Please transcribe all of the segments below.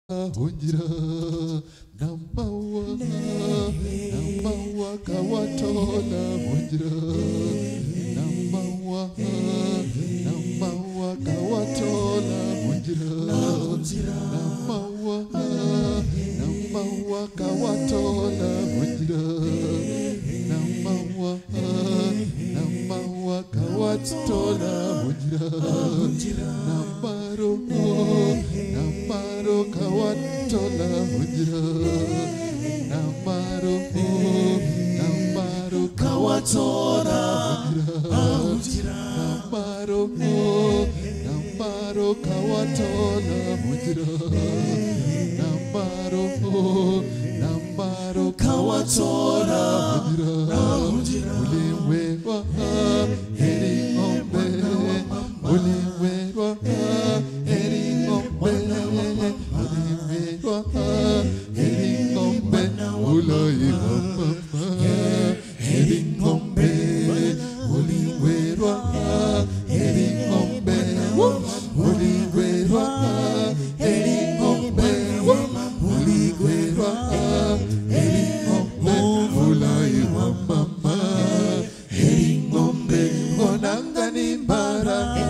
Hunjira namawa kawatola hunjira namawa kawatola hunjira namawa kawatola hunjira namawa kawatola hunjira namaro kawatola hunjira namaro kawatola hunjira namaro kawatola hunjira namaro kawatola hunjira uliwewa heri ombe uliwewa heri ombe uliwewa heri ombe uliwewa heri ombe uliwewa heri ombe uliwewa heri ombe uliwewa heri ombe uliwewa mama heri ombe onangani baraka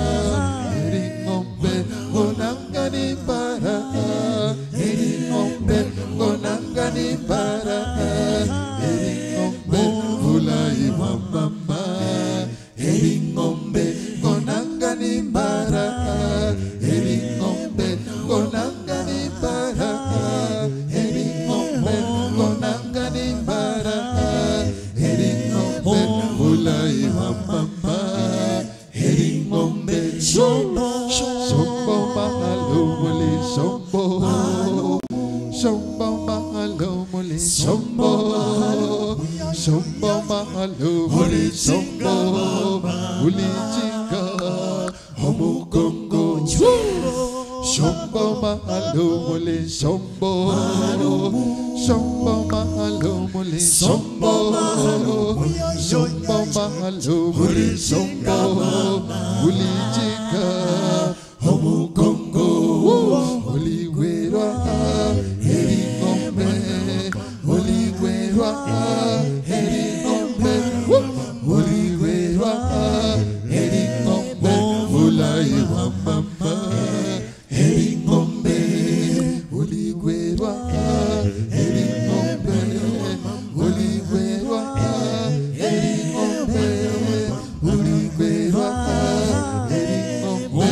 heri ombe onangani baraka heri ombe onangani baraka heri ombe uliwewa mama heri ombe onangani baraka heri ombe onangani baraka heri ombe onangani baraka heri ombe uliwewa mama heri ombe sombo mahalo muli sombo mahalo muli sombo mahalo muli sombo muli chika homugongo sombo mahalo muli sombo mahalo muli sombo mahalo muli sombo muli chika homugongo uliwewa heri ombe uliwewa heri ombe uliwewa heri ombe uliwewa mama heri ombe uliwewa heri ombe uliwewa heri ombe uliwewa heri ombe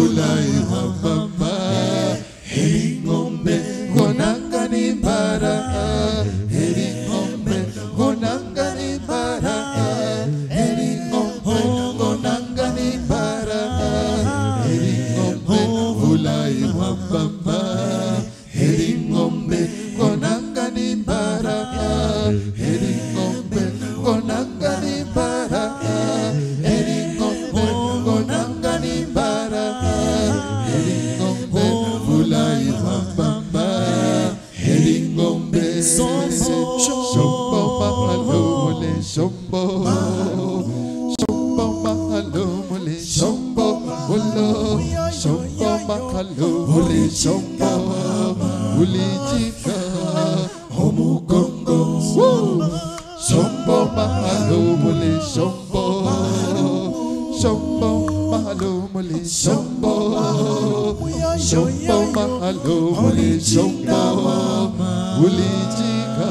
uliwewa mama heri ombe konangani baraka heri ombe konangani baraka heri ombe konangani baraka heri ombe uliwewa mama heri ombe konangani baraka heri ombe konangani baraka heri ombe konangani baraka heri ombe uliwewa mama heri ombe sombo mahalo muli sombo mahalo muli sombo sombo mahalo muli sombo muli chika homugongo sombo mahalo muli sombo mahalo muli sombo mahalo muli sombo muli chika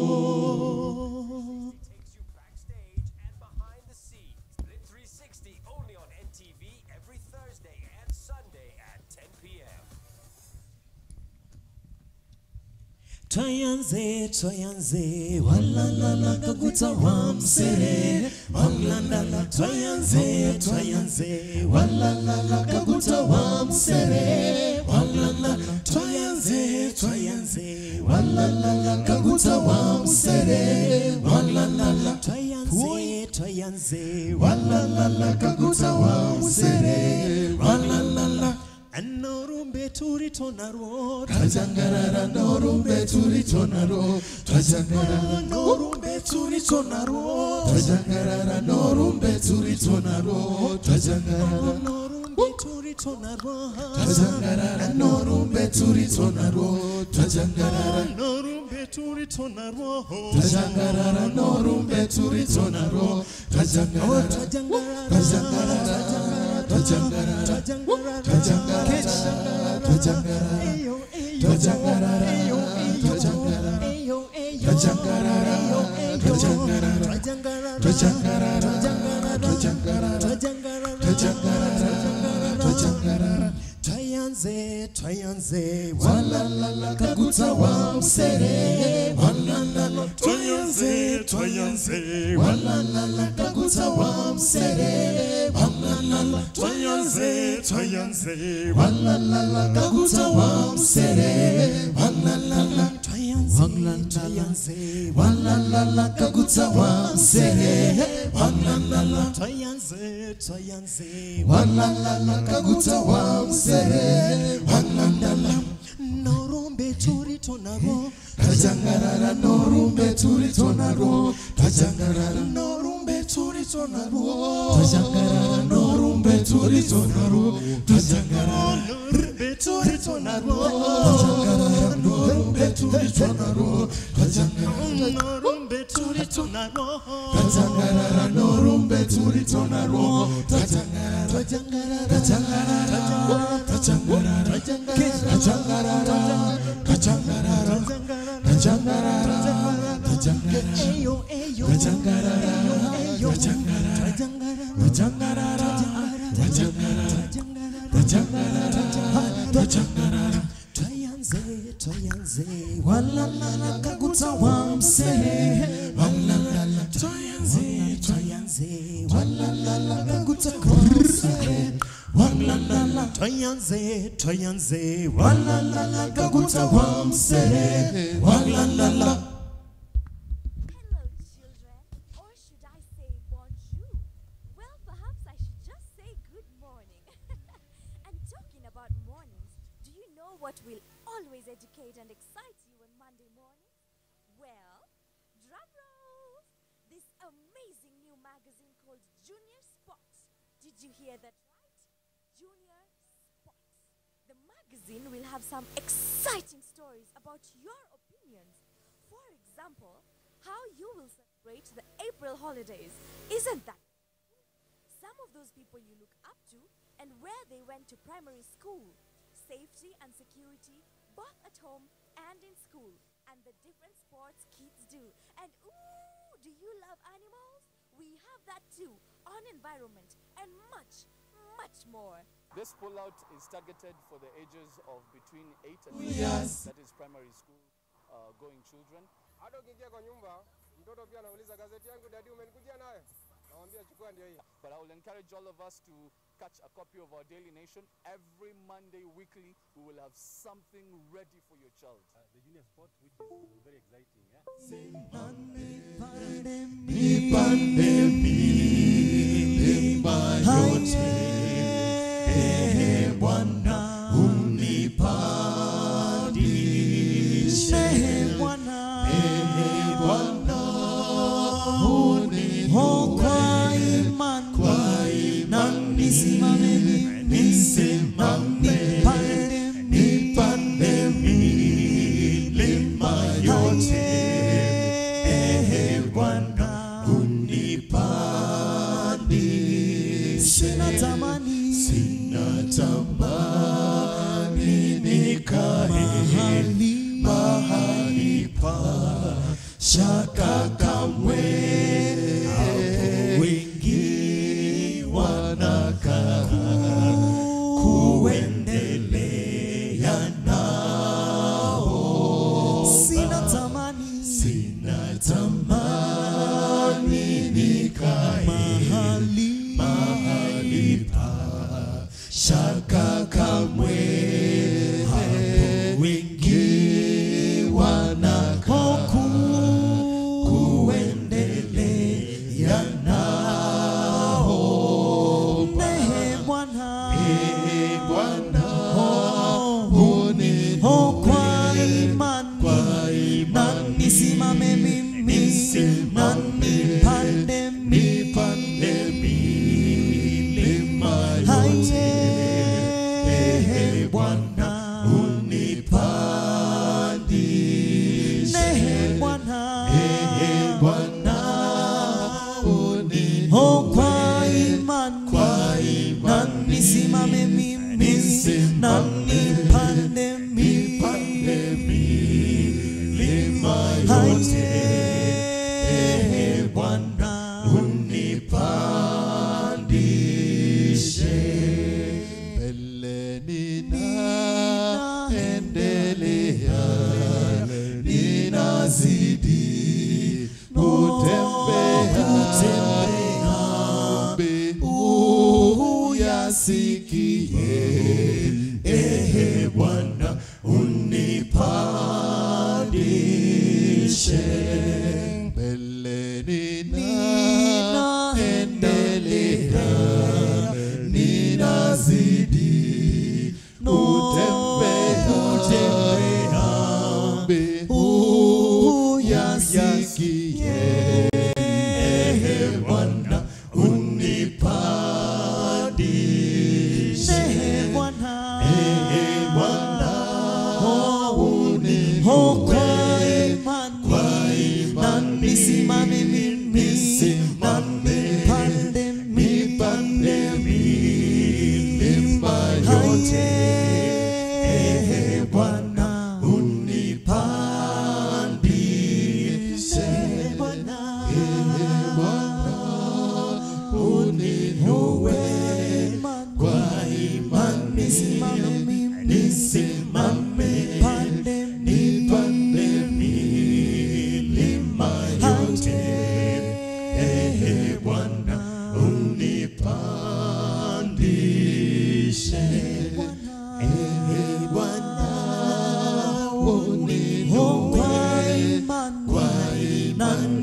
homugongo. Takes you backstage and behind the scenes. Split 360 only on NTV every Thursday and Sunday at 10 p.m. Twayanze, walalala kaguta wamsere, walalala twayanze, walalala kaguta wamsere, walalala twayanze, walalala kaguta wamsere, walalala twayanze, walalala kaguta wamsere, walalala anorumbe turitonaro, twajangarara norumbe turito narwo twajangarara norumbe turito narwo twajangarara norumbe turito narwo twajangarara norumbe turito narwo twajangarara norumbe turito narwo twajangarara twajangarara twajangarara Twayanze walala kaguta wa msere walala twayanze walala kaguta wa msere walala twayanze walala kaguta wa msere walala twayanze walala kaguta wa msere walala twayanze walala kaguta wa msere walala norumbe turito narwo twajangarara norumbe turito narwo twajangarara norumbe turito narwo twajangarara norumbe turito narwo twajangarara norumbe turito narwo twajangarara norumbe turito narwo twajangarara norumbe turito narwo twajangarara norumbe turito narwo twajangarara twajangarara twajangarara twajangarara Twayanze walala kaguta wa msere walala twayanze walala kaguta wa msere walala twayanze walala kaguta wa msere walala. Hello, children. Or should I say bonjour? Well, perhaps I should just say good morning. And talking about mornings, do you know what will always educate and excite you on Monday mornings? Well, drum rolls! This amazing new magazine called Junior Spots. Did you hear that right? Junior Spots. The magazine will have some exciting stories about your opinions. For example, how you will celebrate the April holidays. Isn't that cool? Some of those people you look up to and where they went to primary school. Safety and security, both at home and in school. And the different sports kids do. And ooh, do you love animals? We have that too, on environment and much, much more. This pullout is targeted for the ages of between 8 and 10, that is primary school going children. Hata ukiingia kwa nyumba, mtoto pia anauliza gazeti yangu dadi umenikujia nayo? Naambia chukua ndio hii. But I will encourage all of us to catch a copy of our Daily Nation. Every Monday weekly, we will have something ready for your child. The junior sport which is very exciting, yeah? Shaka kamwe wengi wanaka kuendelea nao. Sina tamani nikae mahali pa shaka kamwe wengi wanaka uyasikie. Bwana unipandishe mbele, ninaendelea, ninazidi kutembea, uyasikie. Bwana unipandishe, Bwana uniinue kwa imani, nisimame nipande milima yote. Bwana unipandishe, Bwana uniinue kwa imani, nisimame nipande milima yote. Bwana unipandishe, Bwana uniinue kwa imani,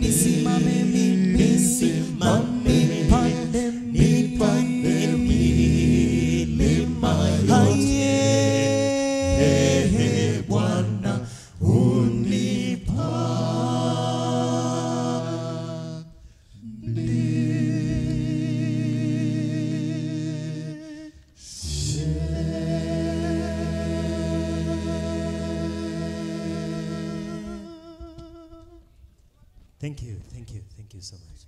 nisimame nipande milima yote. Bwana Thank you so much.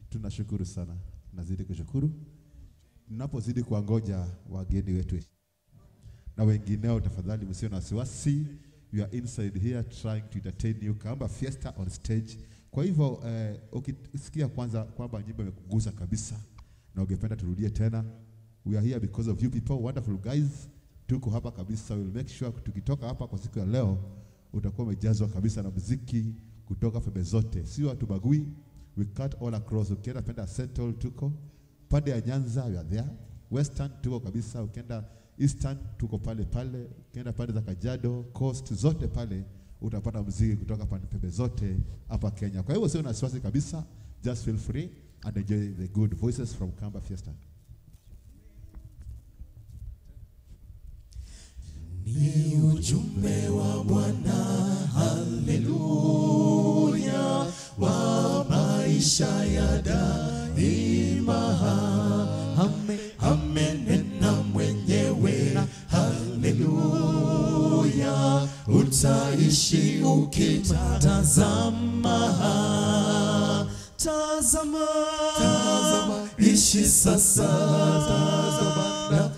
Tunashukuru sana, nazidi kushukuru. Tunapozidi kuangoja wageni wetu na wengineo, tafadhali msio na wasiwasi. We are inside here trying to entertain you. Kamba Fiesta on stage. Kwa hivyo ukisikia kwanza kwamba nyimbo imekugusa kabisa na ungependa turudie tena, we are here because of you people, wonderful guys. Tuko hapa kabisa. We'll make sure tukitoka hapa kwa siku ya leo utakuwa umejazwa kabisa na muziki kutoka pembe zote. Sio hatubagui. We cut all across. Ukienda penda Central tuko, pande ya Nyanza we are there, Western tuko kabisa, ukienda Eastern tuko pale, ukienda pande za Kajiado, Coast zote pale utapata muziki kutoka pembe zote hapa Kenya. Kwa hivyo sio na wasiwasi kabisa, just feel free and enjoy the good voices from Kamba Fiesta. Ni ujumbe wa Bwana, haleluya, wa maisha ya daima. Amenena mwenyewe, haleluya, utaishi ukitazama. Tazama, ishi sasa, na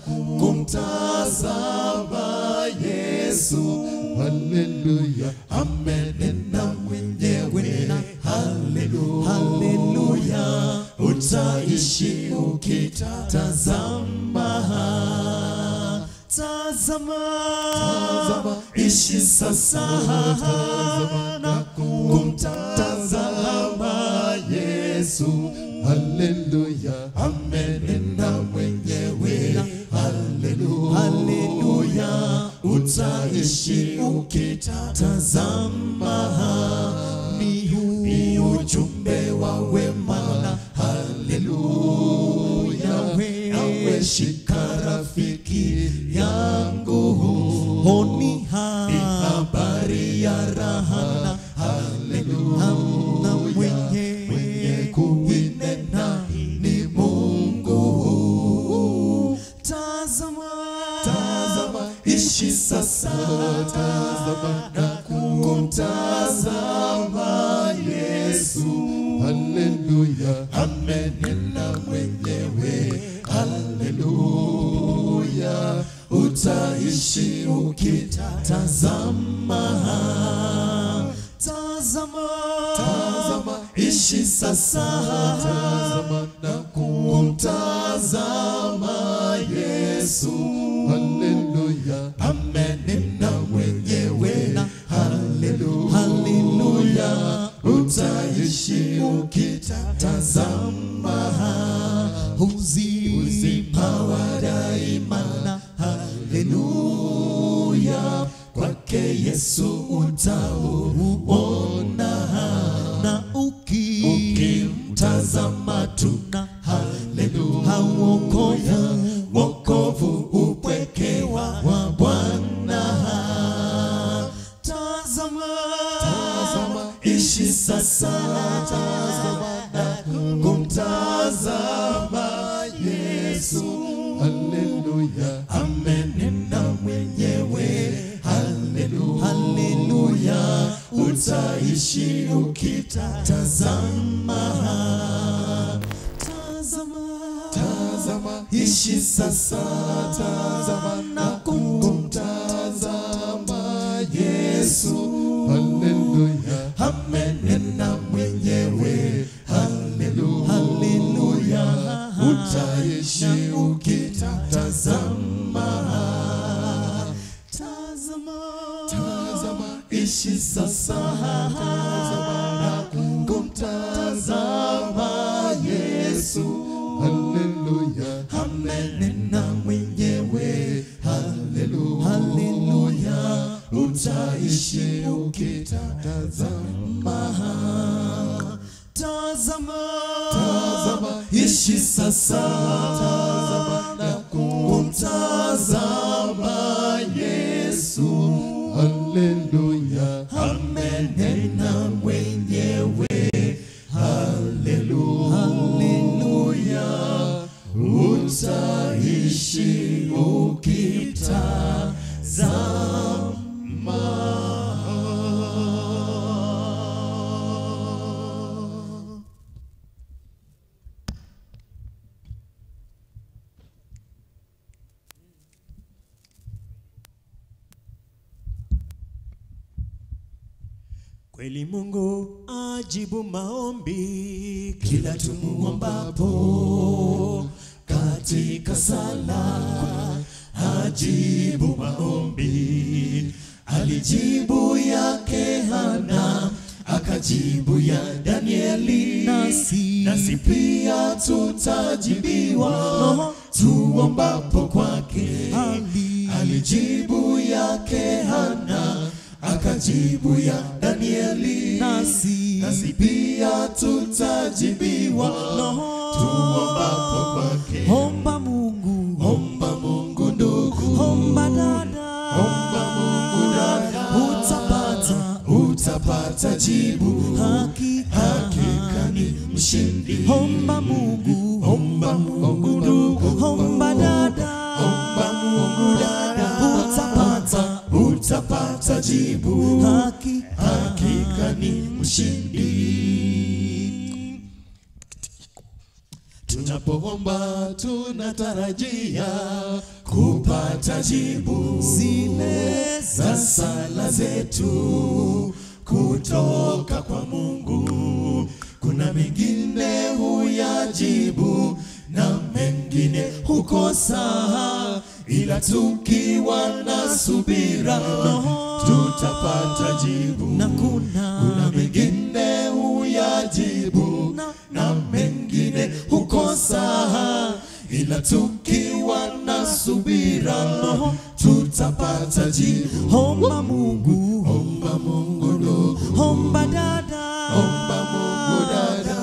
kumtazama Yesu, haleluya. Amenena mwenyewe, haleluya, utaishi ukitazama. Tazama, ishi sasa, na kumtazama Yesu, haleluya. Amenena mwenyewe, haleluya, utaishi ukitazama. Ni ujumbe wa wema, haleluya, nawe shika rafiki yangu, honi habari ya raha, haleluya, na mwenye kuinena ni Mungu. Tazama, ishi sasa, na kumtazama Yesu, haleluya. Amenena mwenyewe, haleluya, utaishi ukitazama. Tazama, ishi sasa, na kumtazama kumtazama Yesu. Haleluya, amenena mwenyewe. Haleluya, haleluya, utaishi ukitazama uzima wa daima. Haleluya, kwake Yesu utauona, na ukimtazama tuna haleluya, wokovu upweke wa Bwana. Tazama, ishi sasa, tazama kumtazama Yesu. Haleluya, amenena mwenyewe. Haleluya, haleluya, utaishi ukitazama. Tazama, ishi sasa, tazama na kumtazama Yesu. Haleluya, amenena mwenyewe. Haleluya, haleluya, utaishi ukitazama. Tazama, ishi sasa, tazama na kumtazama Yesu. Haleluya, amenena mwenyewe. Haleluya, haleluya, utaishi ukitazama. Tazama, ishi sasa, tazama na kumtazama Yesu. Haleluya, amenena mwenyewe. Haleluya, haleluya, utaishi ukitazama. Kweli Mungu ajibu maombi kila tumuombapo, katika sala ajibu maombi. Alijibu yake Hana, akajibu ya Danieli, nasi pia tutajibiwa tuombapo kwake. Alijibu yake Hana, akajibu ya Danieli, nasi pia tutajibiwa tuombapo kwake. Omba Mungu, Omba Mungu ndugu, omba dada, omba Mungu dada, utapata jibu. Hakika ni mshindi. omba Mungu, Omba Mungu ndugu, omba dada, omba Mungu dada, utapata jibu. Hakika ni mshindi. Tunapoomba tunatarajia kupata jibu zile za sala zetu kutoka kwa Mungu. Kuna mengine huyajibu na mengine hukosa, ila tukiwa na subira tutapata jibu. na kuna Mengine huyajibu na mengine hukosa, ila tukiwa na subira tutapata jibu. omba Mungu, Omba Mungu ndugu, omba dada, omba Mungu dada,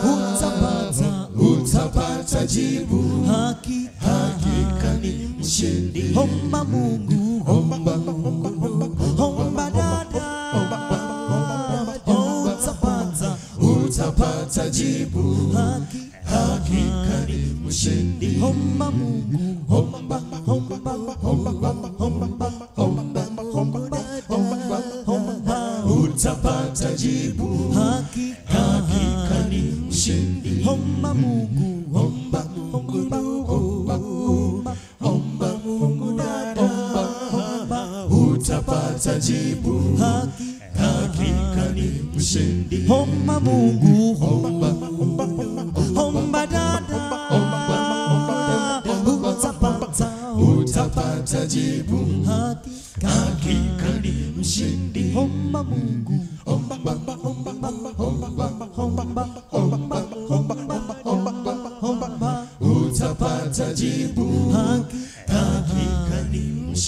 utapata jibu. Hakika ni mshindi. omba Mungu, Omba Mungu ndugu, omba dada, utapata jibu. Hakika ni mshindi. omba Mungu, Omba, utapata jibu. Hakika ni mshindi. omba Mungu, Omba Mungu ndugu, omba Mungu dada, utapata jibu. Hakika ni mshindi. omba Mungu, Omba, omba dada,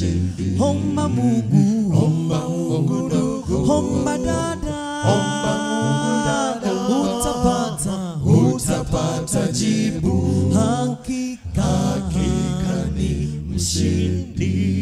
mshindi. Omba Mungu, Omba Mungu ndugu, omba dada, omba Mungu dada, utapata jibu. Hakika ni mshindi.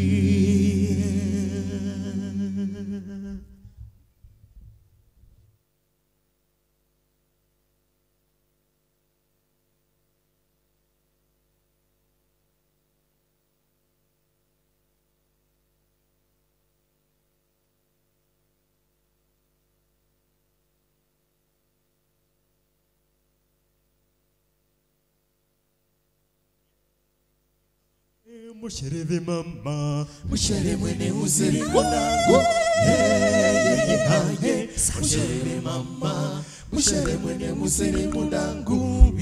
Mushereve mama, Mushere mwene uzeri mwanangu, haye. Mushereve mama, mushere mwene uzeri mwanangu,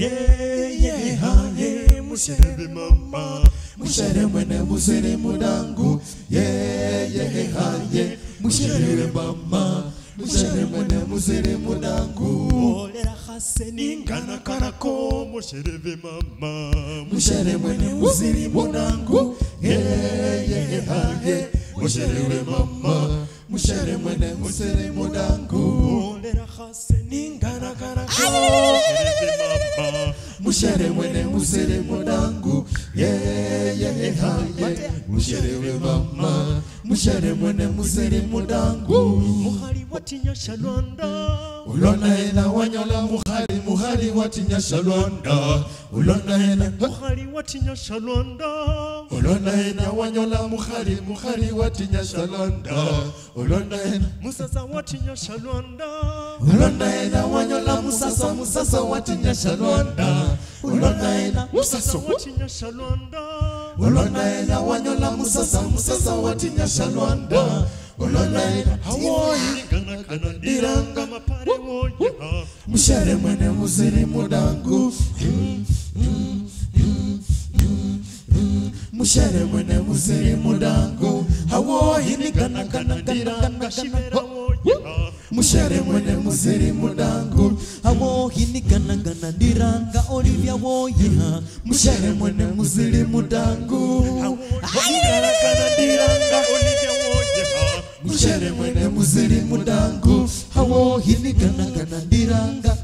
haye. mushereve mama, Mushere mwene uzeri mwanangu, haye. Mushereve mama, mushere mwene uzeri mwanangu. olera haseni ngana karako. Mushereve mama, Mushere mwene uzeri mwanangu, haye. Mushereve mama, mushere mwene uzeri mwanangu. olera haseni ngana karako. Mushereve mama, Mushere mwene uzeri mwanangu, haye. Mushereve mama, mushere mwene uzeri mwanangu. muhali watinya shalwanda. Ulona ena wanyola muhari watinya shalwanda. Ulona ena muhali watinya shalwanda. Ulona ena wanyola muhari watinya shalwanda. Ulona ena musasa watinya shalwanda. Ulona ena wanyola musasa watinya shalwanda. Ulona ena musasa watinya shalwanda. Ulona ena wanyola musasa watinya shalwanda. Ulona ena hawoyi ngana kana diranga mapare woya. Mushere mwene uzeri mwanangu, mushere mwene uzeri mwanangu. Hawoyi ni gana diranga shivera woya. mushere mwene uzeri mwanangu. abo hini gana diranga Olivia woya. Mushere mwene uzeri mwanangu. Mushere mwene uzeri mwanangu. Hawoyi ni gana diranga.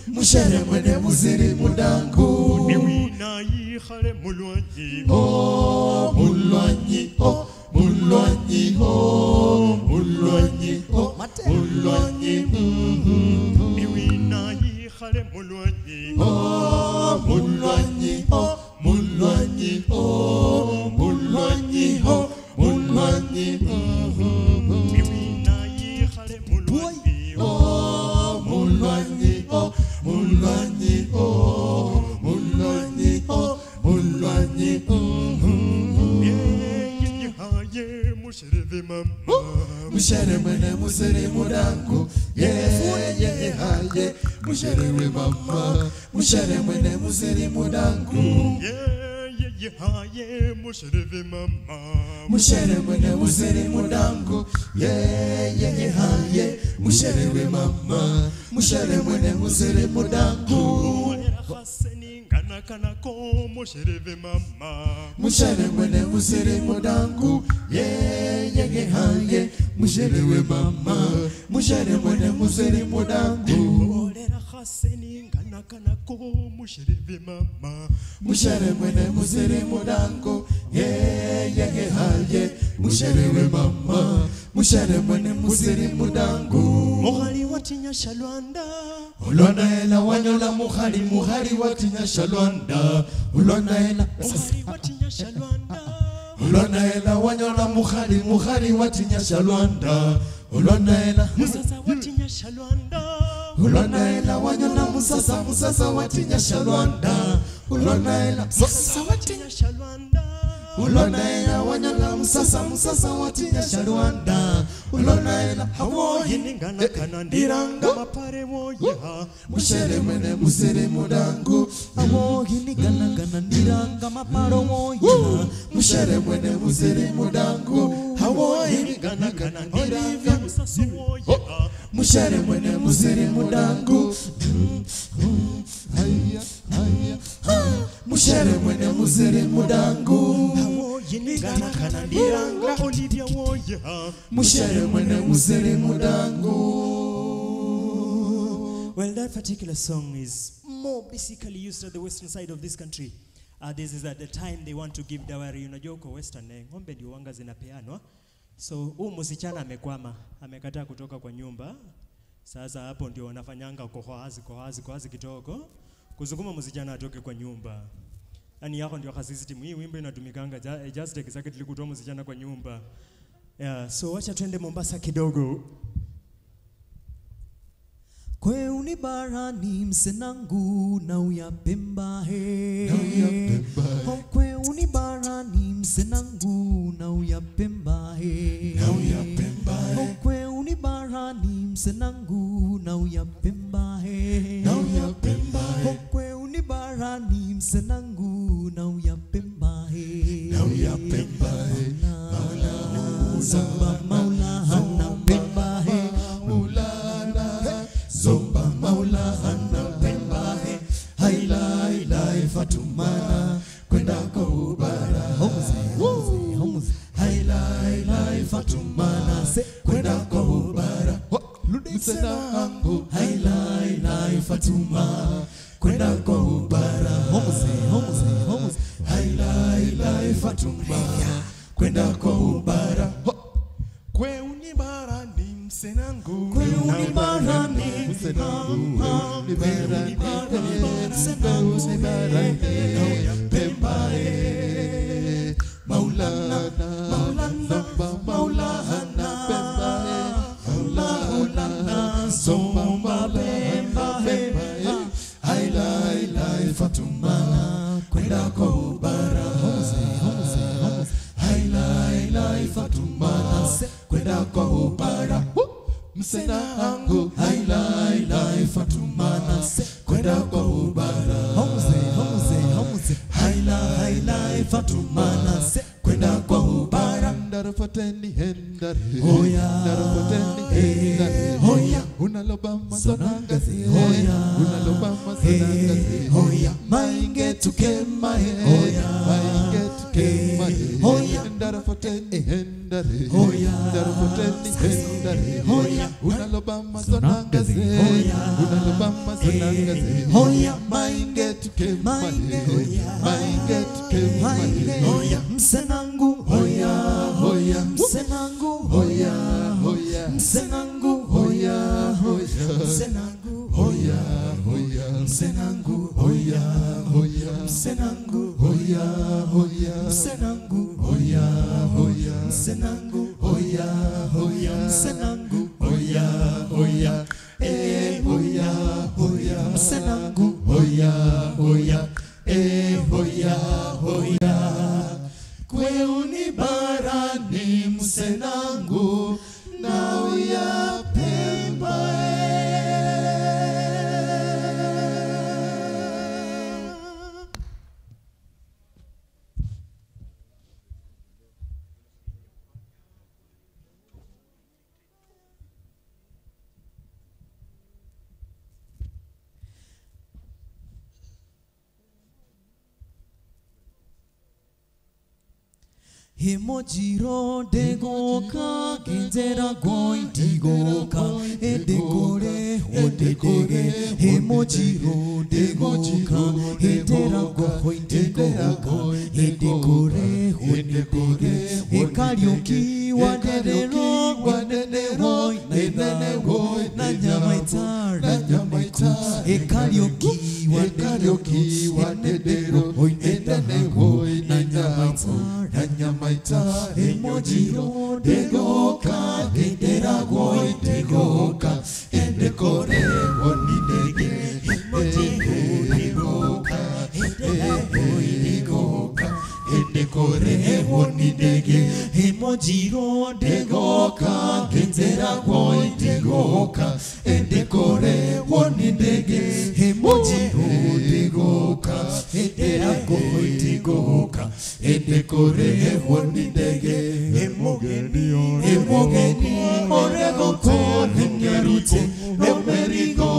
Mushere mwene uzeri mwanangu. Niwina yihale mulwanyi. Oh, mulwanyi, oh, mulwanyi, oh, mulwanyi, oh, mulwanyi, Niwina yihale mulwanyi. oh, mulwanyi, oh, mulwanyi, oh, mulwanyi, oh, mulwanyi, Niwina yihale mulwanyi. oh, mulwanyi, oh, mulwanyi, oh, mulwanyi, oh, mulwanyi, Haye mushereve mama. Mushere mwene uzeri mwanangu, haye. Mushere mama, mushere mwene uzeri mwanangu. Haye mushereve mama. Mushere mwene uzeri mwanangu, haye. Mushere mama, mushere mwene uzeri mwanangu. olera haseni ngana kanako. Mushereve mama. Mushere mwene uzeri mwanangu, haye. Mushere mama, mushere mwene uzeri mwanangu. olera haseni ngana kanako. Mushereve mama. Mushere mwene uzeri mwanangu, haye. Mushere mama, mushere mwene uzeri mwanangu. muhali watinya shalwanda. Ulona ela wanyola muhari watinya shalwanda. Ulona ela muhali watinya shalwanda. Ulona ela wanyola muhari watinya shalwanda. Ulona ela musasa watinya shalwanda. Ulona ela wanyola musasa watinya shalwanda. Ulona ela musasa watinya shalwanda. Ulona ela wanyola musasa watinya shalwanda. Ulona ela hawoyi Yiningana kana ndiranga mapare woya. mushere mwene uzeri mwanangu. abo hini gana diranga maparo woya. Mushere mwene uzeri mwanangu. Hawoyi Gana kana ndiranga musasa woya. mushere mwene uzeri mwanangu. Mushere mwene uzeri mwanangu. yiningana kanandiranga Olivia Woya mushere mwene muzere mudango. Well, that particular song is more basically used at the western side of this country. This is at the time they want to give dowry. Unajua uko western ng'ombe ndio wanga zinapeanwa. So huyu msichana amekwama, amekataa kutoka kwa nyumba. Sasa hapo ndio wanafanyanga kohoazi kidogo kuzunguma msichana atoke kwa nyumba. Yaani yako ndio kasisitimu hii wimbo inatumikanga just exactly kutoa msichana kwa nyumba. Yeah, so wacha twende Mombasa kidogo. Kwe unibarani msenangu na uyapemba he. Kwe unibarani msenangu na uyapemba he. Kwe unibarani msenangu na uyapemba he. Kwe unibarani msenangu na uyapemba he. Zomba maulana pemba he. Zomba maulana pemba he. Haila Fatumana kwenda kwa ubara. Homuzi haila Fatumana kwenda kwa ubara. Msenangu haila Fatuma kwenda kwa ubara. Homuzi haila Fatuma kwenda kwa ubara. Kwe unibarani msenangu. Kwe unibarani msenangu. Pemba he. Maulana pemba he. Maulana zomba pemba he. Haila Fatumana kwenda kwa ubara. Haila Fatumana kwenda kwa ubara. Msenangu haila Fatumana kwenda kwa ubara. Haila Fatumana kwenda kwa ubara. Ndarafoteni hendare. Hoya. Ndarafoteni hendare. Hoya. Unalobama sonangazi. Hoya. Unalobama sonangazi. Hoya. Mainge tukema he. Hoya. Mainge tukema he. Hoya. Ndarafoteni hendare. Hoya. Ndarafoteni hendare. Hoya. Unalobama sonangazi. Hoya. Unalobama sonangazi. Hoya. Mainge tukema he. Hoya. Mainge tukema he. Hoya. Msenangu hoya. Msenangu hoya. Msenangu hoya. Msenangu hoya. Msenangu hoya. Msenangu hoya. Msenangu hoya. Msenangu hoya. Msenangu hoya. Hoya. Msenangu hoya. Kwe unibarani msenangu na uyapemba Hemojiro degoka gendera goindigoka edekore odedege. Hemojiro degoka gendera goindigoka edekore odedege. Ekarioki waderero nenenero nanyamaita. Ekarioki waderero nenenero nanyamaita. Emojiro degoka gendera goindigoka edekore odedege. Emojiro degoka gendera goindigoka edekore odedege. Emojiro degoka gendera goindigoka edekore odedege. Emojiro degoka gendera goindigoka edekore odedege. Emogeni orego con nyarute omerigo.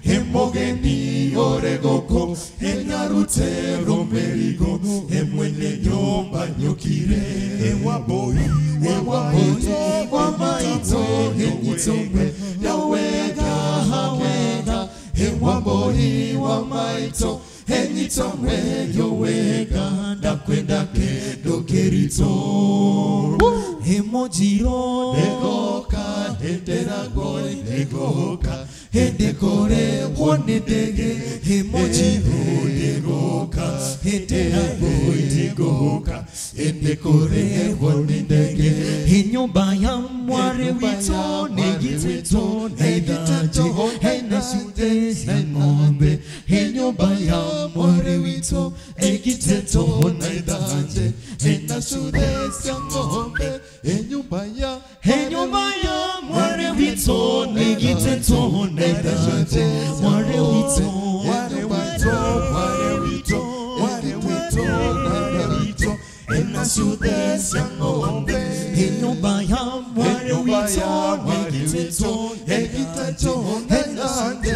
Emogeni orego con nyarute romerigo. Emwenenyo wamboi wa maito Enyito weyo wega ndakwenda kendo kerito Emojiro Degoka Heteragoy Degoka Hedekore Wone dege Emojiro Degoka Heteragoy Degoka Hedekore Wone dege Enyumba ya mware wito Negitito Negitaje Henasude Zangombe Enyumba ya mware wito Negitito Negitaje Henasude Zangombe Enyumba ya mware wito Negitito Negitaje Mware wito Mware wito Mware wito Mware wito Mware wito Enasude Zangombe Enyumba ya mware wito Negitito Negitaje Henasude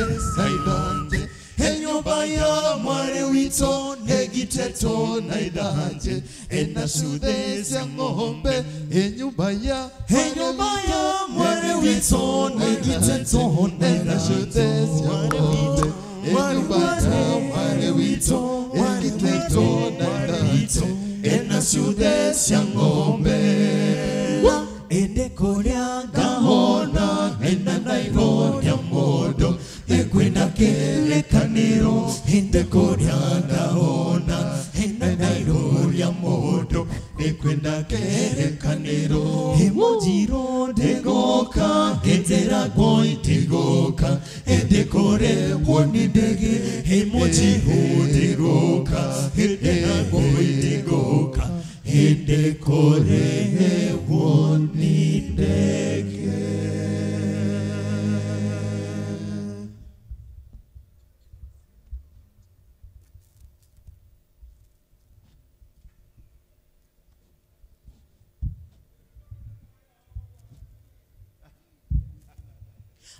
Enyumba ya mware wito Negitito Naidanje Enasude Zangombe Enyumba ya mware wito Negitito Naidanje Enyumba ya mware wito Negitito Naidanje Enasude Zangombe Edekoria gahona Enanairo ya modo Ekwenda kele kanero Edekoria gahona Enanairo ya modo Ekwenda kele kanero Emojiro degoka Etera goy degoka Edekore woni dege Emojiro degoka Etera goy degoka Edekore woni dege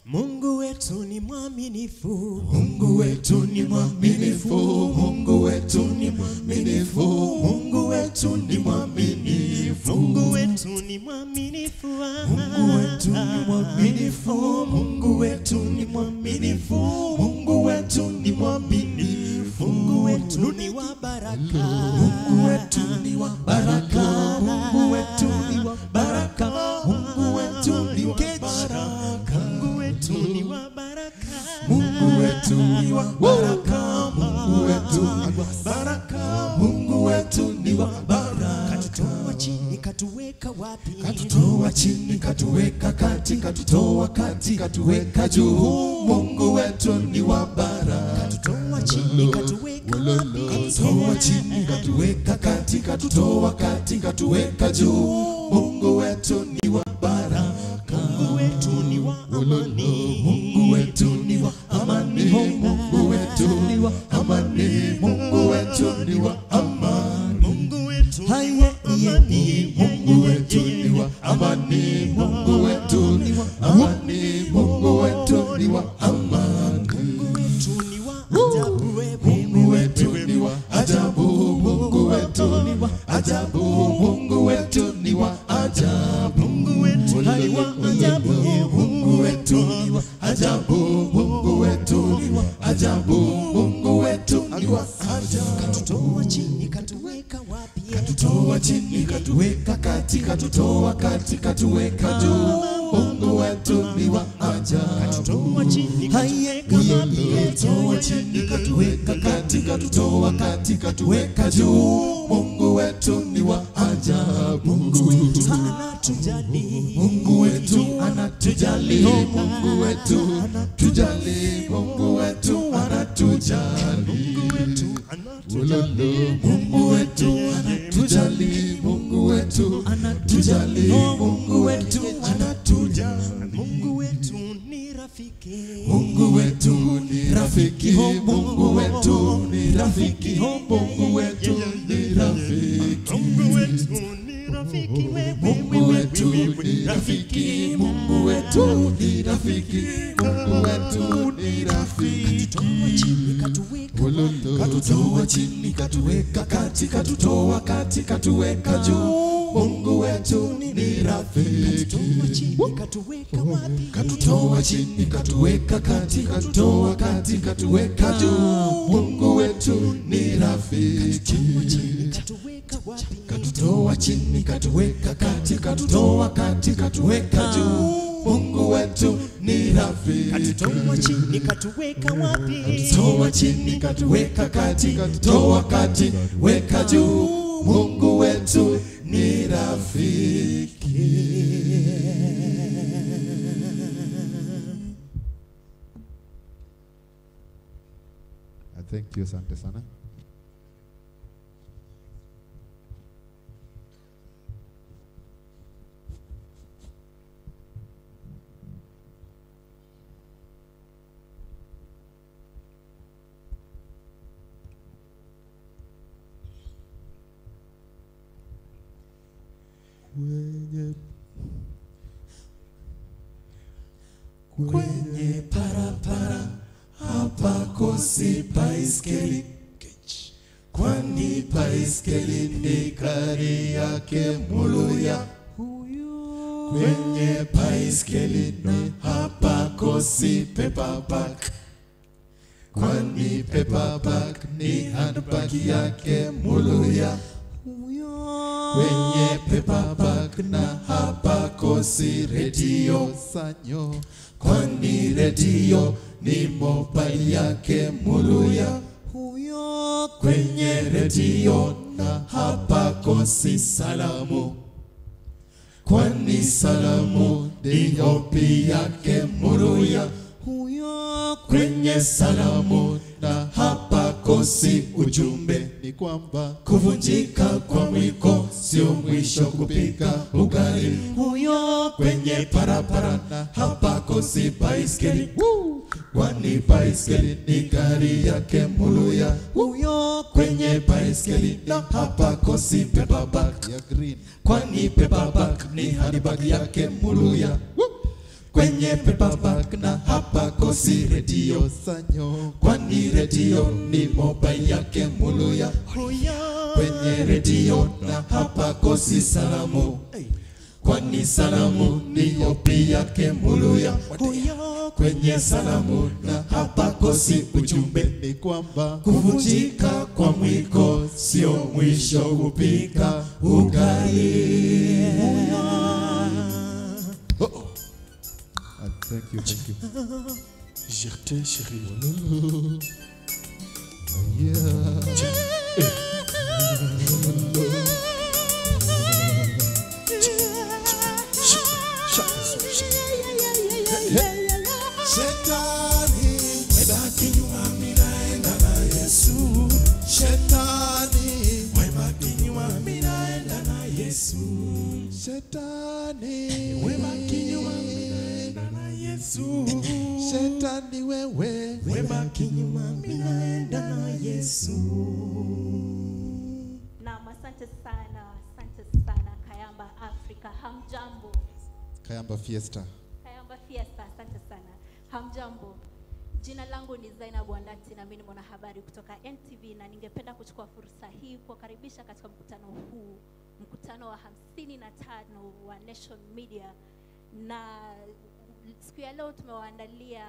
Mungu wetu ni mwaminifu, Mungu wetu ni mwaminifu, Mungu wetu ni mwaminifu, Mungu wetu ni mwaminifu, Mungu wetu ni mwaminifu, Mungu wetu ni mwaminifu, Mungu wetu ni mwaminifu, Mungu wetu ni mwaminifu, Mungu wetu ni wa baraka, Mungu wetu ni wa baraka, Mungu wetu ni wa baraka, Mungu wetu ni wa baraka, Mungu wetu ni wa baraka, Mungu wetu ni wa baraka, Mungu wetu ni wa baraka, Mungu wetu ni wa baraka. Katutoa chini katuweka wapi? Katutoa chini katuweka kati, katutoa kati katuweka juu. Mungu wetu ni wa baraka. Katutoa chini katuweka wapi? Katutoa chini katuweka kati, katutoa kati katuweka juu. Mungu wetu ni wa baraka. Mungu wetu ni wa amani, Mungu wetu ni wa amani, Mungu wetu ni wa amani, Mungu wetu ni wa amani, Mungu wetu haye amani, Mungu wetu ni wa amani, Mungu wetu ni wa amani, Mungu wetu ni wa amani, Mungu wetu ni wa ajabu, Mungu wetu ni wa ajabu, Mungu wetu ni wa ajabu, Mungu wetu ni wa ajabu, Mungu wetu ni wa ajabu, Mungu wetu ni wa ajabu, Mungu wetu ni wa ajabu, Mungu wetu ni wa ajabu. katutoa chini katuweka wapi? Katutoa chini katuweka kati, katutoa kati katuweka juu. Mungu wetu ni wa ajabu. Katutoa chini katuweka wapi? Katutoa chini katuweka kati, katutoa kati katuweka juu. Mungu wetu ni wa ajabu. Mungu wetu anatujali, Mungu wetu anatujali, Mungu wetu anatujali, Mungu wetu anatujali, Mungu wetu anatujali, Mungu wetu anatujali, Mungu wetu anatujali, Mungu wetu anatujali, Mungu wetu ni rafiki, Mungu wetu ni rafiki, Mungu wetu ni rafiki, Mungu wetu ni rafiki, Mungu wetu ni rafiki, Mungu wetu ni rafiki, Mungu wetu ni rafiki, Mungu wetu ni rafiki. Katutoa chini katuweka kati, katutoa kati katuweka juu. Mungu wetu ni rafiki. Katutoa chini, katuweka wapi? Katutoa chini, katuweka kati, katutoa kati, katuweka juu. Mungu wetu ni rafiki. Katuweka wapi? Katutoa chini, katuweka kati, katutoa kati, katuweka juu. Mungu wetu ni rafiki. Katutoa chini, katuweka wapi? Katutoa chini, katuweka kati, katutoa kati, weka juu. Mungu wetu ni rafiki. Thank you, asante sana. Kwenye parapara hapakosi baiskeli, kwani baiskeli ni gari yake Muluya. Kwenye baiskeli ni hapakosi paperback, kwani paperback ni handbag yake Muluya. Kwenye paperback na hapakosi redio Sanyo, kwani redio ni mobile yake Muluya. Kwenye redio na hapakosi salamu, kwani salamu ndiyo pia yake Muluya. Kwenye salamu na hapakosi ujumbe, ni kwamba kuvunjika kwa mwiko sio mwisho kupika ugali. Kwenye parapara na hapakosi baiskeli, kwani baiskeli ni gari yake Muluya. Kwenye baiskeli na hapakosi paperback ya green, kwani paperback ni handbag yake Muluya. Kwenye paperback na hapakosi redio Sanyo, kwani redio ni mobile yake Muluya. Kwenye redio na hapakosi salamu, kwani salamu ni opi yake Muluya. Kwenye salamu na hapakosi ujumbe, ni kwamba kuvunjika kwa mwiko sio mwisho kupika ugali. Thank you, thank you. J'étais chérie. Shetani, webaki nyuma minaenda na Yesu. Shetani, webaki nyuma minaenda na Yesu. Shetani, webaki nyuma minaenda na Yesu. Shetani wewe, webaki nyuma minaenda na Yesu. Naam, asante sana Kayamba Africa. Hamjambo. Kayamba Fiesta. Kayamba Fiesta, asante sana. Hamjambo. Jina langu ni Zainab Wandati na mimi ni mwanahabari kutoka NTV, na ningependa kuchukua fursa hii kuwakaribisha katika mkutano huu, mkutano wa 55 wa Nation Media. Na siku ya leo tumewaandalia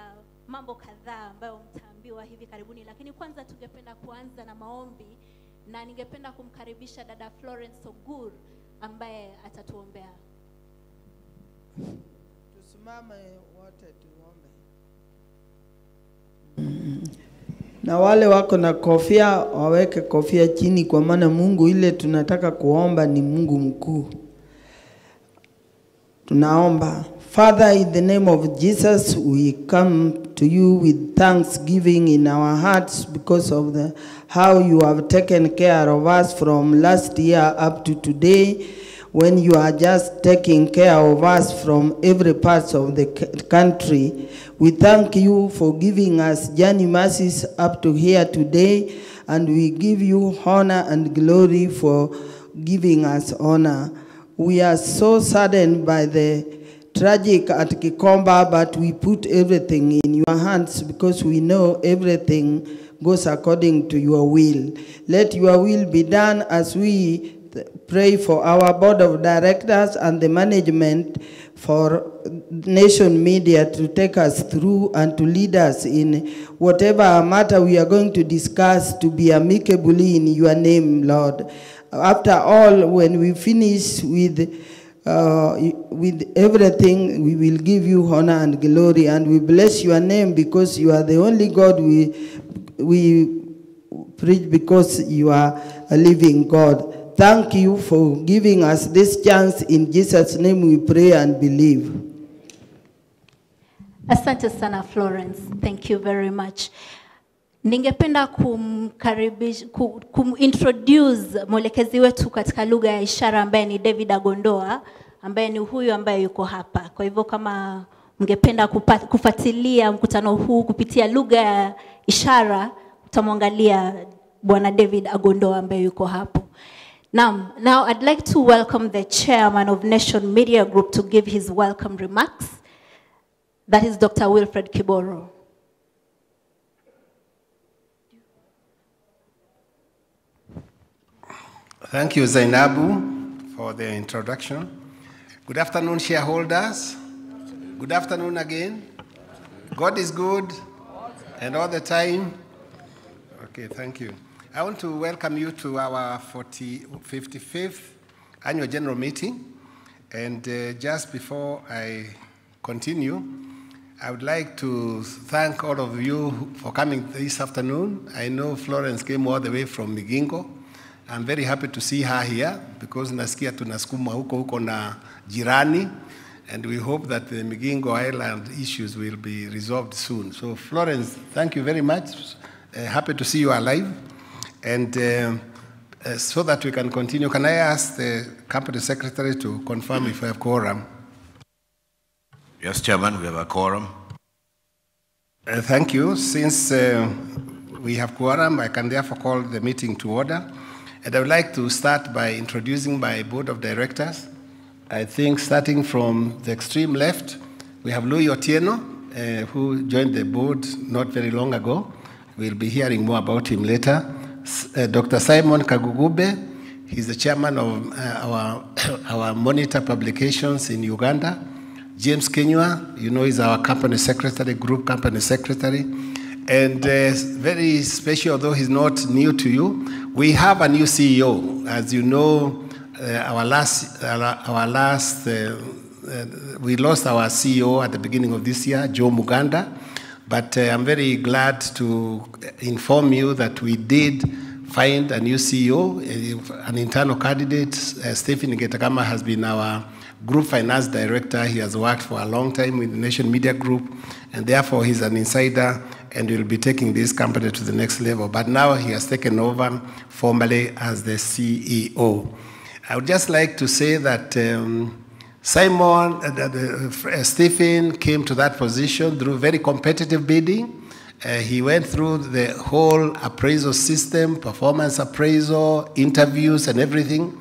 mambo kadhaa ambayo mtaambiwa hivi karibuni, lakini kwanza tungependa kuanza na maombi, na ningependa kumkaribisha dada Florence Ogur ambaye atatuombea. Tusimame wote tuombe. Na wale wako na kofia waweke kofia chini, kwa maana Mungu ile tunataka kuomba ni Mungu mkuu. Tunaomba. Father, in the name of Jesus, we come to you with thanksgiving in our hearts because of how you have taken care of us from last year up to today, when you are just taking care of us from every part of the country. We thank you for giving us journey mercies up to here today, and we give you honor and glory for giving us honor. We are so saddened by the tragic at Kikomba, but we put everything in your hands because we know everything goes according to your will. Let your will be done as we pray for our board of directors and the management for Nation Media to take us through and to lead us in whatever matter we are going to discuss, to be amicably in your name, Lord. After all, when we finish with everything, we will give you honor and glory, and we bless your name because you are the only God we preach, because you are a living God. Thank you for giving us this chance. In Jesus' name we pray and believe. Asante sana Florence. Thank you very much. Ningependa kumintroduce mwelekezi wetu katika lugha ya ishara ambaye ni David Agondoa, ambaye ni huyu ambaye yuko hapa. Kwa hivyo kama mngependa kufuatilia mkutano huu kupitia lugha ya ishara, utamwangalia Bwana David Agondoa ambaye yuko hapo. Now I'd like to welcome the chairman of Nation Media Group to give his welcome remarks. That is Dr. Wilfred Kiboro. Thank you, Zainabu, for the introduction. Good afternoon, shareholders. Good afternoon again. God is good, and all the time. Okay, thank you. I want to welcome you to our 55th annual general meeting. And just before I continue, I would like to thank all of you for coming this afternoon. I know Florence came all the way from Migingo. I'm very happy to see her here because nasikia tunasukuma huko na jirani, and we hope that the Migingo Island issues will be resolved soon. So Florence, thank you very much. Happy to see you alive. And so that we can continue, can I ask the company secretary to confirm if we have quorum? Yes, Chairman, we have a quorum. Thank you. Since we have quorum, I can therefore call the meeting to order. And I would like to start by introducing my board of directors. I think starting from the extreme left, we have Louis Otieno, who joined the board not very long ago. We'll be hearing more about him later. Dr. Simon Kagugube, he's the chairman of our Monitor Publications in Uganda. James Kenywa, you know, is our company secretary, group company secretary. And very special, although he's not new to you, we have a new CEO. As you know, we lost our CEO at the beginning of this year, Joe Muganda. But I'm very glad to inform you that we did find a new CEO, an internal candidate. Stephen Getakama has been our group finance director. He has worked for a long time with the Nation Media Group, and therefore he's an insider and will be taking this company to the next level. But now he has taken over formally as the CEO. I would just like to say that Stephen came to that position through very competitive bidding. He went through the whole appraisal system, performance appraisal, interviews and everything.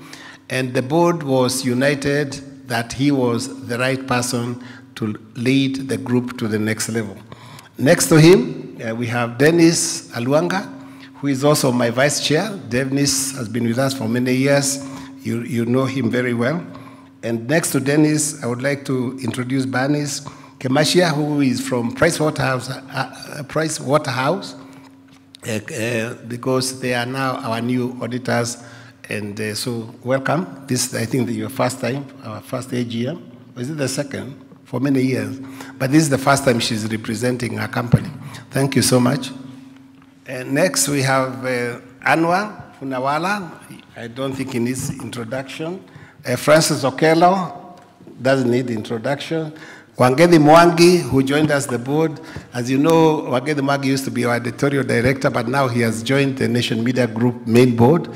And the board was united that he was the right person to lead the group to the next level. Next to him, we have Dennis Aluanga, who is also my vice chair. Dennis has been with us for many years. You know him very well. And next to Dennis, I would like to introduce Bernice Kemashia, who is from Pricewaterhouse, because they are now our new auditors. And so welcome. This is, I think, your first time, our first AGM. Or is it the second? For many years. But this is the first time she's representing our company. Thank you so much. And next we have Anwar Funawala. I don't think he needs introduction. Francis Okello doesn't need introduction. Wangedi Mwangi, who joined us the board. As you know, Wangedi Mwangi used to be our editorial director, but now he has joined the Nation Media Group main board.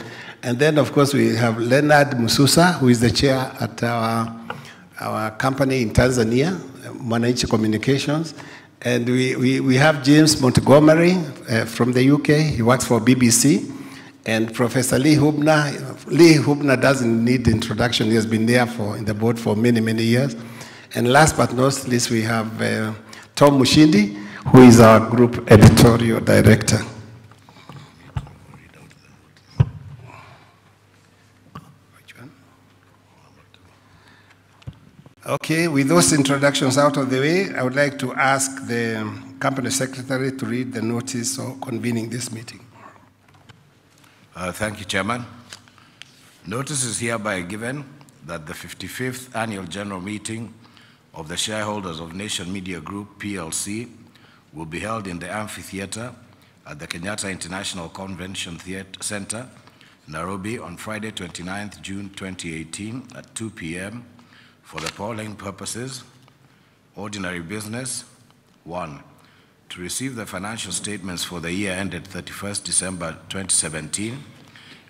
And then, of course, we have Leonard Mususa, who is the chair at our company in Tanzania, Mwananchi Communications. And we have James Montgomery from the UK. He works for BBC. And Professor Lee Hubner. Lee Hubner doesn't need introduction. He has been there in the board for many, many years. And last but not least, we have Tom Mushindi, who is our group editorial director. Okay, with those introductions out of the way, I would like to ask the company secretary to read the notice of convening this meeting. Thank you, Chairman. Notice is hereby given that the 55th Annual General Meeting of the shareholders of Nation Media Group, PLC, will be held in the amphitheater at the Kenyatta International Convention Center, Nairobi, on Friday, 29th June 2018 at 2 p.m. for the following purposes. Ordinary business. 1. To receive the financial statements for the year ended 31st December 2017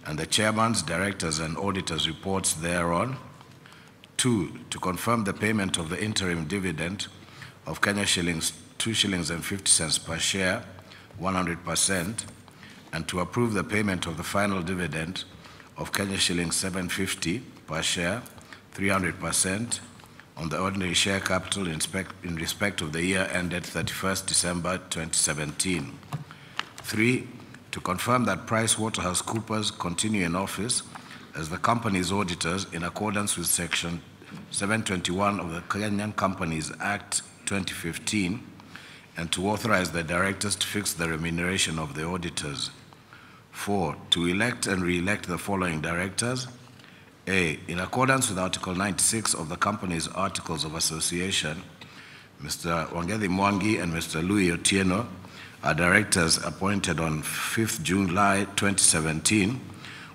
and the chairman's, directors, and auditors' reports thereon. 2. To confirm the payment of the interim dividend of Kenya shillings 2 shillings and 50 cents per share, 100%, and to approve the payment of the final dividend of Kenya shillings 750 per share, 300%, on the ordinary share capital in respect of the year ended 31st December 2017. 3. To confirm that PricewaterhouseCoopers continue in office as the company's auditors in accordance with Section 721 of the Kenyan Companies Act 2015, and to authorize the directors to fix the remuneration of the auditors. 4. To elect and re-elect the following directors. A. In accordance with Article 96 of the company's Articles of Association, Mr. Wangethi Mwangi and Mr. Louis Otieno are directors appointed on 5th July 2017,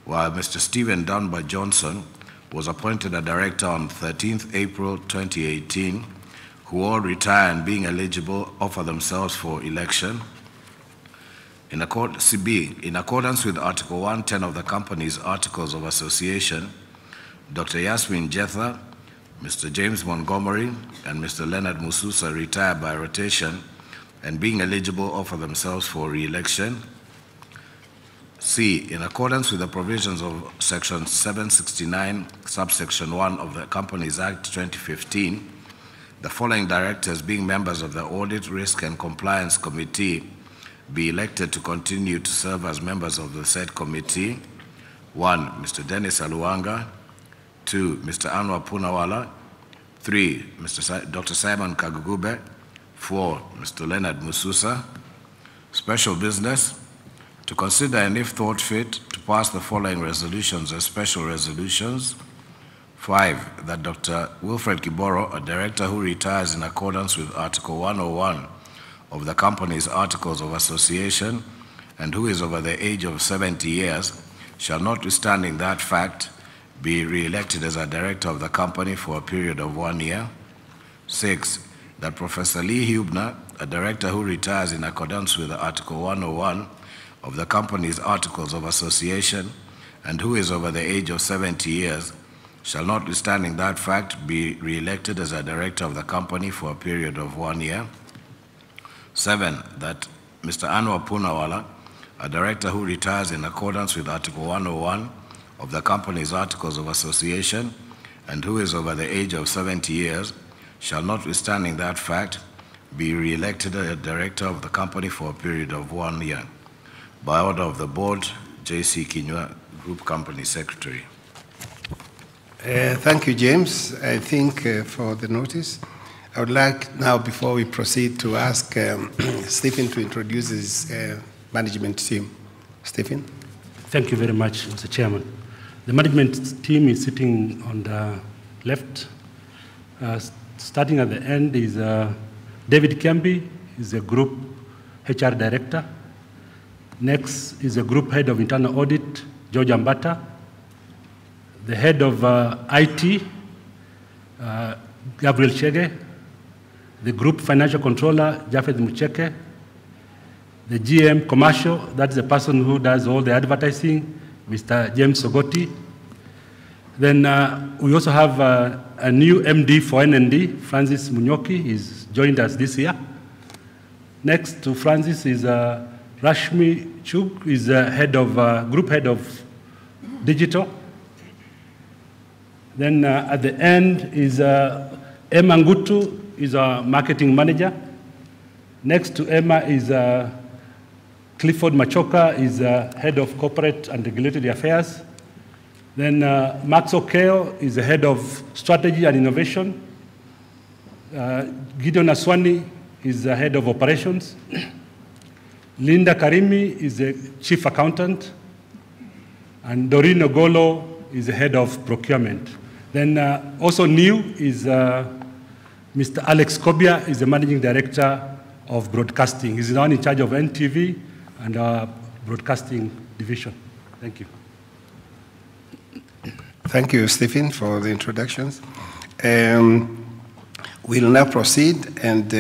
while Mr. Stephen Dunbar Johnson was appointed a director on 13th April 2018, who all retire and, being eligible, offer themselves for election. CB, in accordance with Article 110 of the company's Articles of Association, Dr. Yasmin Jetha, Mr. James Montgomery, and Mr. Leonard Mususa retire by rotation and, being eligible, offer themselves for re-election. C, in accordance with the provisions of Section 769, subsection 1 of the Companies Act 2015, the following directors, being members of the Audit, Risk, and Compliance Committee, be elected to continue to serve as members of the said committee. 1, Mr. Dennis Aluanga. 2, Mr. Anwar Punawala. 3, Dr. Simon Kagugube. 4, Mr. Leonard Mususa. Special business. To consider and, if thought fit, to pass the following resolutions as special resolutions. 5, that Dr. Wilfred Kiboro, a director who retires in accordance with Article 101 of the company's Articles of Association and who is over the age of 70 years, shall, notwithstanding that fact, be re-elected as a director of the company for a period of 1 year. 6, that Professor Lee Hubner, a director who retires in accordance with Article 101 of the company's Articles of Association and who is over the age of 70 years, shall, notwithstanding that fact, be re-elected as a director of the company for a period of 1 year. 7, that Mr. Anwar Punawala, a director who retires in accordance with Article 101 of the company's Articles of Association and who is over the age of 70 years, shall, notwithstanding that fact, be re-elected as a director of the company for a period of 1 year. By order of the board, J.C. Kinyua, Group Company Secretary. Thank you, James. I think for the notice. I would like now, before we proceed, to ask Stephen to introduce his management team. Stephen? Thank you very much, Mr. Chairman. The management team is sitting on the left. Starting at the end is David Kemby, is the Group HR Director. Next is the Group Head of Internal Audit, George Ambata. The Head of IT, Gabriel Chege. The Group Financial Controller, Jafet Mucheke. The GM Commercial, that's the person who does all the advertising, Mr. James Sogoti. Then we also have a new MD for NND, Francis Munyoki. He's joined us this year. Next to Francis is Rashmi Chuk, is head of group head of digital. Then at the end is Emma Ngutu, is our marketing manager. Next to Emma is Clifford Machoka, is head of corporate and regulatory affairs. Then Max O'Kale is the head of strategy and innovation. Gideon Aswani is the head of operations. Linda Karimi is the chief accountant. And Doreen Ogolo is the head of procurement. Then also new is Mr. Alex Kobia is the managing director of broadcasting. He's the one in charge of NTV and our broadcasting division. Thank you. Thank you, Stephen, for the introductions. We'll now proceed, and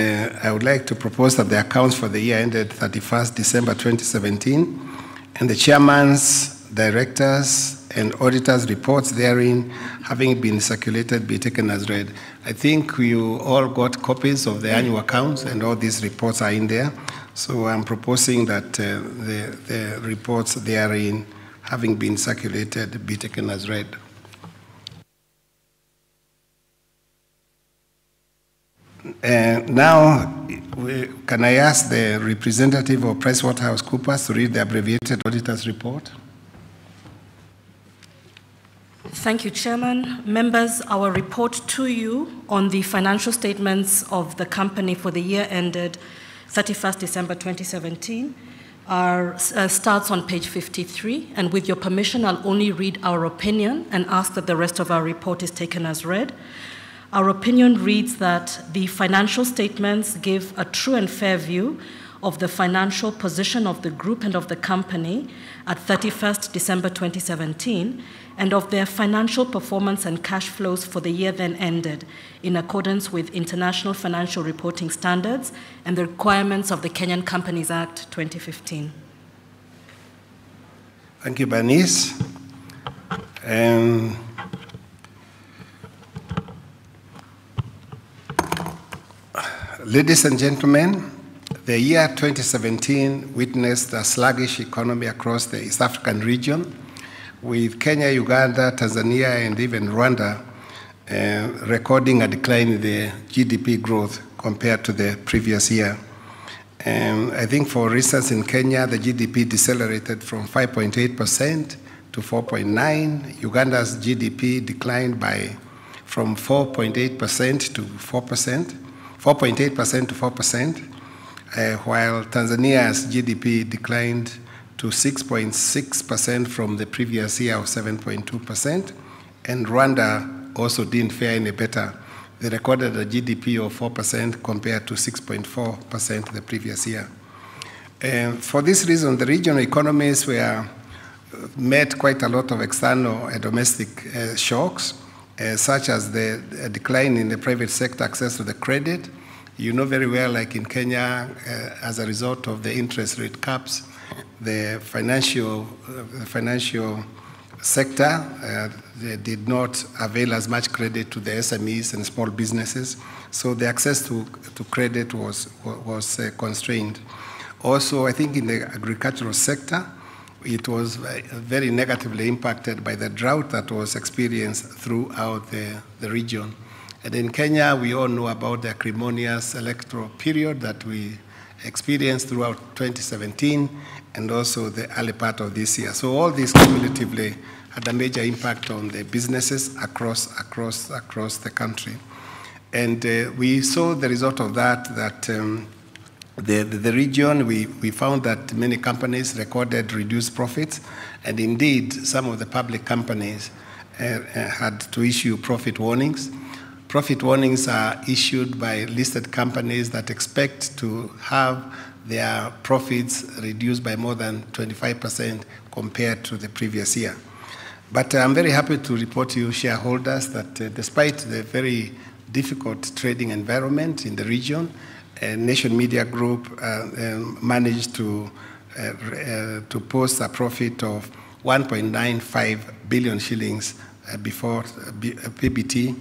I would like to propose that the accounts for the year ended 31st December 2017 and the chairman's, directors, and auditors' reports therein having been circulated be taken as read. I think you all got copies of the annual accounts, and all these reports are in there. So I'm proposing that the reports therein having been circulated be taken as read. Now, can I ask the representative of PricewaterhouseCoopers to read the abbreviated auditor's report? Thank you, Chairman. Members, our report to you on the financial statements of the company for the year ended 31st December 2017 starts on page 53, and with your permission, I'll only read our opinion and ask that the rest of our report is taken as read. Our opinion reads that the financial statements give a true and fair view of the financial position of the group and of the company at 31st December 2017, and of their financial performance and cash flows for the year then ended, in accordance with international financial reporting standards and the requirements of the Kenyan Companies Act 2015. Thank you, Bernice. Ladies and gentlemen, the year 2017 witnessed a sluggish economy across the East African region, with Kenya, Uganda, Tanzania, and even Rwanda recording a decline in the GDP growth compared to the previous year. I think, for instance, in Kenya, the GDP decelerated from 5.8% to 4.9%. Uganda's GDP declined from 4.8% to 4%. 4.8% to 4%, while Tanzania's GDP declined to 6.6% from the previous year of 7.2%, and Rwanda also didn't fare any better. They recorded a GDP of 4% compared to 6.4% the previous year. For this reason, the regional economies met quite a lot of external and domestic shocks, such as the decline in the private sector access to the credit. You know very well, like in Kenya, as a result of the interest rate caps, the financial sector they did not avail as much credit to the SMEs and small businesses, so the access to credit was constrained. Also, I think in the agricultural sector, it was very negatively impacted by the drought that was experienced throughout the region. And in Kenya, we all know about the acrimonious electoral period that we experienced throughout 2017 and also the early part of this year. So all these cumulatively had a major impact on the businesses across the country. And we saw the result of that the region, we found that many companies recorded reduced profits, and indeed some of the public companies had to issue profit warnings. Profit warnings are issued by listed companies that expect to have their profits reduced by more than 25% compared to the previous year. But I'm very happy to report to you shareholders that despite the very difficult trading environment in the region, Nation Media Group managed to post a profit of 1.95 billion shillings before PBT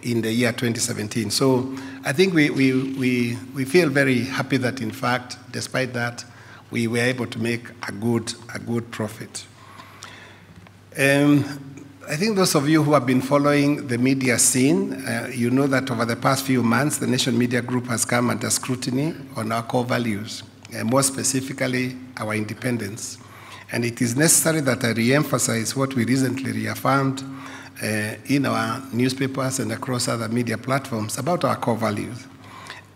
in the year 2017. So I think we feel very happy that, in fact, despite that, we were able to make a good profit. I think those of you who have been following the media scene, you know that over the past few months, the Nation Media Group has come under scrutiny on our core values, and more specifically, our independence. And it is necessary that I re-emphasize what we recently reaffirmed in our newspapers and across other media platforms about our core values.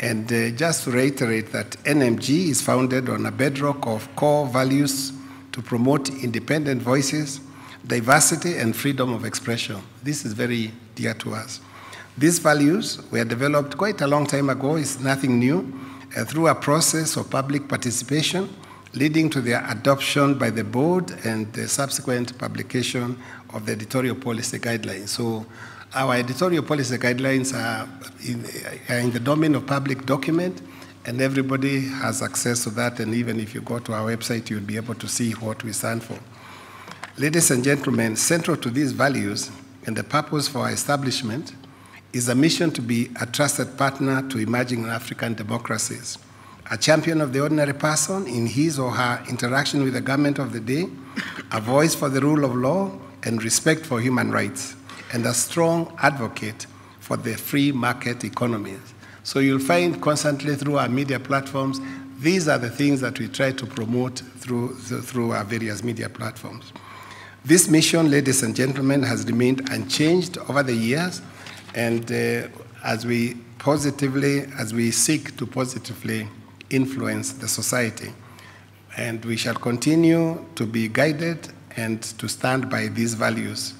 And just to reiterate that NMG is founded on a bedrock of core values to promote independent voices, diversity, and freedom of expression. This is very dear to us. These values were developed quite a long time ago. It's nothing new, through a process of public participation, leading to their adoption by the board and the subsequent publication of the editorial policy guidelines. So our editorial policy guidelines are in the domain of public document, and everybody has access to that, and even if you go to our website, you'll be able to see what we stand for. Ladies and gentlemen, central to these values and the purpose for our establishment is a mission to be a trusted partner to emerging African democracies, a champion of the ordinary person in his or her interaction with the government of the day, a voice for the rule of law and respect for human rights, and a strong advocate for the free market economies. So you'll find constantly through our media platforms, these are the things that we try to promote through our various media platforms. This mission, ladies and gentlemen, has remained unchanged over the years, and as we seek to positively influence the society. And we shall continue to be guided and to stand by these values,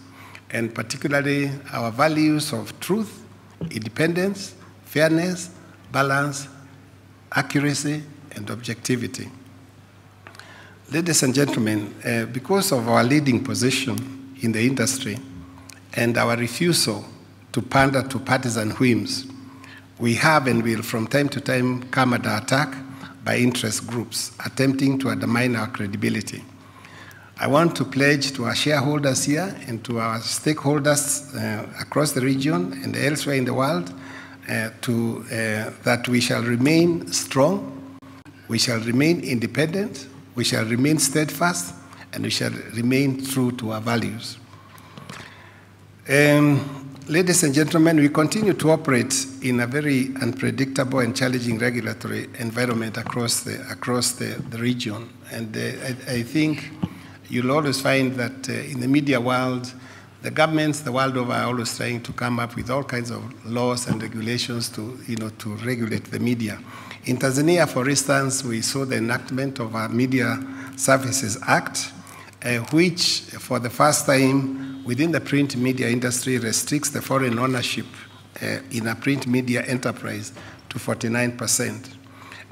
and particularly our values of truth, independence, fairness, balance, accuracy, and objectivity. Ladies and gentlemen, because of our leading position in the industry and our refusal to pander to partisan whims, we have and will from time to time come under attack by interest groups attempting to undermine our credibility. I want to pledge to our shareholders here and to our stakeholders across the region and elsewhere in the world that we shall remain strong, we shall remain independent, we shall remain steadfast, and we shall remain true to our values. Ladies and gentlemen, we continue to operate in a very unpredictable and challenging regulatory environment across the region. And I think you'll always find that in the media world, the governments the world over are always trying to come up with all kinds of laws and regulations to regulate the media. In Tanzania, for instance, we saw the enactment of our Media Services Act, which for the first time within the print media industry restricts the foreign ownership in a print media enterprise to 49%.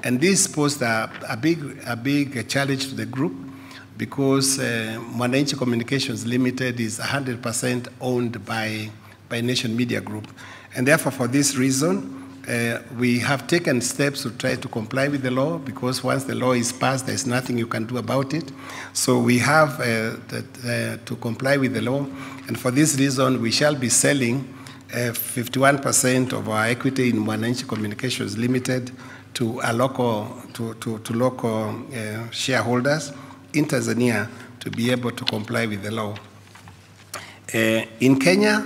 And this posed a big challenge to the group because Mwananchi Communications Limited is 100% owned by Nation Media Group. And therefore, for this reason, we have taken steps to try to comply with the law, because once the law is passed, there's nothing you can do about it. So we have to comply with the law. And for this reason, we shall be selling 51% of our equity in Mwananchi Communications Limited to local shareholders in Tanzania to be able to comply with the law. In Kenya,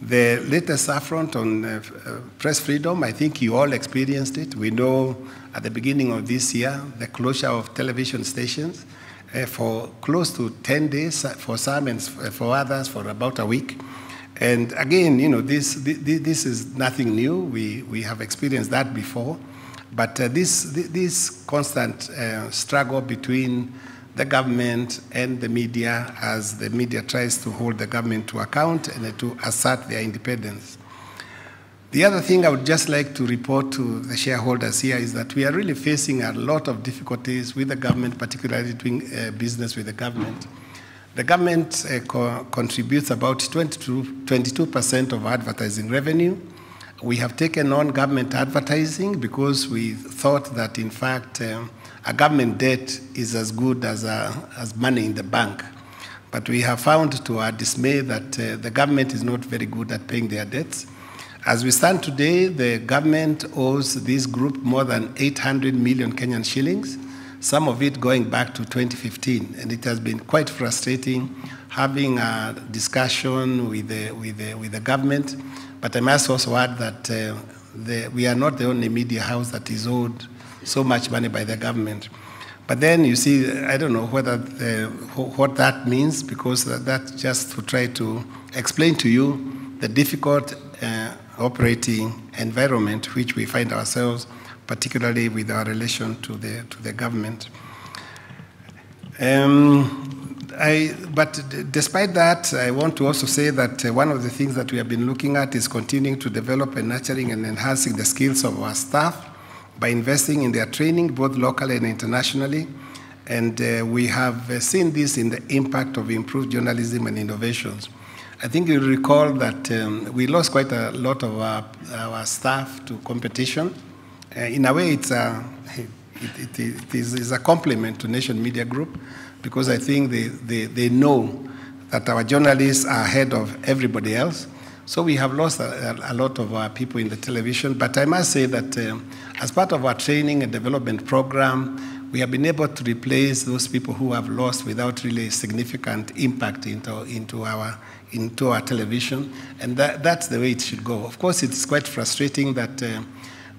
the latest affront on press freedom, I think you all experienced it. We know at the beginning of this year, the closure of television stations for close to 10 days for some and for others for about a week. And again, this is nothing new. We have experienced that before. But this constant struggle between the government and the media, as the media tries to hold the government to account and to assert their independence. The other thing I would just like to report to the shareholders here is that we are really facing a lot of difficulties with the government, particularly doing business with the government. The government contributes about 22% of advertising revenue. We have taken on government advertising because we thought that, in fact, a government debt is as good as money in the bank. But we have found to our dismay that the government is not very good at paying their debts. As we stand today, the government owes this group more than 800 million Kenyan shillings, some of it going back to 2015. And it has been quite frustrating having a discussion with the government. But I must also add that we are not the only media house that is owed so much money by the government. But then you see, I don't know whether what that means, because that's just to try to explain to you the difficult operating environment which we find ourselves, particularly with our relation to the government. But despite that, I want to also say that one of the things that we have been looking at is continuing to develop and nurturing and enhancing the skills of our staff by investing in their training, both locally and internationally. And we have seen this in the impact of improved journalism and innovations. I think you'll recall that we lost quite a lot of our staff to competition. In a way, it is a compliment to Nation Media Group, because I think they know that our journalists are ahead of everybody else. So we have lost a lot of our people in the television. But I must say that as part of our training and development program, we have been able to replace those people who have lost without really significant impact into our television. And that's the way it should go. Of course, it's quite frustrating that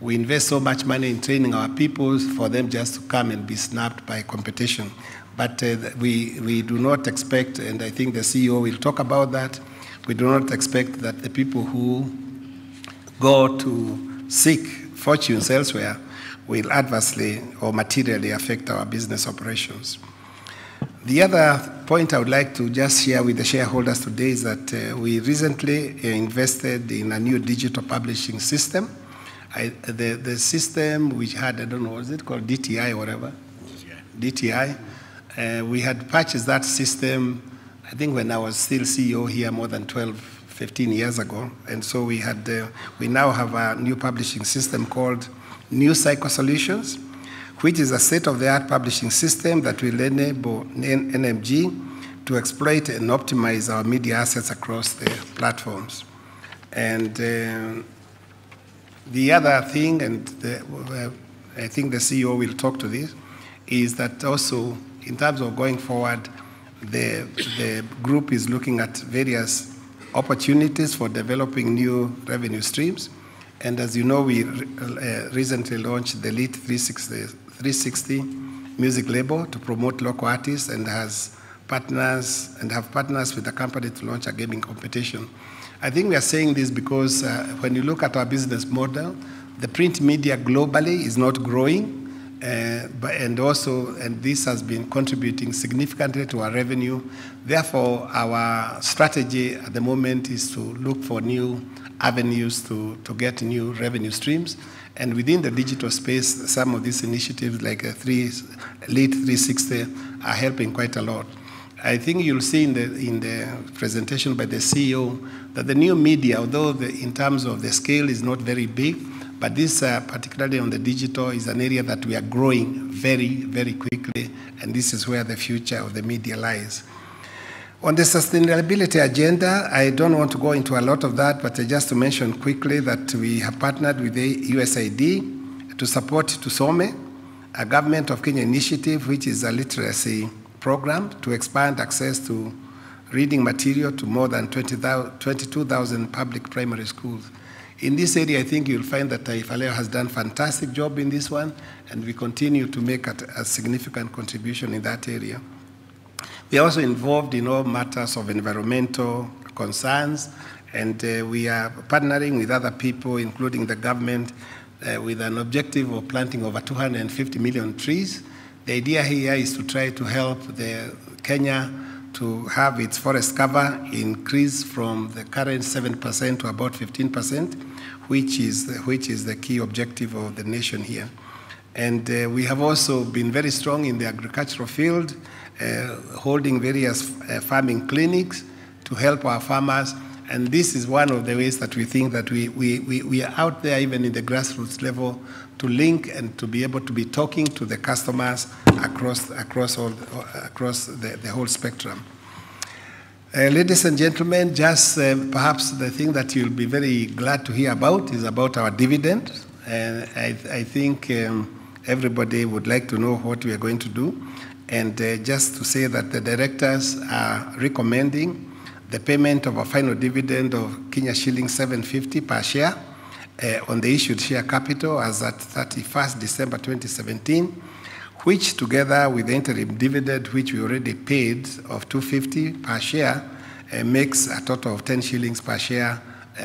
we invest so much money in training our people for them just to come and be snapped by competition. But we do not expect, and I think the CEO will talk about that, we do not expect that the people who go to seek fortunes elsewhere will adversely or materially affect our business operations. The other point I would like to just share with the shareholders today is that we recently invested in a new digital publishing system. The system which had, I don't know, is it called DTI or whatever? DTI. We had purchased that system, I think when I was still CEO here more than 12, 15 years ago. And so we now have a new publishing system called New Cycle Solutions, which is a state-of-the-art publishing system that will enable NMG to exploit and optimize our media assets across the platforms. And the other thing, and I think the CEO will talk to this, is that also in terms of going forward, the group is looking at various opportunities for developing new revenue streams. And as you know, we recently launched the Elite 360 music label to promote local artists, and have partners with the company to launch a gaming competition. I think we are saying this because when you look at our business model, the print media globally is not growing. And this has been contributing significantly to our revenue. Therefore, our strategy at the moment is to look for new avenues to get new revenue streams. And within the digital space, some of these initiatives like Elite 360 are helping quite a lot. I think you'll see in the presentation by the CEO that the new media, although in terms of the scale is not very big, but this, particularly on the digital, is an area that we are growing very, very quickly, and this is where the future of the media lies. On the sustainability agenda, I don't want to go into a lot of that, but just to mention quickly that we have partnered with the USAID to support Tusome, a Government of Kenya initiative, which is a literacy program to expand access to reading material to more than 22,000 public primary schools. In this area, I think you'll find that Taifa Leo has done a fantastic job in this one, and we continue to make a significant contribution in that area. We are also involved in all matters of environmental concerns, and we are partnering with other people, including the government, with an objective of planting over 250 million trees. The idea here is to try to help Kenya to have its forest cover increase from the current 7% to about 15%, which is the key objective of the nation here. And we have also been very strong in the agricultural field, holding various farming clinics to help our farmers. And this is one of the ways that we think that we are out there, even in the grassroots level, to link and to be able to be talking to the customers across the whole spectrum. Ladies and gentlemen, just perhaps the thing that you'll be very glad to hear about is about our dividend. I think everybody would like to know what we are going to do. And just to say that the directors are recommending the payment of a final dividend of Kenya shillings 750 per share on the issued share capital as at 31st December 2017, which together with the interim dividend, which we already paid of 250 per share, makes a total of 10 shillings per share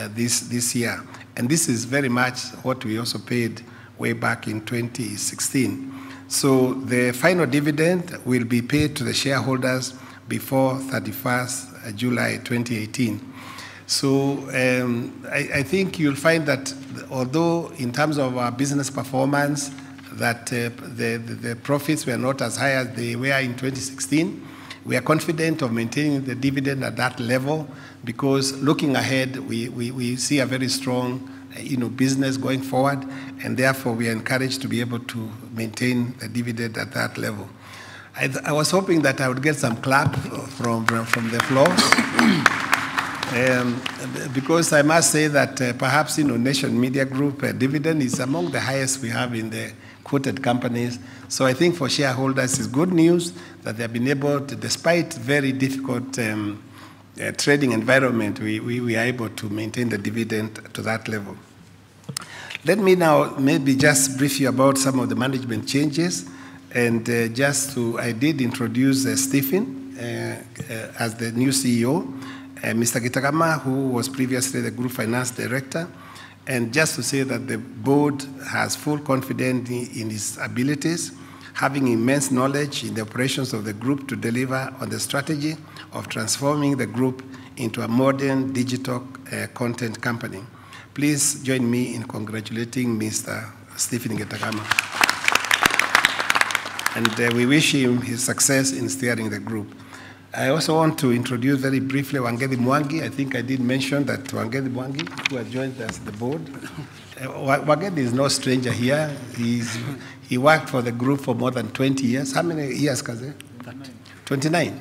this year. And this is very much what we also paid way back in 2016. So the final dividend will be paid to the shareholders before 31st July 2018. So I think you'll find that although in terms of our business performance, that the profits were not as high as they were in 2016, we are confident of maintaining the dividend at that level because looking ahead, we see a very strong business going forward, and therefore we are encouraged to be able to maintain the dividend at that level. I was hoping that I would get some clap from the floor. Because I must say that perhaps Nation Media Group dividend is among the highest we have in the quoted companies. So I think for shareholders it's good news that they've been able to, despite very difficult trading environment, we are able to maintain the dividend to that level. Let me now maybe just brief you about some of the management changes. And I did introduce Stephen as the new CEO. Mr. Gitagama, who was previously the Group Finance Director, and just to say that the board has full confidence in his abilities, having immense knowledge in the operations of the group to deliver on the strategy of transforming the group into a modern digital content company. Please join me in congratulating Mr. Stephen Gitagama. And we wish him his success in steering the group. I also want to introduce very briefly Wangedi Mwangi. I think I did mention that Wangedi Mwangi, who has joined us the board. Wangedi is no stranger here. He worked for the group for more than 20 years. How many years, Kaze? 29.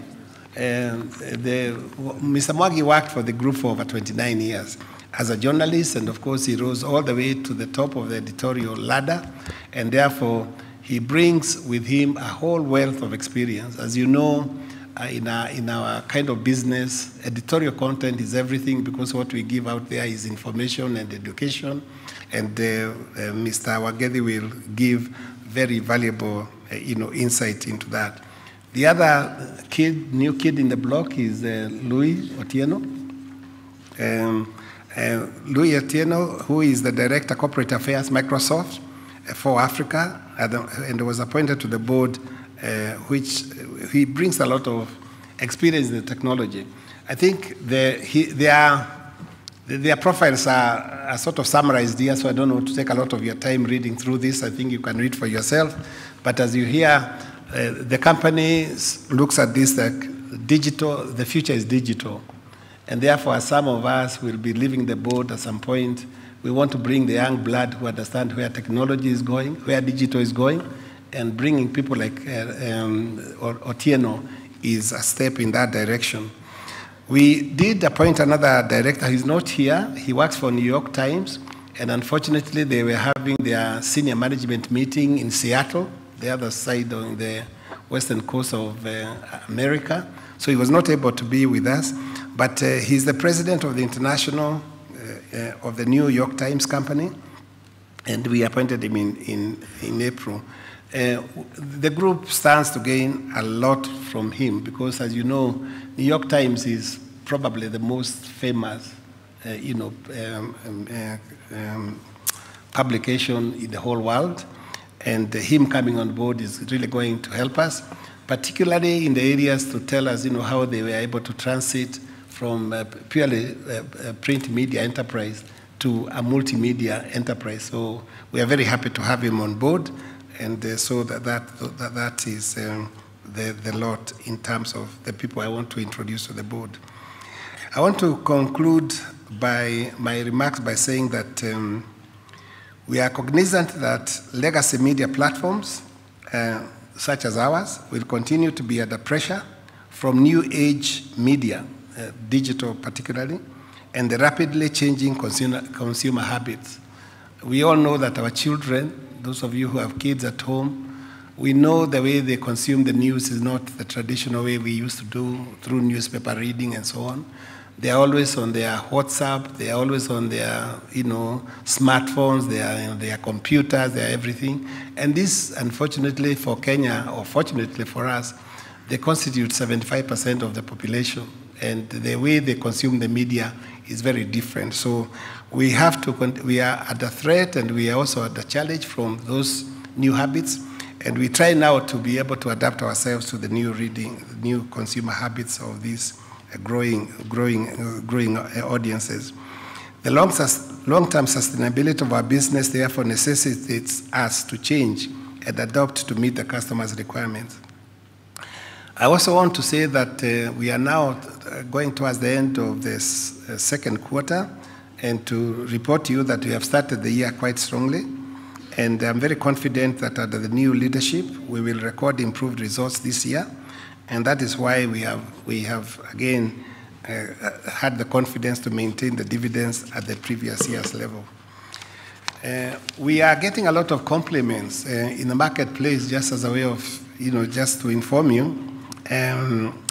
Mr. Mwangi worked for the group for over 29 years as a journalist, and of course he rose all the way to the top of the editorial ladder, and therefore he brings with him a whole wealth of experience. As you know, in our kind of business, editorial content is everything because what we give out there is information and education, and Mr. Wangedi will give very valuable insight into that. The other new kid in the block is Louis Otieno. Louis Otieno, who is the Director Corporate Affairs, Microsoft for Africa, and was appointed to the board, which he brings a lot of experience in the technology. I think their profiles are sort of summarized here, so I don't want to take a lot of your time reading through this. I think you can read for yourself. But as you hear, the company looks at this like digital, the future is digital. And therefore, as some of us will be leaving the board at some point, we want to bring the young blood who understand where technology is going, where digital is going, and bringing people like Otieno is a step in that direction. We did appoint another director. He's not here. He works for New York Times, and unfortunately, they were having their senior management meeting in Seattle, the other side on the western coast of America. So he was not able to be with us, but he's the president of the international of the New York Times company, and we appointed him in April. The group stands to gain a lot from him because, as you know, New York Times is probably the most famous, publication in the whole world, and him coming on board is really going to help us, particularly in the areas to tell us, how they were able to transit from purely print media enterprise to a multimedia enterprise. So we are very happy to have him on board, and so that is the lot in terms of the people I want to introduce to the board. I want to conclude by my remarks by saying that we are cognizant that legacy media platforms such as ours will continue to be under pressure from new age media, digital particularly, and the rapidly changing consumer habits. We all know that our children, those of you who have kids at home, we know the way they consume the news is not the traditional way we used to do through newspaper reading and so on. They are always on their WhatsApp, they are always on their, smartphones, they are on their computers, they are everything. And this, unfortunately for Kenya, or fortunately for us, they constitute 75% of the population. And the way they consume the media is very different. So we are at a threat, and we are also at a challenge from those new habits. And we try now to be able to adapt ourselves to the new consumer habits of these growing audiences. The long-term sustainability of our business therefore necessitates us to change and adapt to meet the customer's requirements. I also want to say that we are now going towards the end of this second quarter, and to report to you that we have started the year quite strongly. And I'm very confident that under the new leadership, we will record improved results this year. And that is why we have again had the confidence to maintain the dividends at the previous year's level. We are getting a lot of compliments in the marketplace, just as a way of, just to inform you,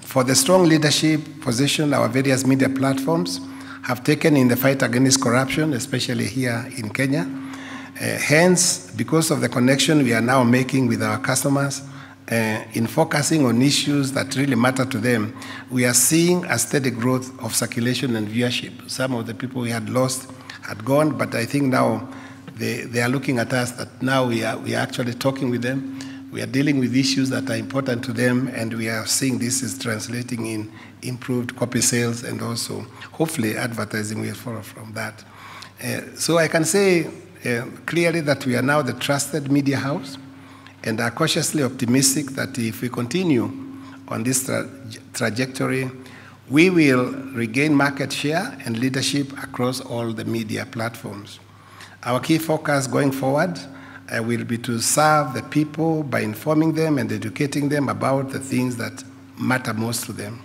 for the strong leadership position our various media platforms have taken in the fight against corruption, especially here in Kenya. Hence, because of the connection we are now making with our customers, in focusing on issues that really matter to them, we are seeing a steady growth of circulation and viewership. Some of the people we had lost had gone, but I think now they are looking at us that now we are actually talking with them. We are dealing with issues that are important to them, and we are seeing this is translating in improved copy sales, and also hopefully advertising will follow from that. So I can say clearly that we are now the trusted media house, and are cautiously optimistic that if we continue on this trajectory, we will regain market share and leadership across all the media platforms. Our key focus going forward will be to serve the people by informing them and educating them about the things that matter most to them.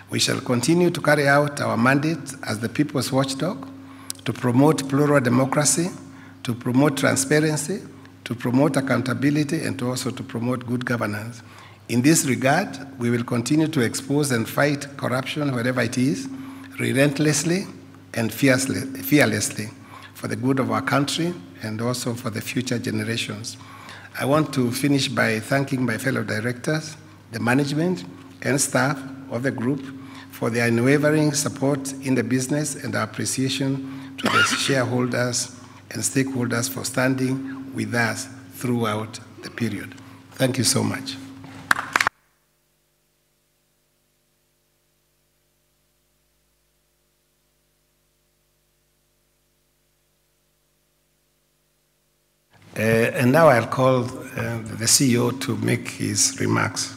We shall continue to carry out our mandate as the people's watchdog, to promote plural democracy, to promote transparency, to promote accountability, and also to promote good governance. In this regard, we will continue to expose and fight corruption wherever it is, relentlessly and fearlessly, for the good of our country and also for the future generations. I want to finish by thanking my fellow directors, the management and staff of the group for their unwavering support in the business, and our appreciation to the shareholders and stakeholders for standing with us throughout the period. Thank you so much. And now I'll call the CEO to make his remarks.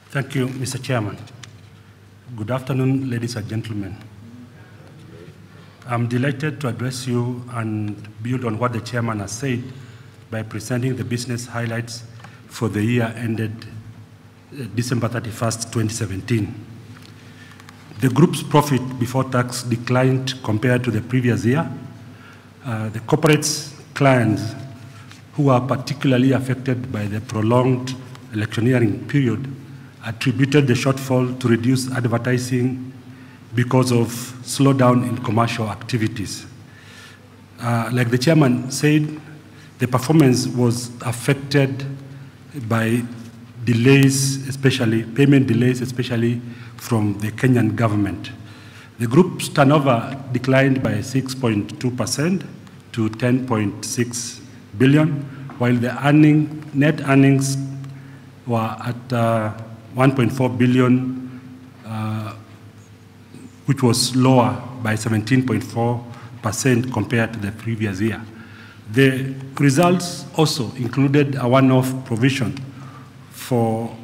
Thank you, Mr. Chairman. Good afternoon, ladies and gentlemen. I'm delighted to address you and build on what the chairman has said by presenting the business highlights for the year ended December 31st, 2017. The group's profit before tax declined compared to the previous year. The corporate's clients, who are particularly affected by the prolonged electioneering period, attributed the shortfall to reduced advertising because of slowdown in commercial activities. Like the chairman said, the performance was affected by delays, especially payment delays, especially from the Kenyan government. The group's turnover declined by 6.2% to 10.6 billion, while the net earnings were at 1.4 billion, which was lower by 17.4% compared to the previous year. The results also included a one-off provision for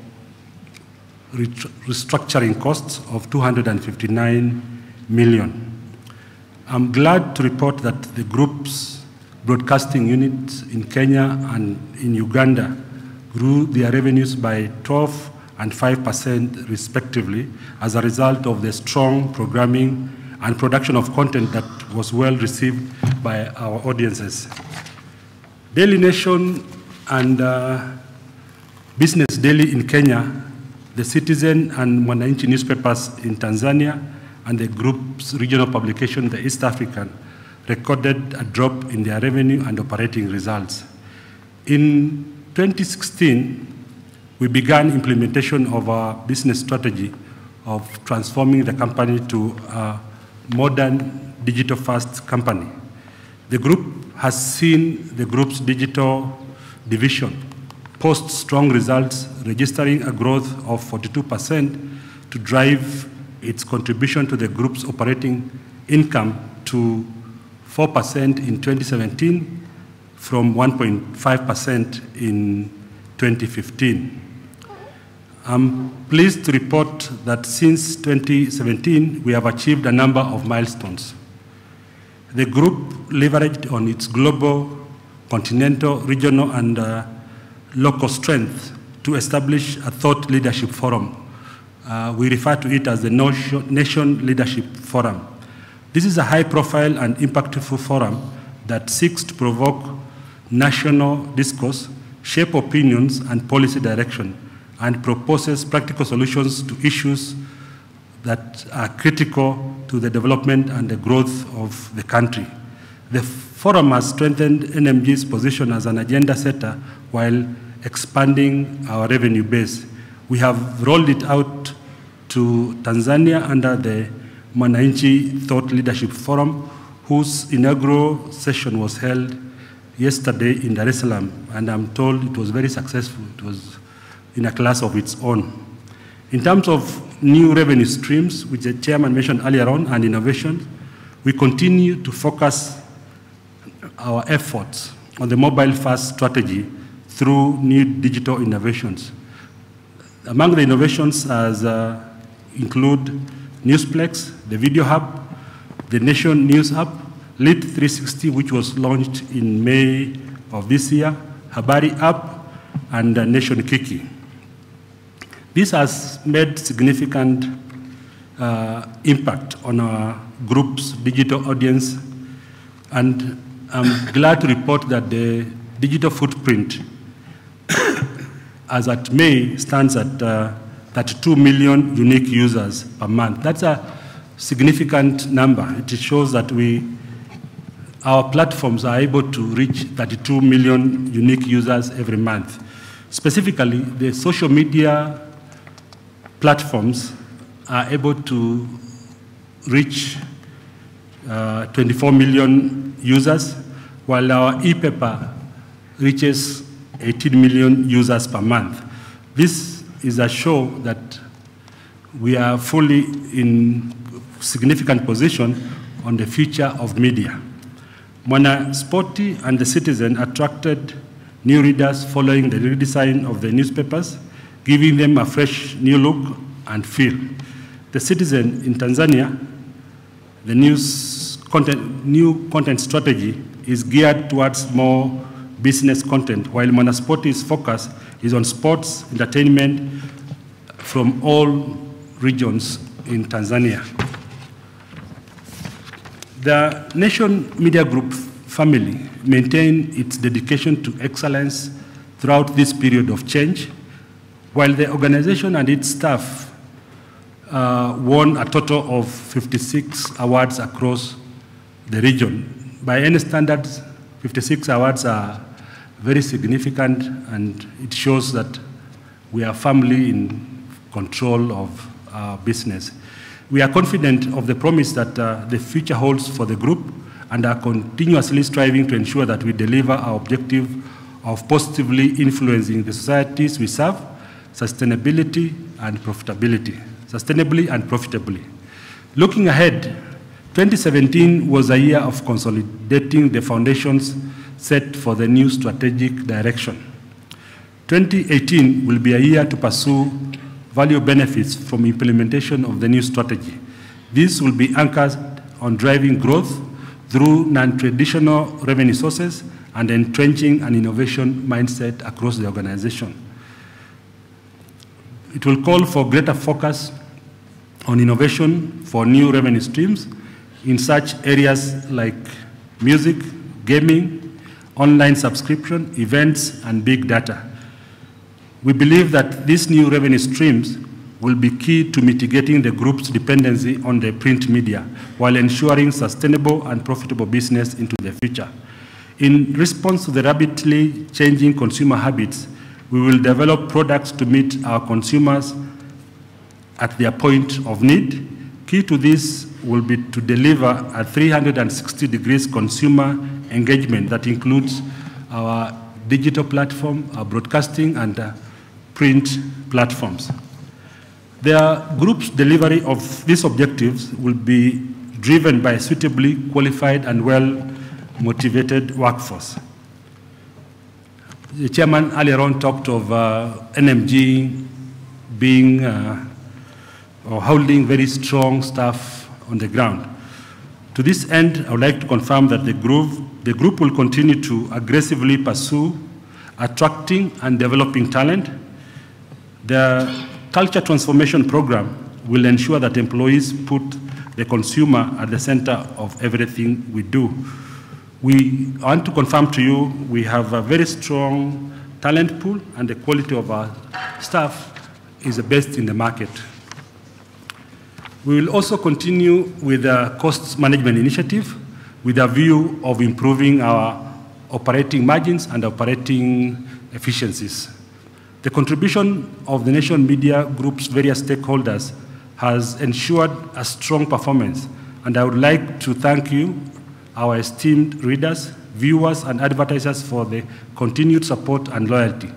restructuring costs of 259 million. I'm glad to report that the group's broadcasting units in Kenya and in Uganda grew their revenues by 12% and 5% respectively as a result of the strong programming and production of content that was well received by our audiences. Daily Nation and Business Daily in Kenya, the Citizen and Mwananchi newspapers in Tanzania, and the group's regional publication, the East African, recorded a drop in their revenue and operating results. In 2016, we began implementation of our business strategy of transforming the company to a modern digital-first company. The group has seen the group's digital division post strong results, registering a growth of 42% to drive its contribution to the group's operating income to 4% in 2017 from 1.5% in 2015. I'm pleased to report that since 2017, we have achieved a number of milestones. The group leveraged on its global, continental, regional, and local strength to establish a thought leadership forum. We refer to it as the Nation Leadership Forum. This is a high-profile and impactful forum that seeks to provoke national discourse, shape opinions and policy direction, and proposes practical solutions to issues that are critical to the development and the growth of the country. The forum has strengthened NMG's position as an agenda setter while expanding our revenue base. We have rolled it out to Tanzania under the Mwananchi Thought Leadership Forum, whose inaugural session was held yesterday in Dar es Salaam, and I'm told it was very successful. It was in a class of its own. In terms of new revenue streams, which the chairman mentioned earlier on, and innovation, we continue to focus our efforts on the mobile-first strategy through new digital innovations. Among the innovations include Newsplex, the Video Hub, the Nation News App, Lit 360, which was launched in May of this year, Habari App, and Nation Kiki. This has made significant impact on our group's digital audience, and I'm glad to report that the digital footprint as at May stands at 32 million unique users per month. That's a significant number. It shows that our platforms are able to reach 32 million unique users every month. Specifically, the social media platforms are able to reach 24 million users, while our e-paper reaches 18 million users per month. This is a show that we are fully in significant position on the future of media. Mwana Sporty and The Citizen attracted new readers following the redesign of the newspapers, giving them a fresh new look and feel. The Citizen in Tanzania, the new content strategy is geared towards more business content, while Mwanasporty's focus is on sports, entertainment from all regions in Tanzania. The Nation Media Group family maintained its dedication to excellence throughout this period of change, while the organization and its staff won a total of 56 awards across the region. By any standards, 56 awards are very significant, and it shows that we are firmly in control of our business. We are confident of the promise that the future holds for the group, and are continuously striving to ensure that we deliver our objective of positively influencing the societies we serve, sustainably and profitably. Looking ahead, 2017 was a year of consolidating the foundations set for the new strategic direction. 2018 will be a year to pursue value benefits from implementation of the new strategy. This will be anchored on driving growth through non-traditional revenue sources and entrenching an innovation mindset across the organization. It will call for greater focus on innovation for new revenue streams in such areas like music, gaming, online subscription, events, and big data. We believe that these new revenue streams will be key to mitigating the group's dependency on the print media while ensuring sustainable and profitable business into the future. In response to the rapidly changing consumer habits, we will develop products to meet our consumers at their point of need. Key to this will be to deliver a 360 degrees consumer engagement that includes our digital platform, our broadcasting, and print platforms. The group's delivery of these objectives will be driven by a suitably qualified and well-motivated workforce. The chairman earlier on talked of NMG being or holding very strong staff on the ground. To this end, I would like to confirm that the group will continue to aggressively pursue attracting and developing talent. The Culture Transformation Program will ensure that employees put the consumer at the center of everything we do. We want to confirm to you we have a very strong talent pool, and the quality of our staff is the best in the market. We will also continue with the cost management initiative with a view of improving our operating margins and operating efficiencies. The contribution of the Nation Media Group's various stakeholders has ensured a strong performance, and I would like to thank you, our esteemed readers, viewers, and advertisers for the continued support and loyalty,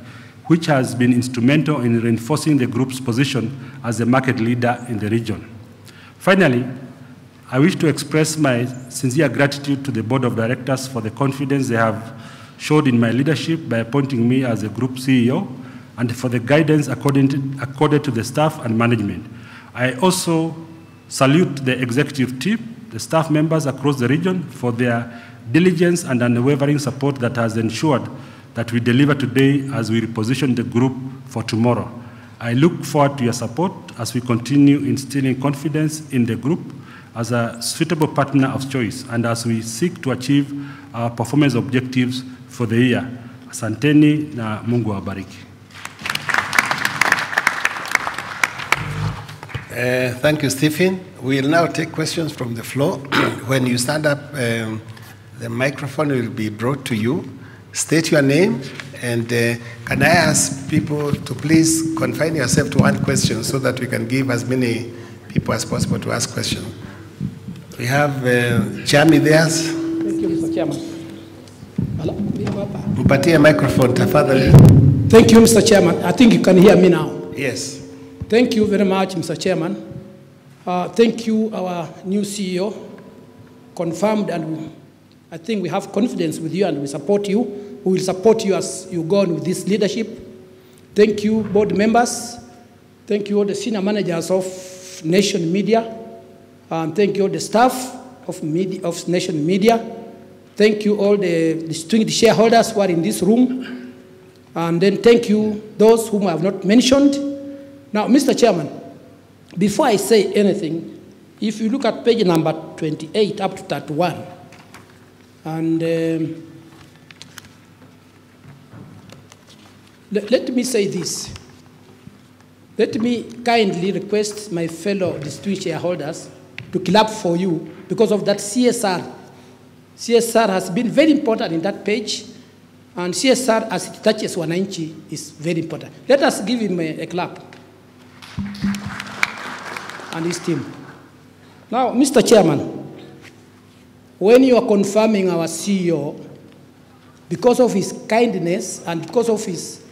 which has been instrumental in reinforcing the group's position as a market leader in the region. Finally, I wish to express my sincere gratitude to the Board of Directors for the confidence they have showed in my leadership by appointing me as a Group CEO, and for the guidance accorded to the staff and management. I also salute the executive team, the staff members across the region for their diligence and unwavering support that has ensured that we deliver today as we reposition the group for tomorrow. I look forward to your support as we continue instilling confidence in the group as a suitable partner of choice and as we seek to achieve our performance objectives for the year. Asanteni na Mungu awabariki. Thank you, Stephen. We'll now take questions from the floor. When you stand up, the microphone will be brought to you. State your name, and can I ask people to please confine yourself to one question so that we can give as many people as possible to ask questions. We have Chami there. Thank you, Mr. Chairman. Mpatie microphone, tafadhali. Thank you, Mr. Chairman. I think you can hear me now. Yes. Thank you very much, Mr. Chairman. Thank you, our new CEO, confirmed, and I think we have confidence with you and we support you. We will support you as you go on with this leadership. Thank you, board members. Thank you, all the senior managers of Nation Media. Thank you, all the staff of Nation Media. Thank you, all the distinguished shareholders who are in this room. And then thank you, those whom I have not mentioned. Now, Mr. Chairman, before I say anything, if you look at page number 28 up to 31, and let me say this. Let me kindly request my fellow distinguished shareholders to clap for you because of that CSR. CSR has been very important in that page, and CSR as it touches Wananchi is very important. Let us give him a clap. And his team. Now, Mr. Chairman, when you are confirming our CEO, because of his kindness and because of his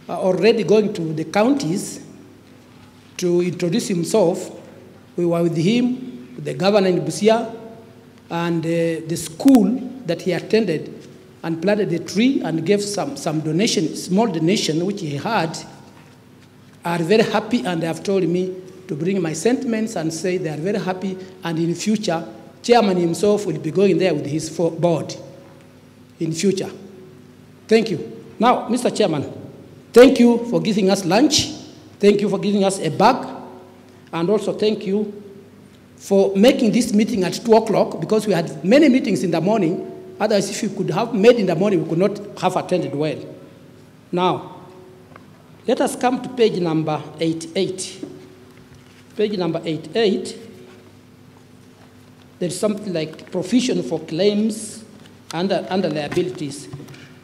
already going to the counties to introduce himself, we were with him, with the governor in Busia, and the school that he attended, and planted a tree and gave some donation, small donation, which he had, are very happy, and they have told me to bring my sentiments and say they are very happy, and in future, chairman himself will be going there with his board in future. Thank you. Now, Mr. Chairman, thank you for giving us lunch. Thank you for giving us a bag. And also thank you for making this meeting at 2 o'clock, because we had many meetings in the morning. Otherwise, if you could have made in the morning, we could not have attended well. Now, let us come to page number 88. page number 88, there's something like provision for claims under liabilities.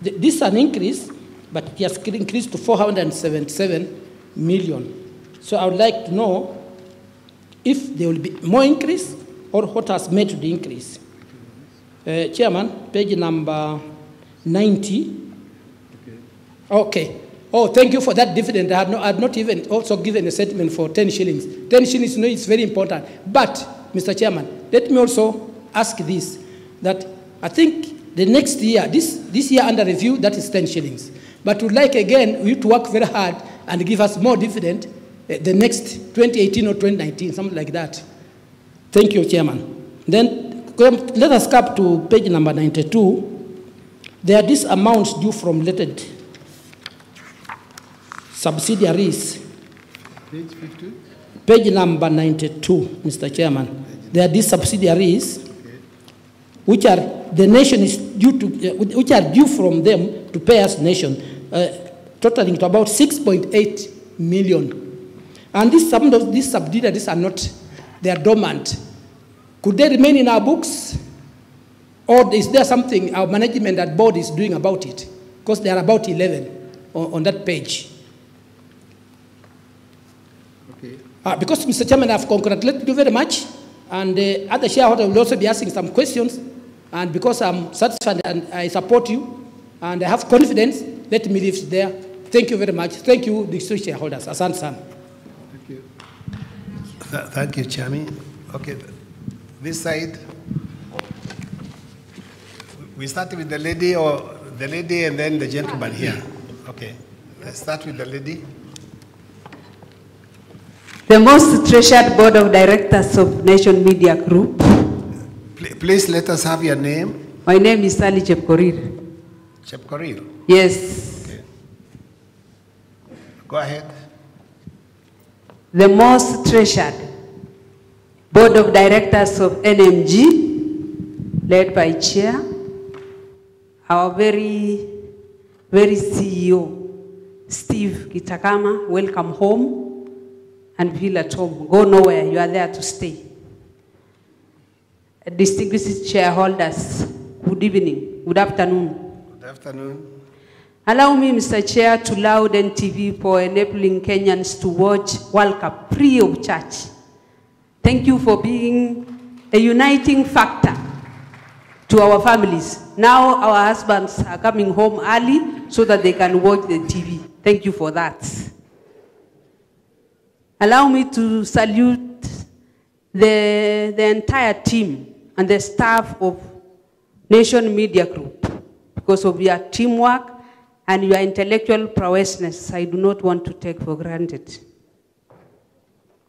This is an increase, but it has increased to 477 million. So I would like to know if there will be more increase or what has made the increase. Chairman, page number 90. Okay. Oh, thank you for that dividend. I had not even also given a settlement for 10 shillings. 10 shillings, you know, is very important. But, Mr. Chairman, let me also ask this, that I think the next year, this year under review, that is 10 shillings. But we'd like, again, you to work very hard and give us more dividend the next 2018 or 2019, something like that. Thank you, Chairman. Then let us come to page number 92. There are these amounts due from related subsidiaries. Page 50? Page number 92, Mr. Chairman. There are these subsidiaries which are the nation is due to, which are due from them to pay us nation, totaling to about 6.8 million. And some of these subsidiaries are not, they are dormant. Could they remain in our books? Or is there something our management at board is doing about it? Because there are about 11 on that page. Okay. Because, Mr. Chairman, I've congratulated you very much, and other shareholders will also be asking some questions, and because I'm satisfied and I support you, and I have confidence, let me leave it there. Thank you very much. Thank you, the shareholders. Asante sana. Thank you. Thank you, Chairman. Okay, this side. We start with the lady and then the gentleman here. Okay, let's start with the lady. The most treasured board of directors of Nation Media Group. Please let us have your name. My name is Sally Chepkorir. Chepkorir? Yes. Okay. Go ahead. The most treasured board of directors of NMG, led by Chair, our very CEO, Steve Kitakama. Welcome home. And feel at home. Go nowhere. You are there to stay. Distinguished shareholders, good evening, good afternoon. Good afternoon. Allow me, Mr. Chair, to laud NTV for enabling Kenyans to watch World Cup free of charge. Thank you for being a uniting factor to our families. Now our husbands are coming home early so that they can watch the TV. Thank you for that. Allow me to salute the entire team and the staff of Nation Media Group because of your teamwork and your intellectual prowess. I do not want to take for granted.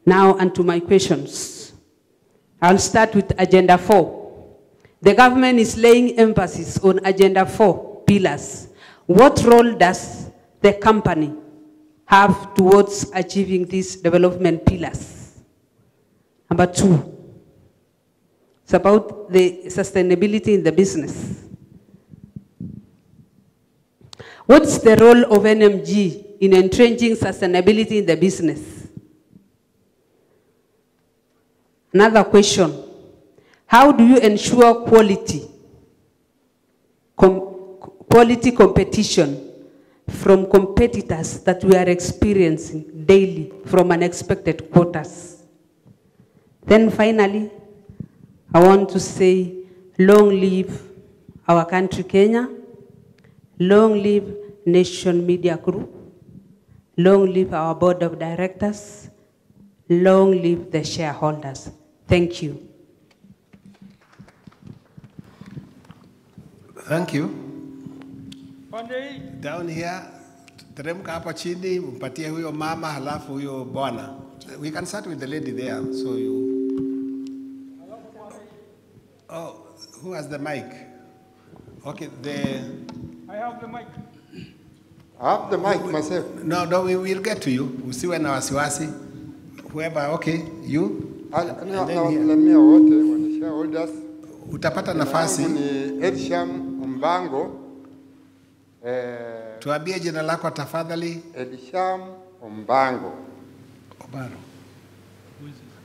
Now, and to my questions. I'll start with Agenda 4. The government is laying emphasis on Agenda 4 pillars. What role does the company have towards achieving these development pillars? Number 2, it's about the sustainability in the business. What's the role of NMG in entrenching sustainability in the business? Another question, how do you ensure quality competition from competitors that we are experiencing daily from unexpected quarters? Then finally, I want to say, long live our country, Kenya. Long live Nation Media Group. Long live our board of directors. Long live the shareholders. Thank you. Thank you. Down here, teremka hapa chini, mpatie huyo mama halafu huyo bwana. We can start with the lady there. So you. Oh, who has the mic? Okay, I have the mic. I have the mic myself. No, we will get to you. Usiwe na wasiwasi. Whoever, okay, you. Let me wote wana shareholders. Utapata nafasi. Ni Elsham Ombango. Tuambie jina lako tafadhali. Elsham Ombango. Obaro.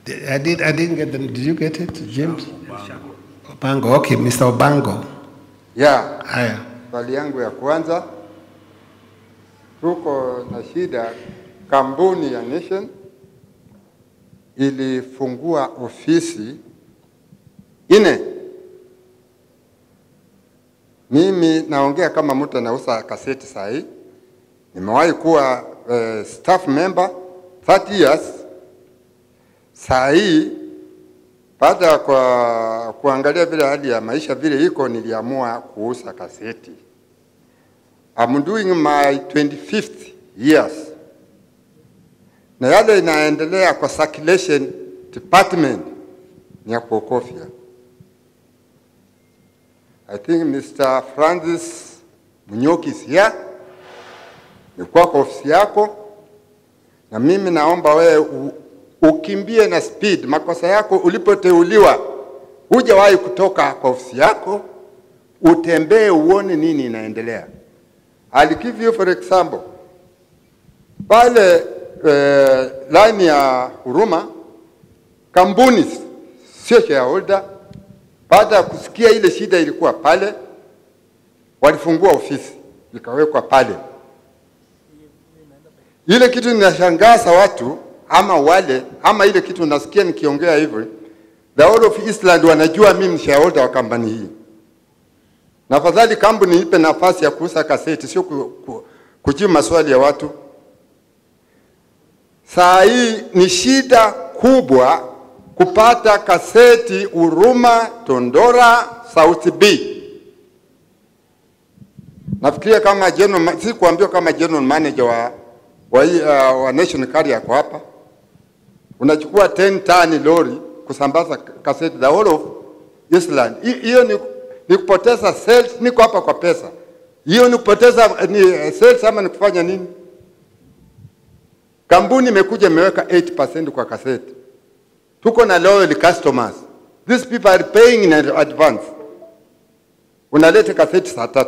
I didn't get them. Did you get it, James? Obango. Okay, Mr. Obango. Yeah. Haya. Swali yangu ya kwanza, tuko na shida. Kampuni ya Nation ilifungua ofisi 4. Mimi naongea kama mtu anauza kaseti sahi. Nimewahi kuwa staff member 30 years. Sahi baada ya kuangalia vile hali ya maisha vile iko, niliamua kuuza kaseti. I'm doing my 25th years. Na yale inaendelea kwa circulation department ni ya kuokofia. I think Mr. Francis Munyoki is here. Ni kwa ofisi yako. Na mimi naomba wewe ukimbie na speed. Makosa yako ulipoteuliwa, hujawahi kutoka kwa ofisi yako, utembee uone nini inaendelea. I'll give you for example. Pale line ya Huruma, kampuni sio shareholder, baada ya kusikia ile shida ilikuwa pale, walifungua ofisi, ikawekwa pale. Ile kitu ninashangaza watu, ama ile kitu nasikia nikiongea hivyo, the whole of Eastland wanajua mimi ni shareholder wa kampuni hii. Na fadhali kampuni ipe nafasi ya kuuza kaseti, sio kujibu maswali ya watu. Saa hii ni shida kubwa kupata kaseti Huruma, Tondora, South B. Nafikiria kama si kuambiwa kama general manager wa Nation Carrier kwa hapa. Unachukua 10 tani lori kusambaza kaseti the whole of Eastland. Hiyo ni kupoteza sales, niko hapa kwa pesa. Hiyo ni kupoteza sales ama ni kufanya nini? Kampuni imekuja imeweka 8% kwa kaseti. Tuko na loyal customers. These people are paying in advance. Unaleta kaseti saa 3.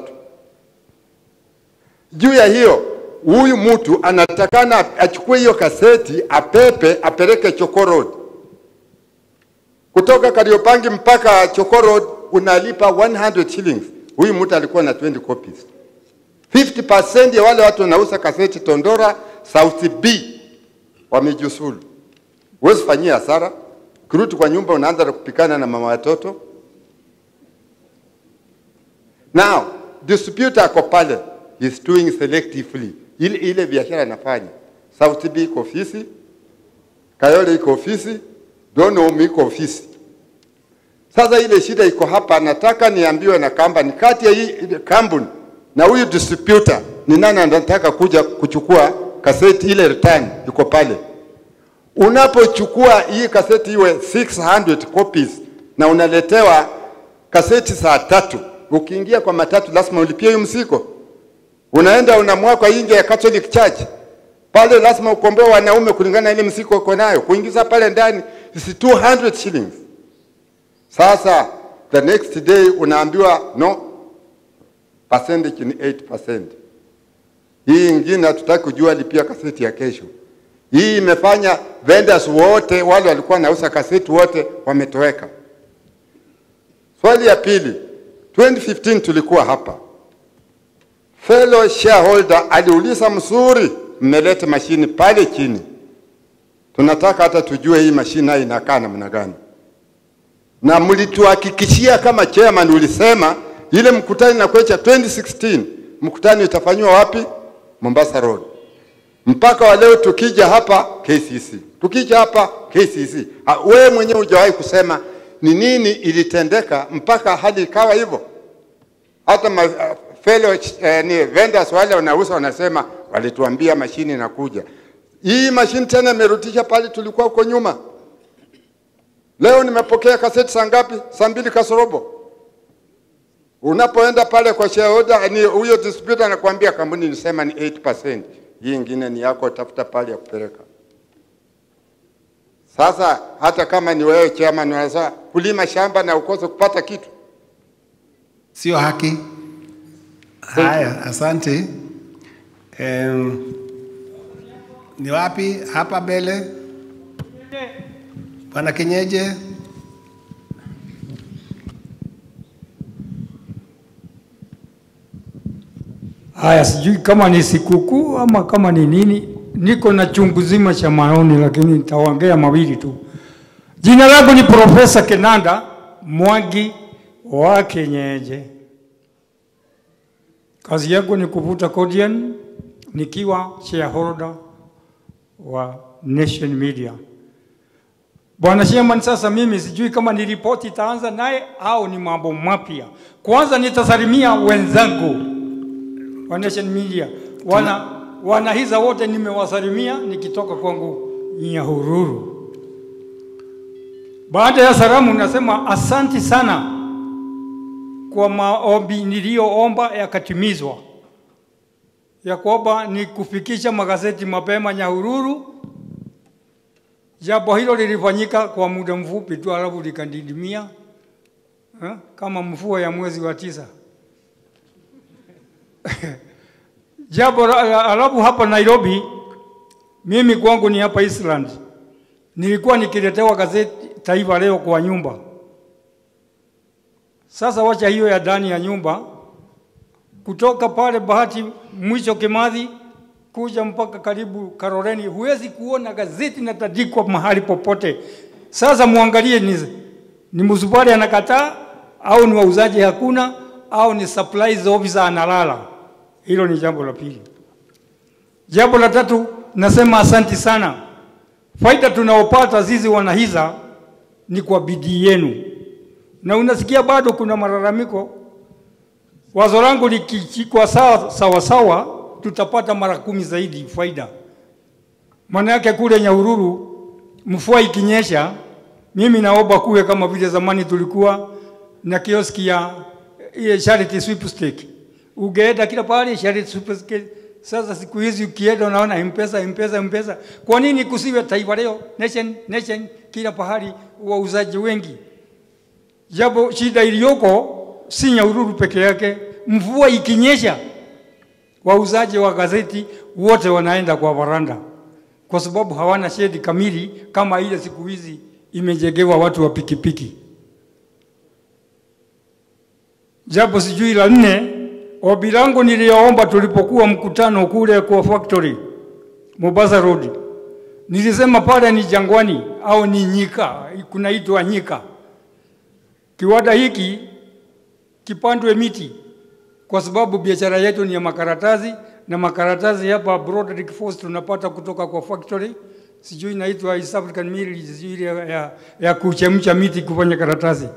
Juu ya hiyo, huyu mtu anatakana achukue hiyo kaseti, apeleke Choko Road. Kutoka Kariobangi mpaka Choko Road unalipa 100 shillings. Huyu mtu alikuwa na 20 copies. 50% ya wale watu wanauza kaseti Tondora, South B wamejusulu. Huwezi fanyia hasara. Kurudi kwa nyumba unaanza kupikana na mama watoto. Now, distributor ako pale is doing selectively. Ile biashara anafanya. South B iko ofisi, Kayole iko ofisi, Donom iko ofisi. Sasa ile shida iko hapa, nataka niambiwe na kampuni kati ya hii kampuni na huyu distributor ni nani anataka kuja kuchukua kaseti ile return iko pale. Unapochukua hii kaseti iwe 600 copies na unaletewa kaseti saa 3, ukiingia kwa matatu lazima ulipie hiyo mzigo. Unaenda unamwaka nje ya Catholic Church. Pale lazima ukomboe wanaume kulingana na ile mzigo uko nayo. Kuingiza pale ndani is 200 shillings. Sasa the next day unaambiwa no, percentage ni 8%. Hii ingine hatutaki kujua lipia kaseti ya kesho. Hii imefanya vendors wote wale walikuwa nauza kaseti wote wametoweka. Swali ya pili, 2015 tulikuwa hapa. Fellow shareholder aliuliza mzuri, mmelete mashini pale chini. Tunataka hata tujue hii mashini hii inakaa namna gani. Na mlituhakikishia kama chairman ulisema ile mkutano na kwecha 2016 mkutano itafanywa wapi? Mombasa Road. Mpaka wa leo tukija hapa KCC. Tukija hapa KCC. Wewe mwenyewe hujawahi kusema ni nini ilitendeka mpaka hadi ikawa hivyo. Hata fellow ni vendors wale wanauza wanasema walituambia mashini inakuja. Hii mashini tena imerudisha pale tulikuwa huko nyuma. Leo nimepokea kaseti saa ngapi? Saa 2 kasorobo. Unapoenda pale kwa shareholder ni huyo distributor anakuambia kampuni ilisema ni 8%. Hii ingine ni yako, tafuta pale ya kupeleka. Sasa hata kama ni wewe chairman unaweza kulima shamba na ukose kupata kitu. Sio haki. Haya, asante. Ni wapi hapa mbele? Bwana Kenyeje. Haya, sijui kama ni sikukuu ama kama ni nini. Niko na chungu zima cha maoni, lakini nitaongea mawili tu. Jina langu ni Profesa Kenanda Mwangi wa Kenyeje. Kazi yangu ni kuvuta kodian nikiwa shareholder wa Nation Media. Bwana Chairman, sasa mimi sijui kama ni ripoti itaanza naye au ni mambo mapya. Kwanza nitasalimia wenzangu wa Nation Media. Wanahiza wote nimewasalimia nikitoka kwangu Nyahururu. Baada ya salamu nasema asanti sana kwa maombi niliyoomba yakatimizwa, ya kwamba ni kufikisha magazeti mapema Nyahururu. Jambo hilo lilifanyika kwa muda mfupi tu, alafu likadidimia kama mvua ya mwezi wa 9. Jambo alafu hapa Nairobi, mimi kwangu ni hapa Eastland, nilikuwa nikiletewa gazeti Taifa Leo kwa nyumba. Sasa wacha hiyo ya ndani ya nyumba, kutoka pale Bahati mwisho Kimathi kuja mpaka karibu Karoreni, huwezi kuona gazeti natandikwa mahali popote. Sasa muangalie ni msubari anakataa au ni wauzaji hakuna au ni supplies officer analala. Hilo ni jambo la pili. Jambo la tatu, nasema asanti sana. Faida tunaopata sisi wanahiza ni kwa bidii yenu. Na unasikia bado kuna malalamiko. Wazo langu likikwa sawa tutapata mara 10 zaidi faida. Maana yake kule Nyahururu mvua ikinyesha, mimi naomba kuwe kama vile zamani tulikuwa na kioski ya charity sweepstake. Ugeenda kila pale charity sweepstake. Sasa siku hizi ukienda unaona M-Pesa. Kwa nini kusiwe Taifa Leo, Nation kila pahali wauzaji wengi? Jambo shida iliyoko si Nyahururu peke yake. Mvua ikinyesha, wauzaji wa gazeti wote wanaenda kwa varanda, kwa sababu hawana shedi kamili kama ile siku hizi imejengewa watu wa pikipiki. Jambo sijui la 4, ombi langu niliomba tulipokuwa mkutano kule kwa factory Mombasa Road. Nilisema pale ni jangwani au ni nyika, kunaitwa nyika. Kiwanda hiki kipandwe miti, kwa sababu biashara yetu ni ya makaratasi, na makaratasi hapa Broderick Force tunapata kutoka kwa factory. Sijui inaitwa East African Mill, sijui ya kuchemsha miti kufanya karatasi.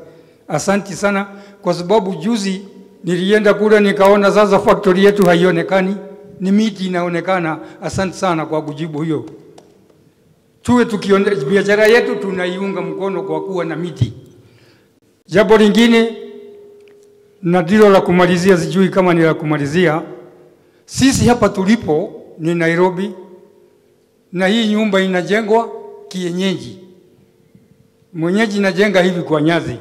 Asanti sana, kwa sababu juzi nilienda kule nikaona sasa factory yetu haionekani, ni miti inaonekana. Asante sana kwa kujibu hiyo. Tuwe tukionyesha biashara yetu tunaiunga mkono kwa kuwa na miti. Jambo lingine na ndilo la kumalizia, sijui kama ni la kumalizia. Sisi hapa tulipo ni Nairobi, na hii nyumba inajengwa kienyeji. Mwenyeji inajenga hivi kwa nyazi.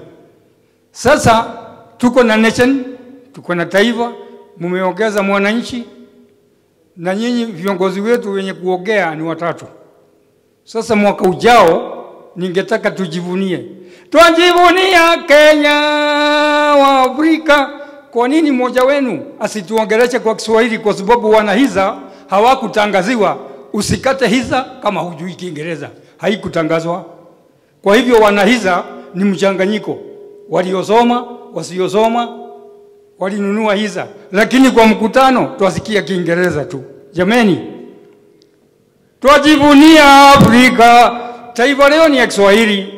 Sasa tuko na Nation, tuko na Taifa, mumeongeza Mwananchi, na nyinyi viongozi wetu wenye kuongea ni 3. Sasa mwaka ujao ningetaka tujivunie. Tunajivunia Kenya wa Afrika. Kwa nini mmoja wenu asituongeleshe kwa Kiswahili? Kwa sababu wanahiza hawakutangaziwa usikate hiza kama hujui Kiingereza, haikutangazwa. Kwa hivyo wanahiza ni mchanganyiko, waliosoma, wasiosoma, walinunua hiza, lakini kwa mkutano twasikia Kiingereza tu. Jameni, tunajivunia Afrika. Taifa Leo ni ya Kiswahili.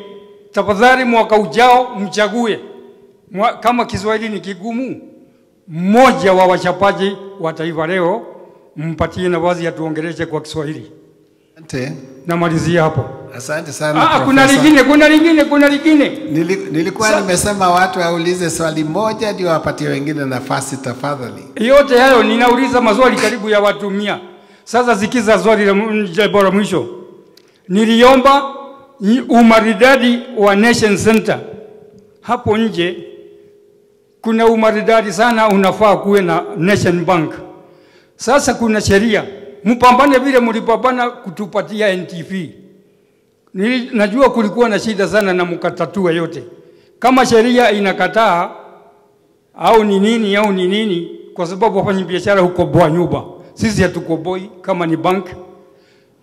Tafadhali mwaka ujao mchague, kama Kiswahili ni kigumu, mmoja wa wachapaji wa Taifa Leo mpatie nafasi ya tuongeleshe kwa Kiswahili. Asante. Namalizia hapo. Asante sana. Kuna lingine. Nilikuwa nimesema watu waulize swali moja ndio wapatie wengine nafasi tafadhali. Yote hayo ninauliza maswali karibu ya watu 100. Sasa sikiza swali la mwisho. Niliomba umaridadi wa Nation Center. Hapo nje kuna umaridadi sana, unafaa kuwe na Nation Bank. Sasa kuna sheria, mpambane vile mlipambana kutupatia NTV. najua kulikuwa na shida sana na mkatatua yote. Kama sheria inakataa au ni nini, kwa sababu wafanya biashara hukoboa nyumba. Sisi hatukoboi. Kama ni bank,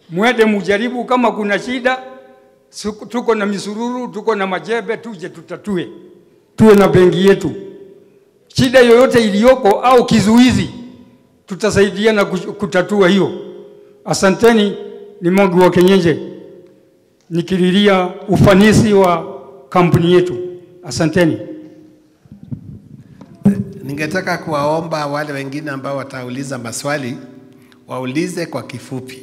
mwende mujaribu. Kama kuna shida, tuko na misururu, tuko na majebe, tuje tutatue. Tuwe na benki yetu. Shida yoyote iliyoko au kizuizi, tutasaidiana kutatua hiyo. Asanteni, ni Mwangi wa Kenyenje, nikililia ufanisi wa kampuni yetu. Asanteni. Ningetaka kuwaomba wale wengine ambao watauliza maswali waulize kwa kifupi,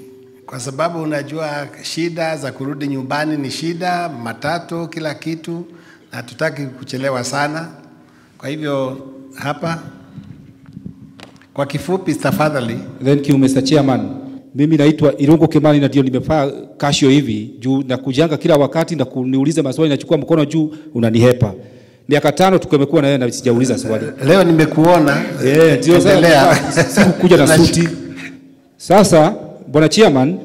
kwa sababu unajua shida za kurudi nyumbani ni shida, matatu, kila kitu, na tutaki kuchelewa sana. Kwa hivyo hapa kwa kifupi tafadhali. Thank you Mr. Chairman. Mimi naitwa Irungu Kimani na ndio nimefaa kasho hivi juu na kujanga kila wakati na kuniuliza maswali nachukua mkono juu unanihepa. Miaka 5 tumekuwa na yeye na sijauliza swali. Leo nimekuona. Ndio sasa sikukuja na suti. Sasa Bwana Chairman,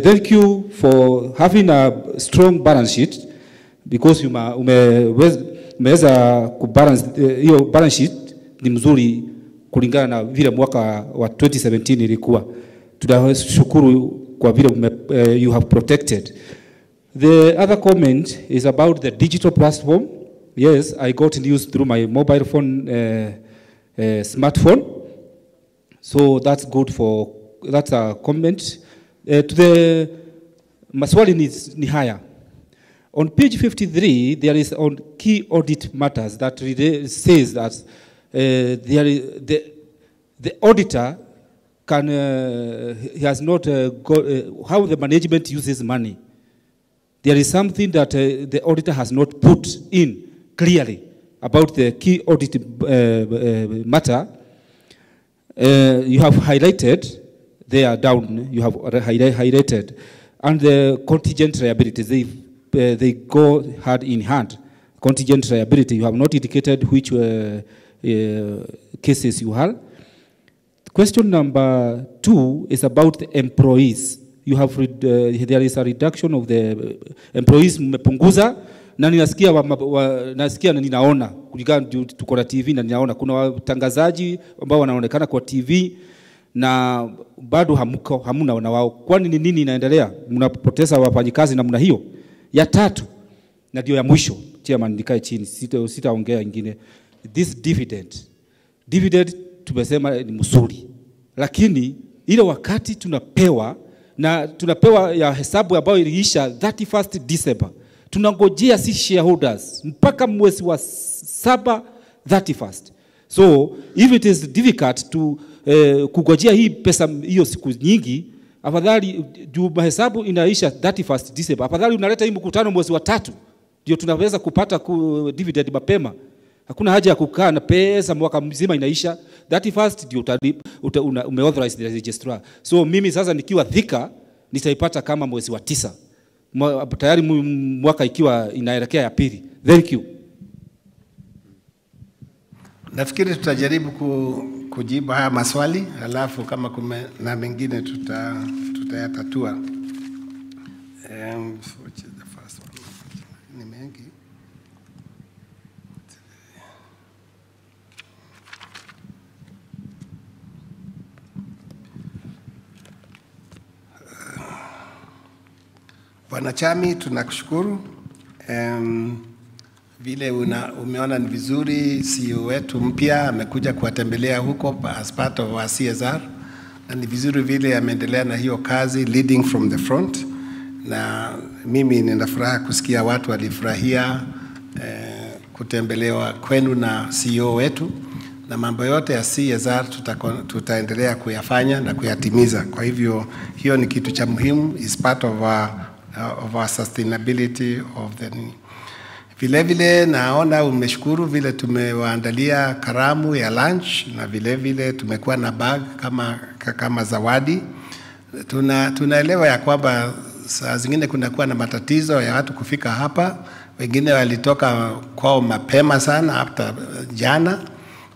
thank you for having a strong balance sheet because umeweza kubalance hiyo balance sheet ni mzuri kulingana na vile mwaka wa 2017 ilikuwa. Tunashukuru kwa vile you have protected. The other comment is about the digital platform. Yes, I got news through my mobile phone, smartphone. So that's good that's a comment. To the maswali ni haya. On page 53, there is on key audit matters that says that the auditor he has not how the management uses money. There is something that the auditor has not put in clearly about the key audit matter. You have highlighted, they are down, you have highlighted, and the contingent liabilities, they go hand in hand. Contingent liability, you have not indicated which cases you have. Question number 2 is about the employees. You have there is a reduction of the employees mmepunguza, na nasikia na ninaona kulingana tuko na TV na ninaona kuna watangazaji ambao wanaonekana kwa TV na bado hamuna na wao. Kwani ni nini inaendelea? Mnapoteza wafanyikazi namna hiyo? Ya 3 na ndio ya mwisho, Chairman, nikae chini, sitaongea ingine. This dividend tumesema ni mzuri, lakini ile wakati tunapewa ya hesabu ambayo iliisha 31st December, tunangojea si shareholders mpaka mwezi wa 7 31st. So if it is difficult to kugojea hii pesa hiyo siku nyingi, afadhali juu hesabu inaisha 31st December, afadhali unaleta hii mkutano mwezi wa 3 ndio tunaweza kupata dividend mapema. Hakuna haja ya kukaa na pesa mwaka mzima inaisha 31st ndio umeauthorize the registrar. So mimi sasa nikiwa Thika nitaipata kama mwezi wa 9. Tayari mwaka ikiwa inaelekea ya pili. Thank you. Nafikiri tutajaribu kujibu haya maswali, alafu kama na mengine tutayatatua. Which is the first one? Ni mengi. Bwana Chami, tunakushukuru. Vile umeona ni vizuri CEO wetu mpya amekuja kuwatembelea huko as part of our CSR, na ni vizuri vile ameendelea na hiyo kazi leading from the front, na mimi nina furaha kusikia watu walifurahia kutembelewa kwenu na CEO wetu, na mambo yote ya CSR tutaendelea kuyafanya na kuyatimiza. Kwa hivyo hiyo ni kitu cha muhimu, is part of our sustainability of the vile vile. Naona umeshukuru vile tumewaandalia karamu ya lunch, na vile vile tumekuwa na bag kama zawadi. Tunaelewa ya kwamba saa zingine kunakuwa na matatizo ya watu kufika hapa, wengine walitoka kwao mapema sana hata jana,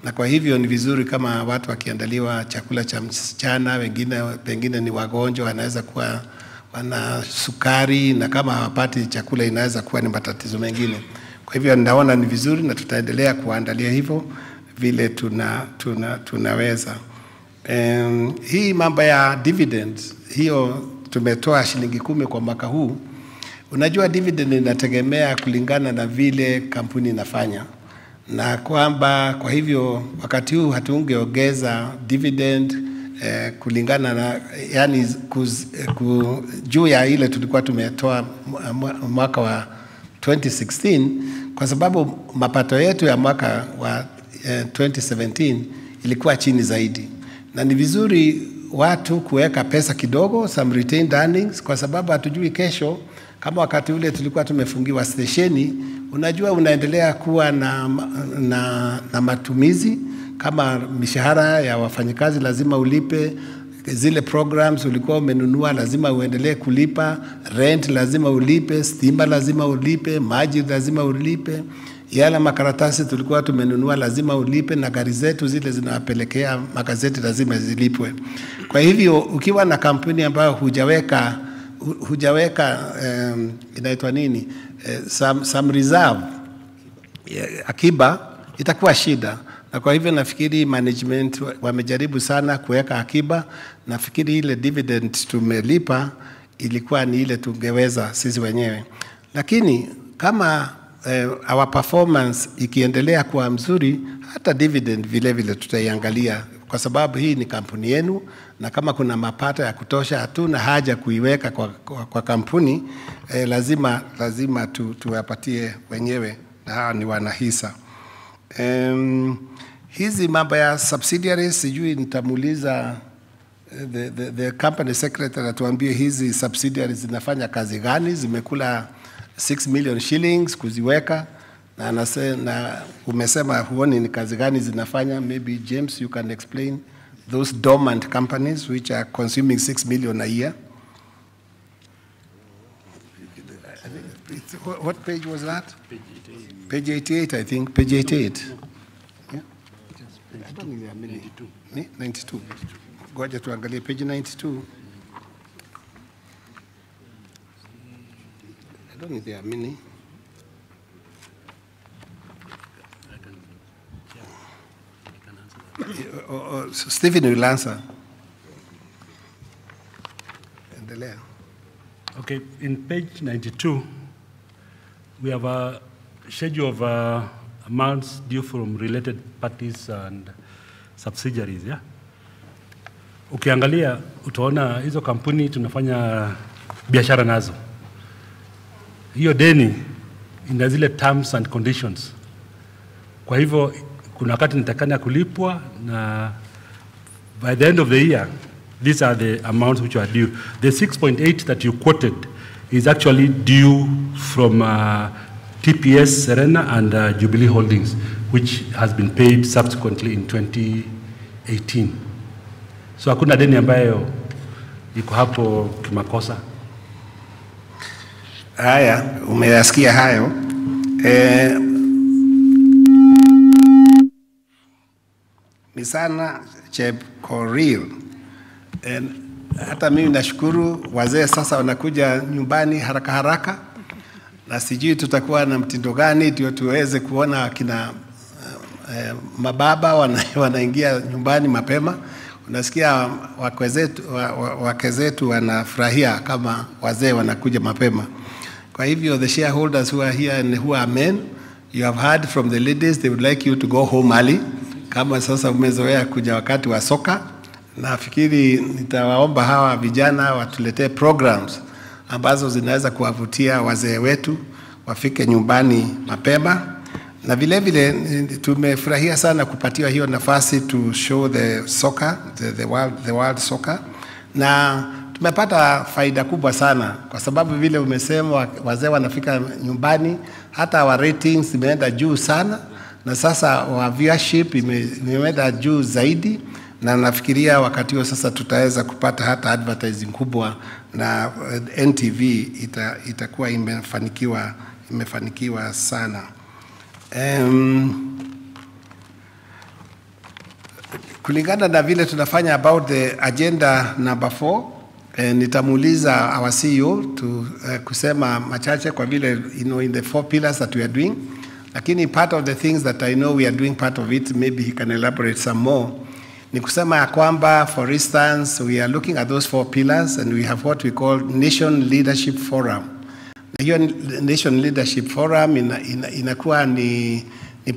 na kwa hivyo ni vizuri kama watu wakiandaliwa chakula cha mchana, wengine pengine ni wagonjwa wanaweza kuwa wana sukari, na kama hawapati chakula inaweza kuwa ni matatizo mengine. Kwa hivyo naona ni vizuri na tutaendelea kuandalia hivyo vile tunaweza. Hii mambo ya dividends, hiyo tumetoa shilingi 10 kwa mwaka huu. Unajua dividend inategemea kulingana na vile kampuni inafanya, na kwamba kwa hivyo wakati huu hatuungeongeza dividend kulingana na yani juu ya ile tulikuwa tumetoa mwaka wa 2016, kwa sababu mapato yetu ya mwaka wa 2017 ilikuwa chini zaidi, na ni vizuri watu kuweka pesa kidogo, some retained earnings, kwa sababu hatujui kesho. Kama wakati ule tulikuwa tumefungiwa stesheni, unajua unaendelea kuwa na matumizi, kama mishahara ya wafanyikazi lazima ulipe, zile programs ulikuwa umenunua lazima uendelee kulipa, rent lazima ulipe, stima lazima ulipe, maji lazima ulipe, yale makaratasi tulikuwa tumenunua lazima ulipe, na gari zetu zile zinawapelekea magazeti lazima zilipwe. Kwa hivyo ukiwa na kampuni ambayo hujaweka inaitwa nini, some reserve, akiba, itakuwa shida. Na kwa hivyo nafikiri management wamejaribu sana kuweka akiba. Nafikiri ile dividend tumelipa ilikuwa ni ile tungeweza sisi wenyewe, lakini kama our performance ikiendelea kuwa mzuri, hata dividend vile vile tutaiangalia, kwa sababu hii ni kampuni yenu, na kama kuna mapato ya kutosha, hatuna haja kuiweka kwa kampuni, lazima tuwapatie wenyewe, na hawa ni wanahisa. Hizi mambo ya subsidiaries, sijui nitamuuliza the company secretary atuambie hizi subsidiaries zinafanya kazi gani, zimekula 6 million shillings kuziweka, na umesema huoni ni kazi gani zinafanya. Maybe James, you can explain those dormant companies which are consuming 6 million a year. What page was that? Page 88, I think. Page 88. Yeah? I don't think there are many. 92. Ngoja tuangalie page 92. I don't think there are many. Stephen will answer. Endelea. Okay, in page 92, we have a schedule of amounts due from related parties and subsidiaries, yeah? Ukiangalia utaona hizo kampuni tunafanya biashara nazo. Hiyo deni ina zile terms and conditions. Kwa hivyo kuna wakati nitakana kulipwa, na by the end of the year these are the amounts which are due. The 6.8 that you quoted is actually due from TPS Serena and Jubilee Holdings, which has been paid subsequently in 2018. So hakuna deni ambayo iko hapo kimakosa. Haya, umeyasikia hayo. Ni sana Chepkorir. Hata mimi nashukuru wazee sasa wanakuja nyumbani haraka haraka, na sijui tutakuwa na mtindo gani ndio tuweze kuona kina mababa wanaingia nyumbani mapema. Unasikia wake zetu wanafurahia kama wazee wanakuja mapema. Kwa hivyo the shareholders who are here and who are men, you have heard from the ladies, they would like you to go home early. Kama sasa umezoea kuja wakati wa soka, nafikiri nitawaomba hawa vijana watuletee programs ambazo zinaweza kuwavutia wazee wetu wafike nyumbani mapema. Na vile vile tumefurahia sana kupatiwa hiyo nafasi to show the soccer, the world soccer, na tumepata faida kubwa sana, kwa sababu vile umesema wazee wanafika nyumbani, hata wa ratings imeenda juu sana, na sasa wa viewership imeenda juu zaidi, na nafikiria wakati huo sasa tutaweza kupata hata advertising kubwa, na NTV itakuwa imefanikiwa sana. Kulingana na vile tunafanya about the agenda number 4, Nitamuuliza our CEO to kusema machache kwa vile in the 4 pillars that we are doing. Lakini part of the things that I know we are doing part of it, maybe he can elaborate some more. Ni kusema ya kwamba, for instance, we are looking at those 4 pillars and we have what we call Nation Leadership Forum. Na hiyo Nation Leadership Forum inakuwa ni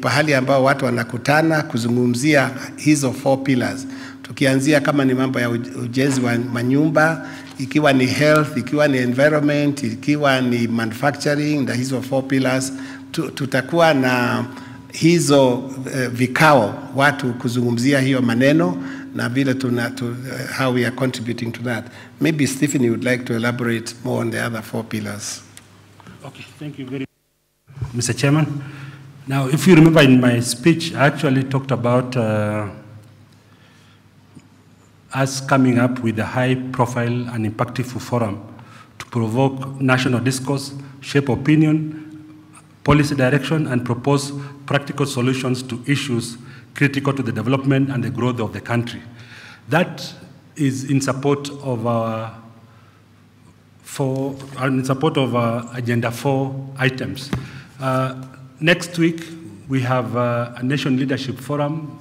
pahali ambao watu wanakutana kuzungumzia hizo 4 pillars. Tukianzia kama ni mambo ya ujenzi wa manyumba, ikiwa ni health, ikiwa ni environment, ikiwa ni manufacturing, na hizo 4 pillars, tutakuwa na hizo vikao watu kuzungumzia hiyo maneno na vile how we are contributing to that. Maybe Stephen, you would like to elaborate more on the other 4 pillars. Okay, thank you very much, Mr. Chairman. Now, if you remember in my speech, I actually talked about us coming up with a high-profile and impactful forum to provoke national discourse, shape opinion, policy direction, and propose practical solutions to issues critical to the development and the growth of the country. That is in support of our Agenda 4 items. Next week, we have a Nation Leadership Forum.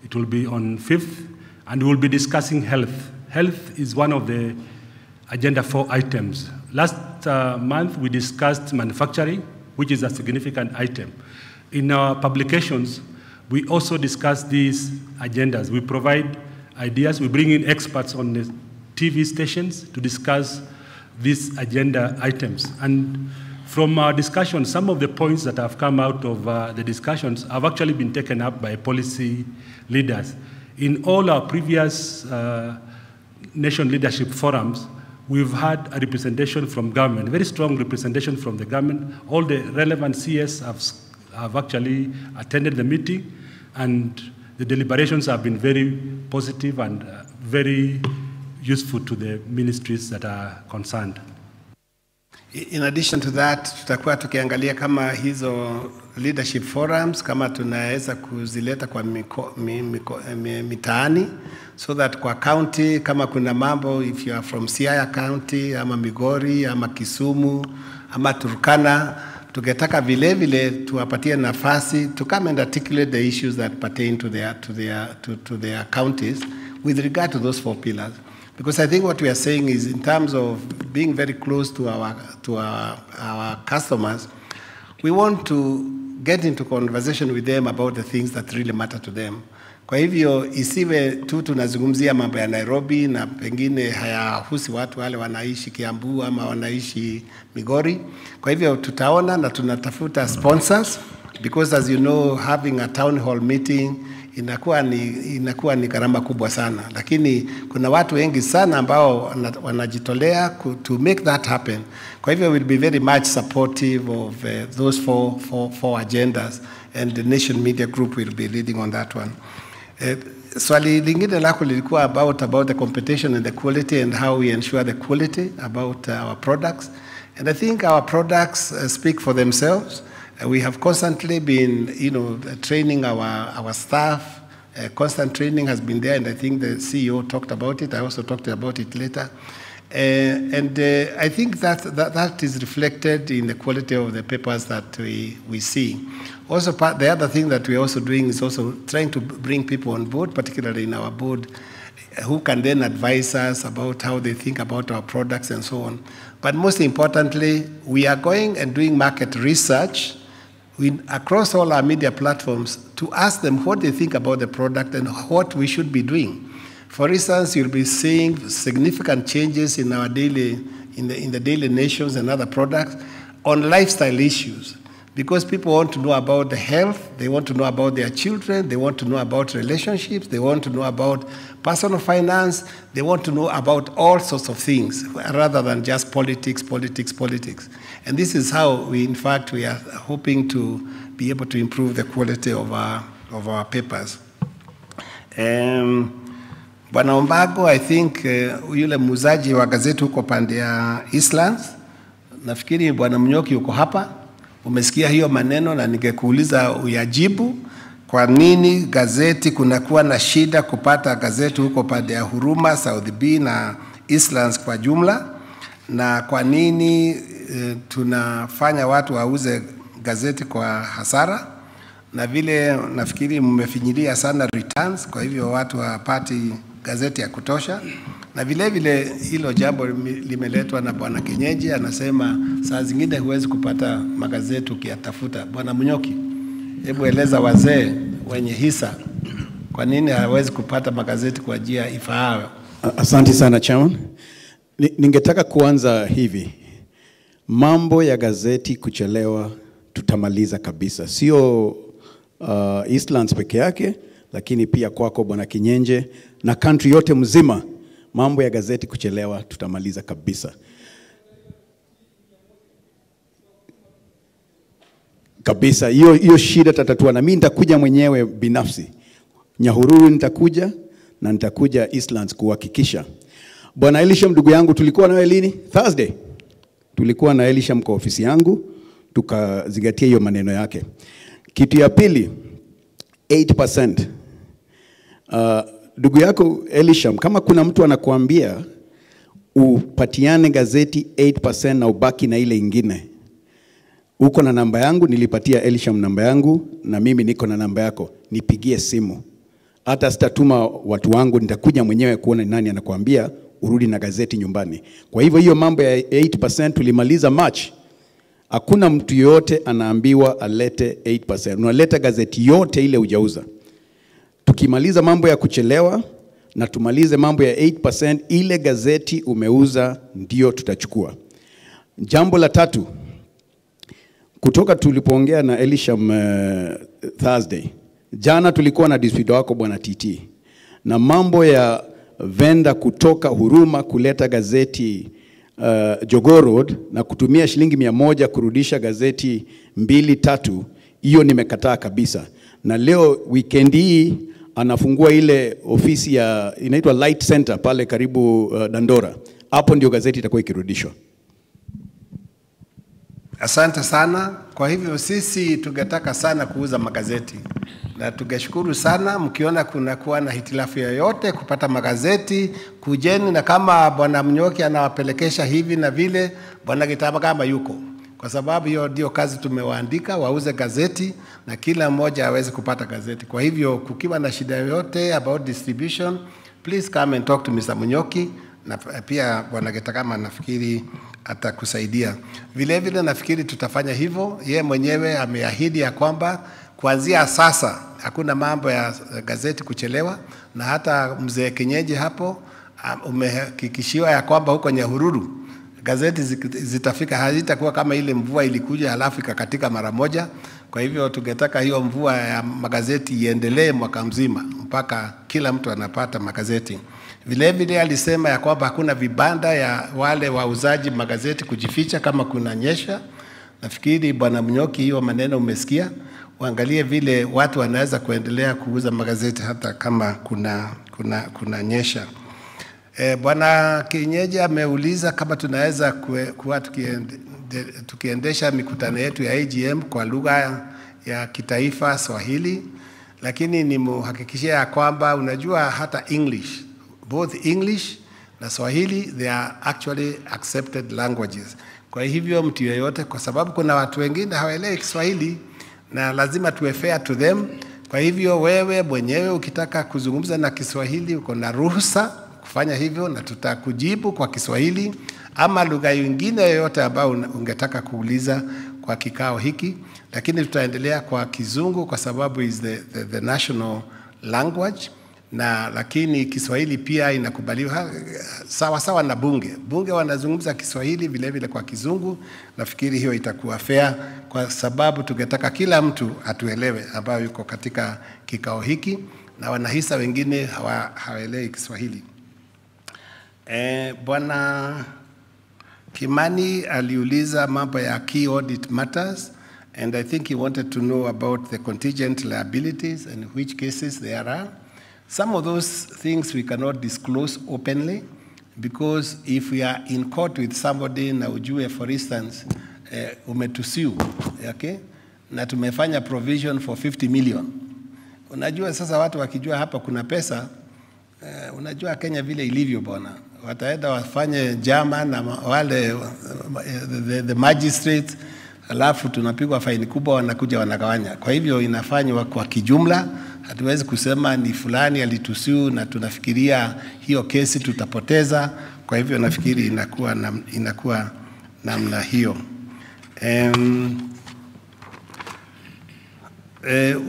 It will be on 5th, and we will be discussing health. Health is one of the Agenda 4 items. Last month, we discussed manufacturing, which is a significant item. In our publications, we also discuss these agendas. We provide ideas. We bring in experts on the TV stations to discuss these agenda items. And from our discussion, some of the points that have come out of the discussions have actually been taken up by policy leaders. In all our previous nation leadership forums, we've had a representation from government, very strong representation from the government. All the relevant CS have actually attended the meeting, and the deliberations have been very positive and very useful to the ministries that are concerned. In addition to that, tutakuwa tukiangalia kama hizo leadership forums, kama tunaweza kuzileta kwa mitaani, so that kwa county, kama kuna mambo, if you are from Siaya County, ama Migori, ama Kisumu, ama Turkana, tungetaka vile vile tuwapatie nafasi to come and articulate the issues that pertain to their counties with regard to those 4 pillars. Because I think what we are saying is, in terms of being very close to our customers, we want to get into conversation with them about the things that really matter to them. Kwa hivyo isiwe tu tunazungumzia mambo ya Nairobi na pengine hayahusi watu wale wanaishi Kiambu ama wanaishi Migori. Kwa hivyo tutaona na tunatafuta sponsors, because as you know, having a town hall meeting inakuwa ni gharama kubwa sana, lakini kuna watu wengi sana ambao wanajitolea to make that happen. Kwa hivyo we'll be very much supportive of those four agendas, and the Nation Media Group will be leading on that one. Swali lingine lako lilikuwa about the competition and the quality and how we ensure the quality about our products. And I think our products speak for themselves. We have constantly been, training our staff. Constant training has been there, and I think the CEO talked about it. I also talked about it later. I think that is reflected in the quality of the papers that we see. Also, the other thing that we're also doing is also trying to bring people on board, particularly in our board, who can then advise us about how they think about our products and so on. But most importantly, we are going and doing market research across all our media platforms to ask them what they think about the product and what we should be doing. For instance, you'll be seeing significant changes in our in the daily nations and other products on lifestyle issues, because people want to know about the health, they want to know about their children, they want to know about relationships, they want to know about personal finance, they want to know about all sorts of things rather than just politics. And this is how we are hoping to be able to improve the quality of our papers. Bwana Ombago, I think yule muuzaji wa gazeti huko pande ya Eastlands, nafikiri Bwana Mnyoki yuko hapa, umesikia hiyo maneno na ningekuuliza uyajibu. Kwa nini gazeti kunakuwa na shida kupata gazeti huko pande ya Huruma, South B na Eastlands kwa jumla, na kwa nini tunafanya watu wauze gazeti kwa hasara, na vile nafikiri mmefinyilia sana returns, kwa hivyo watu hawapati gazeti ya kutosha. Na vile vile hilo jambo limeletwa na Bwana Kinyeji, anasema saa zingine huwezi kupata magazeti ukiyatafuta. Bwana Munyoki, hebu eleza wazee wenye hisa kwa nini hawezi kupata magazeti kwa njia ifaayo. Asante sana Chairman. Ningetaka kuanza hivi. Mambo ya gazeti kuchelewa tutamaliza kabisa. Sio Eastlands peke yake, lakini pia kwako Bwana Kinyenje na country yote mzima. Mambo ya gazeti kuchelewa tutamaliza kabisa. Kabisa, hiyo shida tatatua, na mimi nitakuja mwenyewe binafsi. Nyahururu nitakuja na nitakuja Eastlands kuhakikisha. Bwana Elisham ndugu yangu, tulikuwa na lini? Thursday. Tulikuwa na Elisham kwa ofisi yangu, tukazingatia hiyo maneno yake. Kitu ya pili, 8%. Ndugu yako Elisham, kama kuna mtu anakuambia upatiane gazeti 8% na ubaki na ile ingine, uko na namba yangu, nilipatia Elisham namba yangu, na mimi niko na namba yako, nipigie simu. Hata sitatuma watu wangu, nitakuja mwenyewe kuona nani anakuambia urudi na gazeti nyumbani. Kwa hivyo hiyo mambo ya 8% tulimaliza March. Hakuna mtu yote anaambiwa alete 8%. Unaleta gazeti yote ile hujauza. Tukimaliza mambo ya kuchelewa na tumalize mambo ya 8%, ile gazeti umeuza ndio tutachukua. Jambo la tatu, kutoka tulipoongea na Elisham Thursday, jana tulikuwa na dispute wako Bwana TT, na mambo ya venda kutoka Huruma kuleta gazeti Jogoo Road na kutumia shilingi 100 kurudisha gazeti 2-3, hiyo nimekataa kabisa. Na leo weekend hii anafungua ile ofisi ya inaitwa Light Center pale karibu Dandora. Hapo ndio gazeti itakuwa ikirudishwa. Asante sana. Kwa hivyo sisi tungetaka sana kuuza magazeti, na tungeshukuru sana mkiona kuna kuwa na hitilafu yoyote kupata magazeti, kujeni, na kama Bwana Munyoki anawapelekesha hivi na vile, Bwana Gitama kama yuko, kwa sababu hiyo ndio kazi tumewaandika, wauze gazeti na kila mmoja aweze kupata gazeti. Kwa hivyo kukiwa na shida yoyote about distribution, please come and talk to Mr. Munyoki, na pia Bwana Gitama nafikiri atakusaidia. Vile vile nafikiri tutafanya hivyo. Yeye mwenyewe ameahidi ya kwamba kuanzia sasa hakuna mambo ya gazeti kuchelewa, na hata mzee Kinyeji hapo umehakikishiwa ya kwamba huko Nyahururu gazeti zitafika, hazitakuwa kama ile mvua ilikuja halafu ikakatika mara moja. Kwa hivyo tungetaka hiyo mvua ya magazeti iendelee mwaka mzima mpaka kila mtu anapata magazeti. Vile vile alisema ya kwamba hakuna vibanda ya wale wauzaji magazeti kujificha kama kuna nyesha. Nafikiri Bwana Munyoki, hiyo maneno umesikia. Uangalie vile watu wanaweza kuendelea kuuza magazeti hata kama kuna nyesha. Bwana Kinyeji ameuliza kama tunaweza kuwa tukiendesha mikutano yetu ya AGM kwa lugha ya kitaifa Swahili, lakini nimuhakikishia ya kwamba unajua hata English, both English na Swahili, they are actually accepted languages. Kwa hivyo mtu yeyote, kwa sababu kuna watu wengine hawaelewi Kiswahili na lazima tuwe fair to them. Kwa hivyo wewe mwenyewe ukitaka kuzungumza na Kiswahili uko na ruhusa kufanya hivyo, na tutakujibu kwa Kiswahili ama lugha nyingine yoyote ambayo ungetaka kuuliza kwa kikao hiki, lakini tutaendelea kwa Kizungu kwa sababu is the national language, na lakini Kiswahili pia inakubaliwa sawa sawa na bunge wanazungumza Kiswahili vile vile kwa Kizungu. Nafikiri hiyo itakuwa fair kwa sababu tungetaka kila mtu atuelewe ambayo yuko katika kikao hiki, na wanahisa wengine hawaelewi Kiswahili. Bwana Kimani aliuliza mambo ya key audit matters, and I think he wanted to know about the contingent liabilities and which cases there are. Some of those things we cannot disclose openly, because if we are in court with somebody na ujue, for instance, umetusiu, okay, na tumefanya provision for 50 million. Unajua sasa watu wakijua hapa kuna pesa, unajua Kenya vile ilivyo bwana. wataenda wafanye jama na wale the magistrate, alafu tunapigwa faini kubwa, wanakuja wanagawanya. Kwa hivyo inafanywa kwa kijumla, hatuwezi kusema ni fulani alitusiu na tunafikiria hiyo kesi tutapoteza. Kwa hivyo nafikiri inakuwa namna hiyo.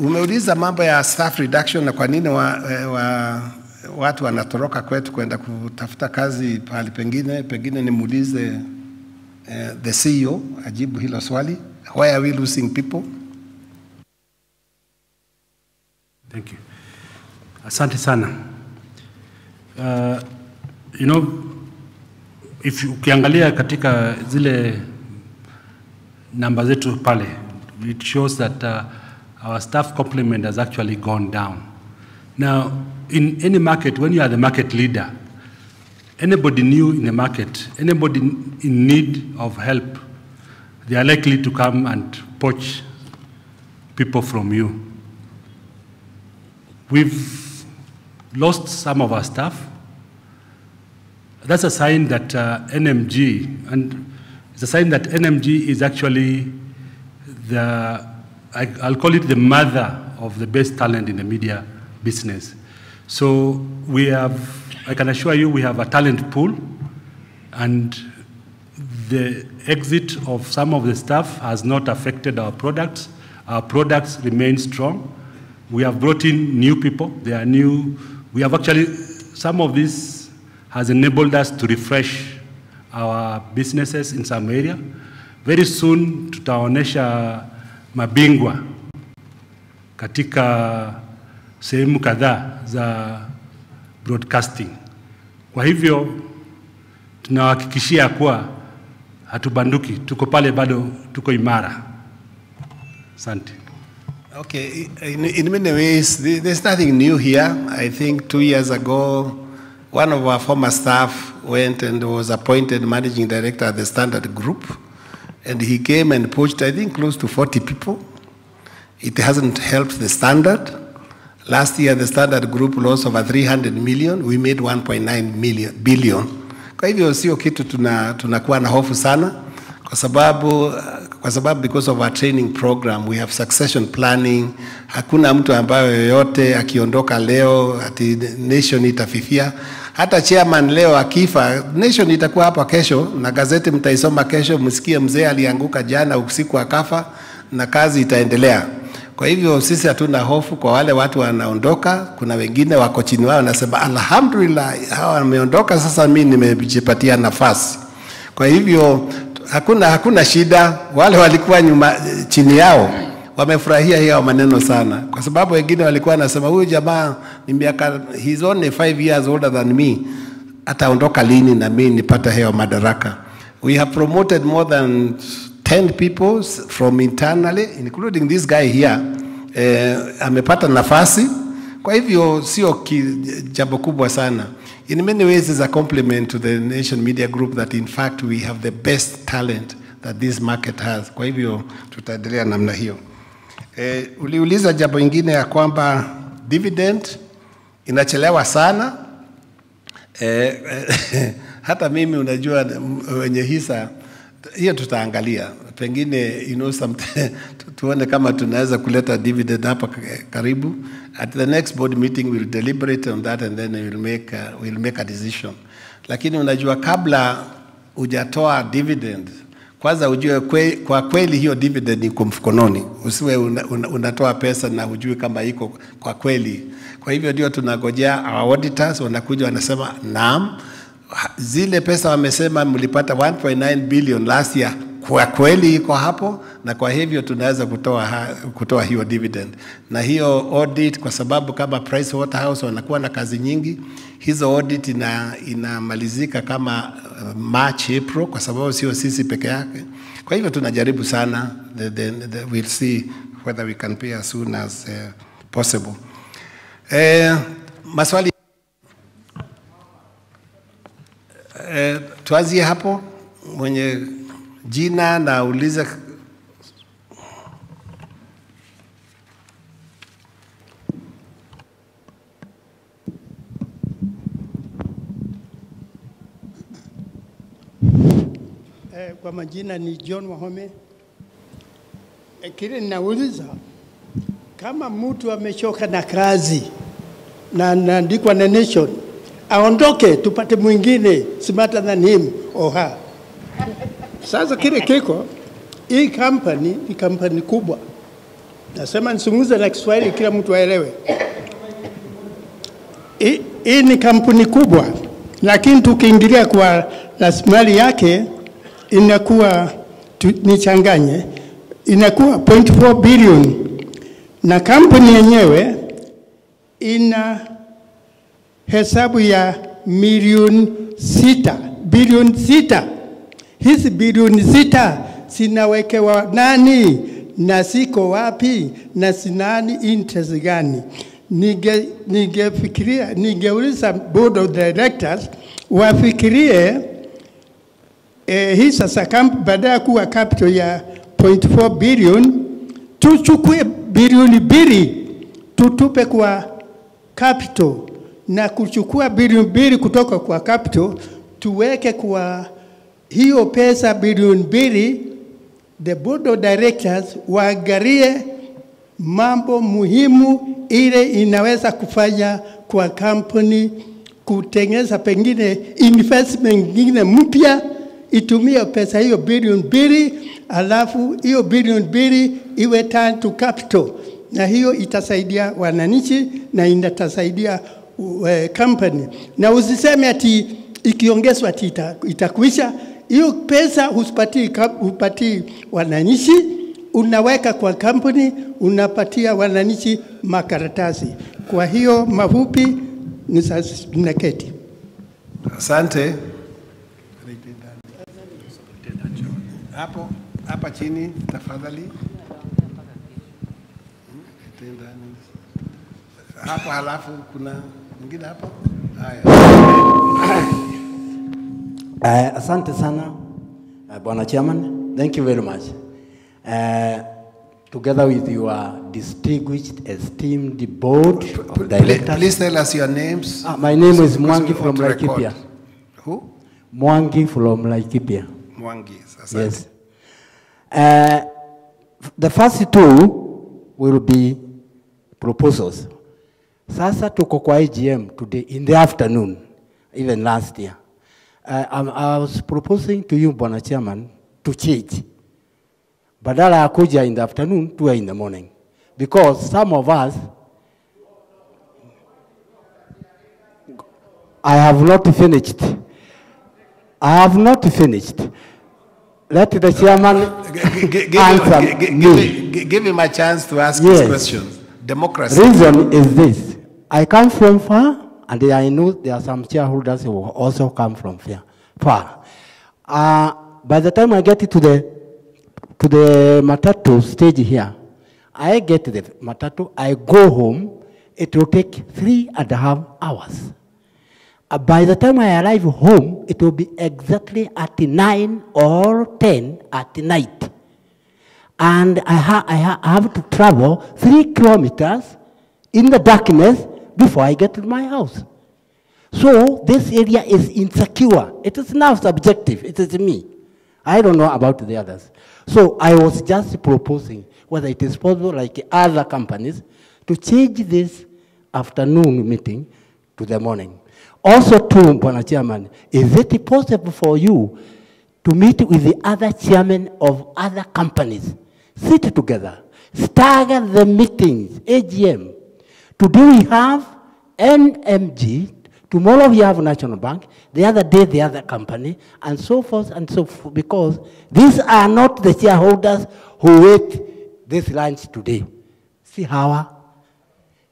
Umeuliza mambo ya staff reduction na kwa nini watu wanatoroka kwetu kwenda kutafuta kazi pahali pengine. Pengine nimuulize the CEO ajibu hilo swali. Why are we losing people? Thank you. Asante sana. You know, if ukiangalia katika zile namba zetu pale, it shows that our staff complement has actually gone down. Now, in any market, when you are the market leader, anybody new in the market, anybody in need of help, they are likely to come and poach people from you. We've lost some of our staff. That's a sign that NMG, and it's a sign that NMG is actually I'll call it the mother of the best talent in the media business. So we have, I can assure you, we have a talent pool, and the exit of some of the staff has not affected our products. Our products remain strong. We have brought in new people. They are new. We have actually, some of this has enabled us to refresh our businesses in some area. Very soon tutaonesha mabingwa katika sehemu kadhaa za broadcasting. Kwa hivyo tunawahakikishia kuwa hatubanduki, tuko pale bado, tuko imara. Asante. Okay, in many ways, there's nothing new here. I think 2 years ago, one of our former staff went and was appointed managing director at the Standard Group, and he came and poached, I think, close to 40 people. It hasn't helped the Standard. Last year, the Standard Group lost over 300 million. We made 1.9 billion. Kwa hivyo sio kitu tunakuwa na hofu sana, kwa sababu because of our training program, we have succession planning. Hakuna mtu ambaye yoyote akiondoka leo ati nation itafifia. Hata chairman leo akifa, nation itakuwa hapa kesho, na gazeti mtaisoma kesho, msikie mzee alianguka jana usiku akafa, na kazi itaendelea. Kwa hivyo sisi hatuna hofu kwa wale watu wanaondoka. Kuna wengine wako chini wao wanasema alhamdulillah, hawa wameondoka, sasa mimi nimejipatia nafasi. Kwa hivyo hakuna shida. Wale walikuwa nyuma chini yao wamefurahia hiyo maneno sana, kwa sababu wengine walikuwa wanasema huyu jamaa ni miaka, he's only 5 years older than me, ataondoka lini na mimi nipata hiyo madaraka. We have promoted more than 10 people from internally, including this guy here. Amepata nafasi. Kwa hivyo sio jambo kubwa sana. In many ways is a compliment to the Nation Media Group that in fact we have the best talent that this market has. Kwa hivyo tutaendelea namna hiyo. Uliuliza jambo ingine ya kwamba dividend inachelewa sana. Hata mimi unajua wenye hisa hiyo tutaangalia. Pengine tuone kama tunaweza kuleta dividend hapa karibu. At the next board meeting we'll deliberate on that and then we'll make a decision. Lakini unajua kabla hujatoa dividend, kwanza ujue kwa kweli hiyo dividend iko mfukoni. Usiwe unatoa pesa na hujui kama iko kwa kweli. Kwa hivyo ndio tunangojea our auditors wanakuja wanasema naam, zile pesa wamesema mlipata 1.9 billion last year, kwa kweli iko hapo, na kwa hivyo tunaweza kutoa hiyo dividend. Na hiyo audit, kwa sababu kama Pricewaterhouse wanakuwa na kazi nyingi, hizo audit inamalizika kama March, April, kwa sababu sio sisi peke yake. Kwa hivyo tunajaribu sana, we'll see whether we can pay as soon as possible. Maswali tuanzie hapo, mwenye jina na uliza. Kwa majina ni John Wahome. Kile ninauliza, kama mtu amechoka na kazi na anaandikwa na Nation, aondoke tupate mwingine smarter than him or her. Sasa kile kiko, hii company ni company kubwa. Nasema nisumuze na Kiswahili kila mtu aelewe. Hii ni kampuni kubwa, lakini tukiingilia kwa rasilimali yake inakuwa nichanganye, inakuwa 0.4 billion, na kampuni yenyewe ina hesabu ya bilioni 6. Hizi bilioni 6 zinawekewa nani na siko wapi na sinani interest gani? Ningeuliza board of directors wafikirie hii sasa baada ya kuwa capital ya 0.4 billion, tuchukue bilioni 2 tutupe kwa capital, na kuchukua bilioni 2 kutoka kwa capital tuweke kwa hiyo pesa bilioni 2. The board of directors waangalie mambo muhimu ile inaweza kufanya kwa company, kutengeneza pengine investment nyingine mpya, itumie pesa hiyo bilioni 2, alafu hiyo bilioni 2 iwe turn to capital, na hiyo itasaidia wananchi na itasaidia company. Na usiseme ati ikiongezwa ati itakwisha. Hiyo pesa hupatii wananchi, unaweka kwa company, unapatia wananchi makaratasi. Kwa hiyo mafupi ni sasa tunaketi. Asante. Hapa chini tafadhali. Hapa halafu kuna mwingine hapa. Haya. Asante sana Bwana Chairman. Thank you very much. Together with your distinguished, esteemed board of directors. Please tell us your names. My name is Mwangi from Laikipia. Who? Mwangi from Laikipia. Mwangi. Yes. The first two will be proposals. Sasa tuko kwa AGM today in the afternoon, even last year. I was proposing to you, Bwana Chairman, to change. Badala ya kuja in the afternoon, tuwe in the morning. Because some of us, I have not finished. I have not finished. Let the chairman answer me. Give him a chance to ask his questions. Democracy. Reason is this. I come from far, and I know there are some shareholders who also come from far. By the time I get to the matatu stage here, I get to the matatu, I go home, it will take 3.5 hours. By the time I arrive home, it will be exactly at 9 or 10 at night. And I have to travel 3 kilometers in the darkness before I get to my house. So this area is insecure. It is now subjective. It is me. I don't know about the others. So I was just proposing whether it is possible, like other companies, to change this afternoon meeting to the morning. Also too, Bwana Chairman, is it possible for you to meet with the other chairmen of other companies, sit together, stagger the meetings, AGM. Today we have NMG, tomorrow we have National Bank, the other day the other company, and so forth, because these are not the shareholders who ate this lunch today. See how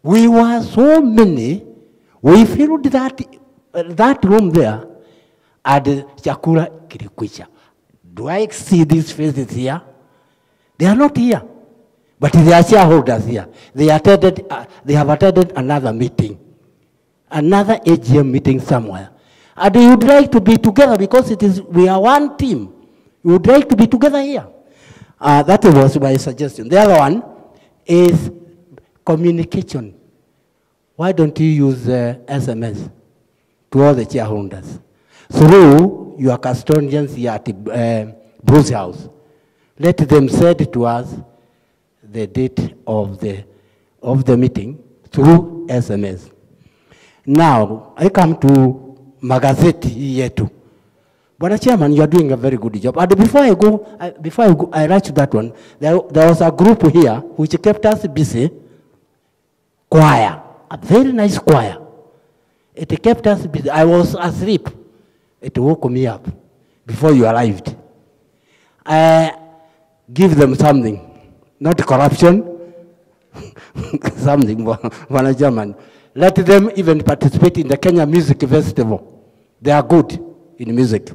we were so many, we filled that room there, and chakula kilikwisha. Do I see these faces here? They are not here, but they are shareholders here. They have attended another meeting, another AGM meeting somewhere. And we would like to be together because we are one team. We would like to be together here. That was my suggestion. The other one is communication. Why don't you use SMS to all the shareholders through your custodians here at Bruce House. Let them send to us the date of the meeting through SMS. Now, I come to magazeti yetu. Bwana Chairman, you are doing a very good job. And before I go, I write that one. There was a group here which kept us busy. Choir, a very nice choir. It kept us busy. I was asleep. It woke me up before you arrived. I give them something, not corruption, something, Bwana Chairman. Let them even participate in the Kenya Music Festival. They are good in music.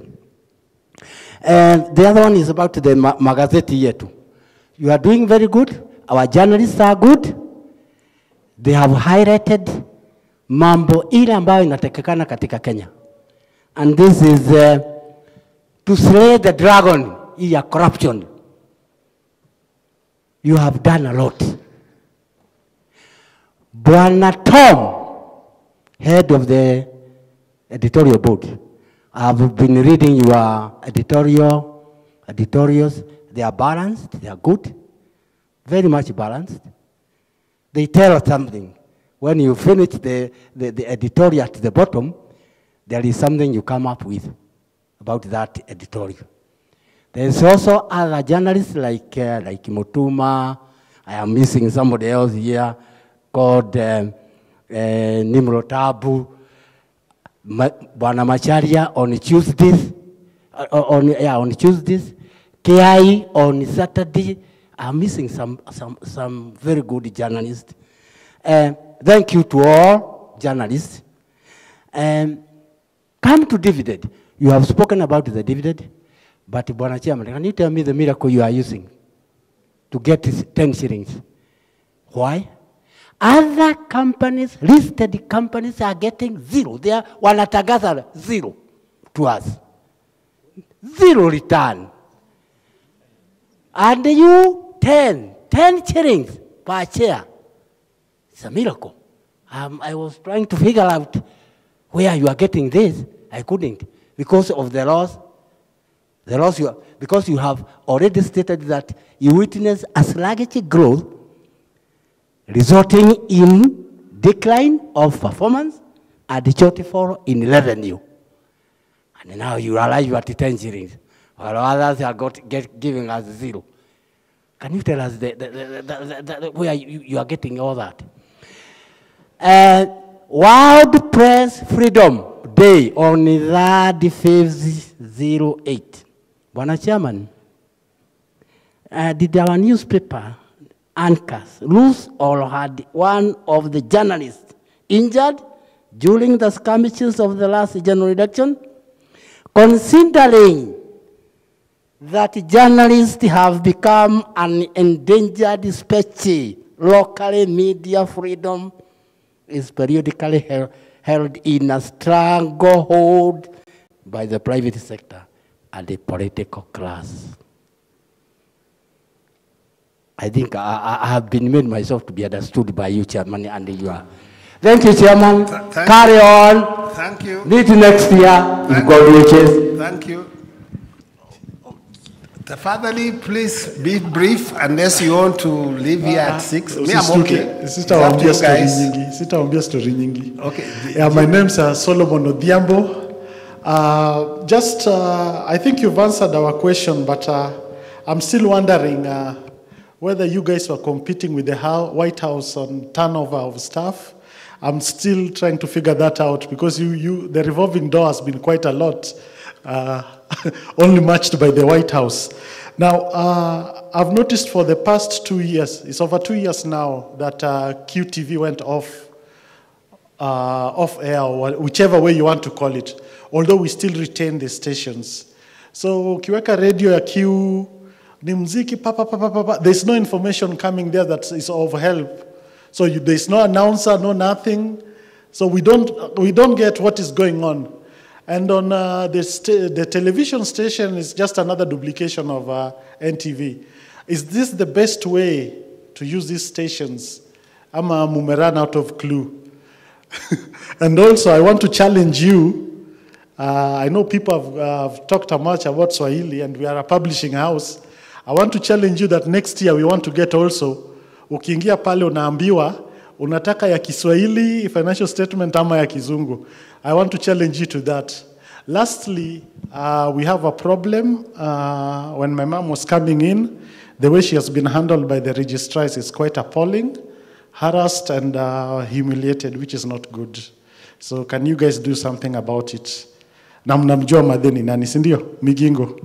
And the other one is about the magazeti yetu. You are doing very good. Our journalists are good. They have highlighted mambo ile ambayo inatekekana katika Kenya. And this is to slay the dragon, iya corruption. You have done a lot. Bwana Tom, head of the editorial board, I've been reading your editorials. They are balanced, they are good, very much balanced. They tell us something. When you finish the editorial at the bottom, there is something you come up with about that editorial. There's also other journalists like Mutuma. I am missing somebody else here called Nimro Tabu. Bwana Macharia on Tuesdays, on Tuesdays, KI on Saturday. I'm missing some very good journalists. Thank you to all journalists. Come to dividend. You have spoken about the dividend, but Bwana Chairman, can you tell me the miracle you are using to get 10 shillings? Why? Other companies, listed companies, are getting zero. They are wanatagaza zero to us. Zero return. And you 10 shillings per share. It's a miracle. I was trying to figure out where you are getting this. I couldn't because of the loss. The loss because you have already stated that you witness a sluggish growth resulting in decline of performance and shortfall in revenue. And now you realize you are at 10 shillings, while others are giving us zero. Can you tell us where you are getting all that? World Press Freedom Day on 35/08. Bwana Chairman, did our newspaper anchors lose or had one of the journalists injured during the skirmishes of the last general election? Considering that journalists have become an endangered species, locally media freedom is periodically held in a stranglehold by the private sector and the political class. I think I have been made myself to be understood by you, Chairman, and you are. Thank you, Chairman. Carry on. Thank you. Meet next year, if God wishes. Thank you. Tafadhali, please be brief unless you want to leave here at 6. Me, I'm okay. Sitaambia story nyingi. Okay. Yeah, my name's Solomon Odhiambo. I think you've answered our question, but I'm still wondering whether you guys were competing with the White House on turnover of staff. I'm still trying to figure that out because the revolving door has been quite a lot, only matched by the White House. Now, I've noticed for the past 2 years, it's over 2 years now, that QTV went off air, or whichever way you want to call it, although we still retain the stations. So, ukiweka radio ya Q, ni mziki, there's no information coming there that is of help. So there's no announcer, no nothing. So we don't get what is going on. And on the television station is just another duplication of NTV. Is this the best way to use these stations? I'm a mumeran out of clue. And also I want to challenge you I know people have talked much about Swahili, and we are a publishing house. I want to challenge you that next year we want to get also, ukiingia pale unaambiwa, unataka ya Kiswahili financial statement ama ya Kizungu. I want to challenge you to that. Lastly, we have a problem. When my mom was coming in, the way she has been handled by the registrars is quite appalling, harassed and humiliated, which is not good. So can you guys do something about it? Na mnamjua madeni nani, si ndio? Migingo.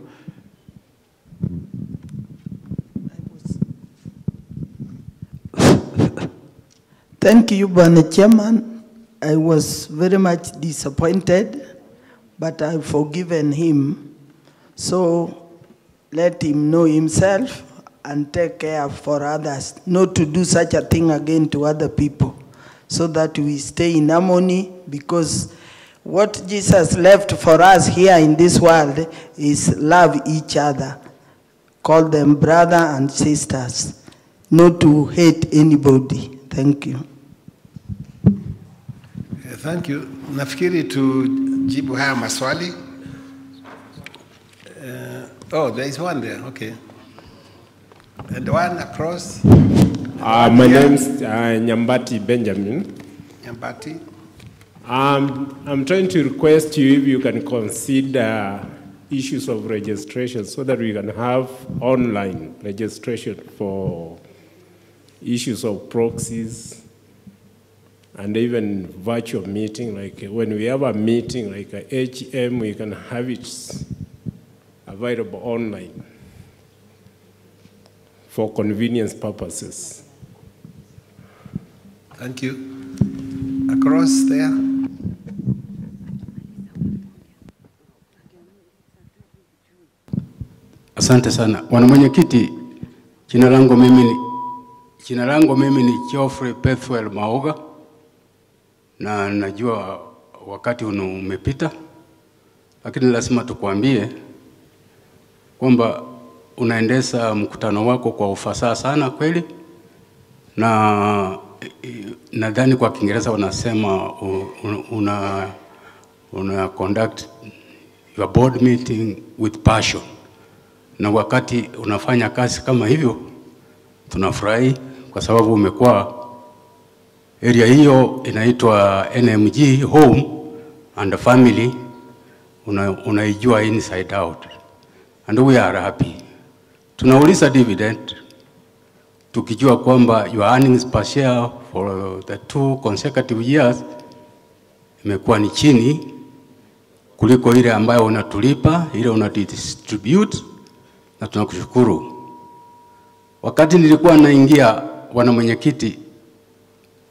Thank you, Bwana Chairman. I was very much disappointed, but I've forgiven him. So let him know himself and take care for others, not to do such a thing again to other people, so that we stay in harmony, because what Jesus left for us here in this world is love each other. Call them brother and sisters, not to hate anybody. Thank you. Thank you. Nafikiri tujibu haya maswali. Oh, there is one there. Okay. And one across. My name's Nyambati Benjamin. Nyambati. I'm trying to request you if you can consider issues of registration so that we can have online registration for issues of proxies and even virtual meeting. Like when we have a meeting like a HM, we can have it available online for convenience purposes. Thank you. Across there. Asante sana. Bwana Mwenyekiti, jina langu mimi ni Geoffrey Bethwell Maoga, na najua wakati umepita, lakini lazima tukwambie kwamba unaendesha mkutano wako kwa ufasaha sana kweli, na nadhani kwa Kiingereza wanasema una conduct your board meeting with passion. Na wakati unafanya kazi kama hivyo, tunafurahi kwa sababu umekuwa area hiyo inaitwa NMG Home and Family, unaijua inside out, and we are happy. Tunauliza dividend tukijua kwamba your earnings per share for the 2 consecutive years imekuwa ni chini kuliko ile ambayo unatulipa, ile unadistribute, na tunakushukuru. Wakati nilikuwa naingia, Bwana Mwenyekiti,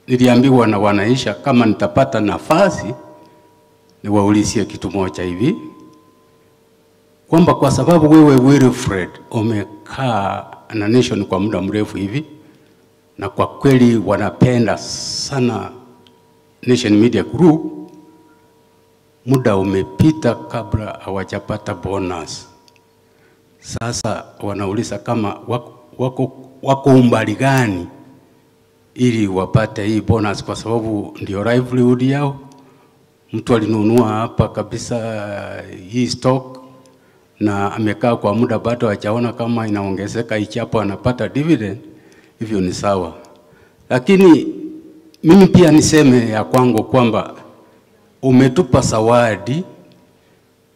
niliambiwa na wanaisha kama nitapata nafasi niwaulizie kitu moja hivi, kwamba kwa sababu wewe Wilfred umekaa na Nation kwa muda mrefu hivi, na kwa kweli wanapenda sana Nation Media Group, muda umepita kabla hawajapata bonus. Sasa wanauliza kama wako umbali gani ili wapate hii bonus, kwa sababu ndio livelihood yao. Mtu alinunua hapa kabisa hii stock na amekaa kwa muda bado hajaona kama inaongezeka, ichapo anapata dividend, hivyo ni sawa. Lakini mimi pia niseme ya kwangu kwamba umetupa zawadi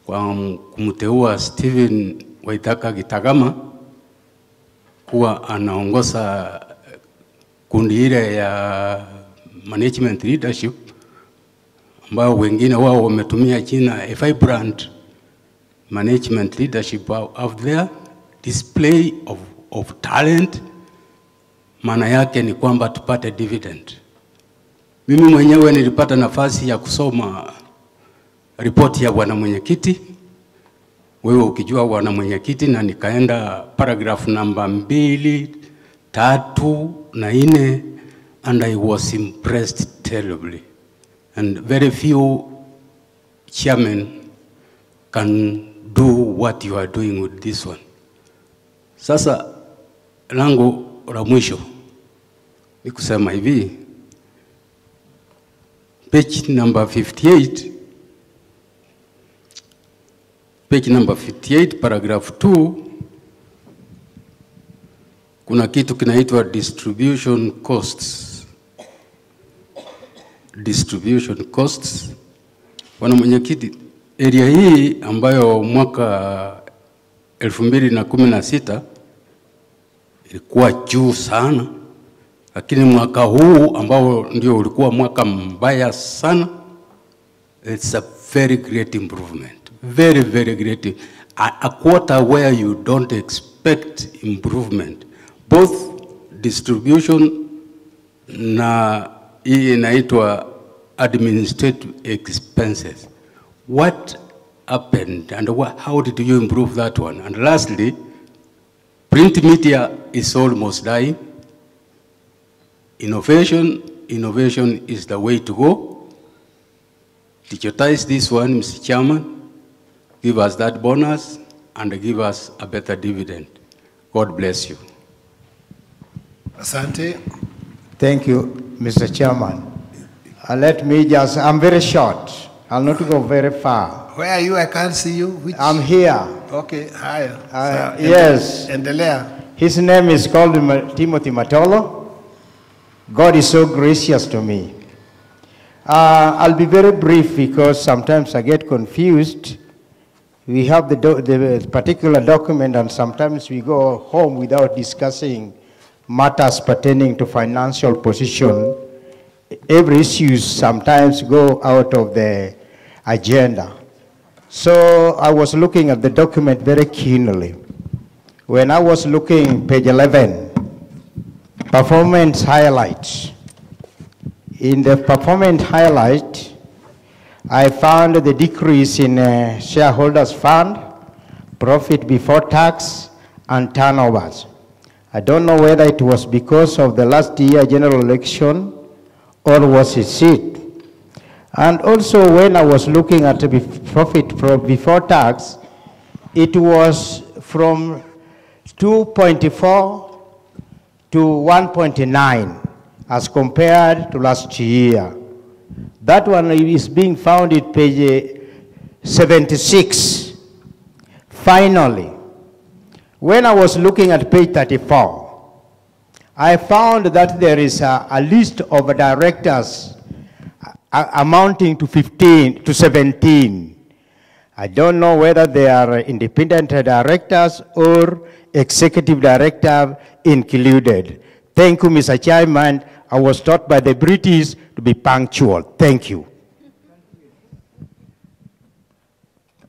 kwa kumteua Stephen Waithaka Gitagama kuwa anaongoza kundi ile ya management leadership, ambao wengine wao wametumia jina vibrant management leadership out there, display of talent. Maana yake ni kwamba tupate dividend. Mimi mwenyewe nilipata nafasi ya kusoma ripoti ya Bwana Mwenyekiti, wewe ukijua Bwana Mwenyekiti, na nikaenda paragraph number 2, 3 na 4, and I was impressed terribly. And very few chairmen can do what you are doing with this one. Sasa langu la mwisho ni kusema hivi, page number 58, page number 58 paragraph 2 kuna kitu kinaitwa distribution costs. Distribution costs. Bwana mwenyekiti, area hii ambayo mwaka 2016 ilikuwa juu sana, lakini mwaka huu ambao ndio ulikuwa mwaka mbaya sana, it's a very great improvement. Very, very great. A quarter where you don't expect improvement. Both distribution na hii inaitwa administrative expenses. What happened and how did you improve that one? And lastly, print media is almost dying. Innovation is the way to go. Digitize this one, Mr. Chairman. Give us that bonus and give us a better dividend. God bless you. Asante. Thank you, Mr. Chairman. Let me just, I'm very short. I'll not go very far. Where are you? I can't see you. I'm here. Okay, hi. Yes. Endelea. His name is called Timothy Matolo. God is so gracious to me. I'll be very brief because sometimes I get confused. We have the particular document and sometimes we go home without discussing matters pertaining to financial position. Every issue sometimes go out of the agenda. So I was looking at the document very keenly. When I was looking page 11, performance highlights. In the performance highlight, I found the decrease in shareholders fund, profit before tax, and turnovers. I don't know whether it was because of the last year general election or was it? And also when I was looking at the profit before tax, it was from 2.4 to 1.9 as compared to last year. That one is being found at page 76. Finally, when I was looking at page 34, I found that there is a list of directors amounting to 17. I don't know whether they are independent directors or executive director included. Thank you, Mr. Chairman. I was taught by the British to be punctual. Thank you. I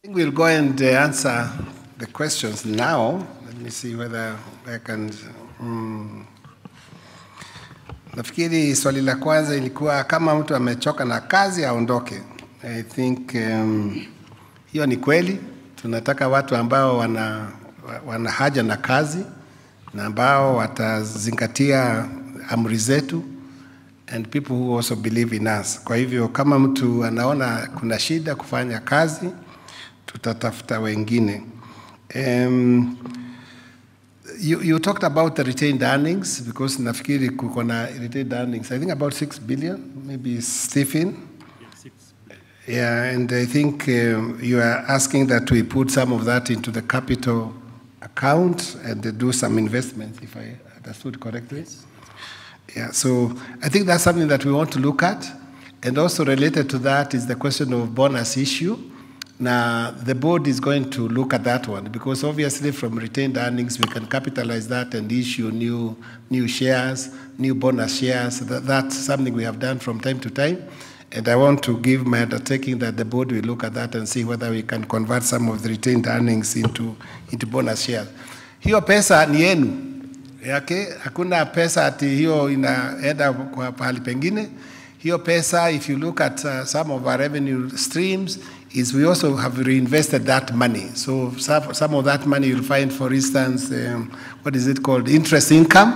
think we'll go and answer the questions now. Let me see whether I can. Nafikiri swali la kwanza ilikuwa kama mtu amechoka na kazi aondoke. I think hiyo ni kweli. Tunataka watu ambao wana haja na kazi na ambao watazingatia amri zetu and people who also believe in us. Kwa hivyo kama mtu anaona kuna shida kufanya kazi, tutatafuta wengine. You talked about the retained earnings because nafikiri kuko na retained earnings. I think about 6 billion, maybe Stephen. Yeah, and I think you are asking that we put some of that into the capital account and do some investments, if I understood correctly. Yeah, so I think that's something that we want to look at. And also related to that is the question of bonus issue. Now, the board is going to look at that one because obviously from retained earnings, we can capitalize that and issue new shares, new bonus shares. That's something we have done from time to time. And I want to give my undertaking that the board will look at that and see whether we can convert some of the retained earnings into bonus shares. Hiyo pesa ni yenu. Yake, hakuna pesa ati hiyo inaenda kwa pahali pengine. Hiyo pesa, if you look at some of our revenue streams, is we also have reinvested that money. So some of that money you'll find, for instance, what is it called? Interest income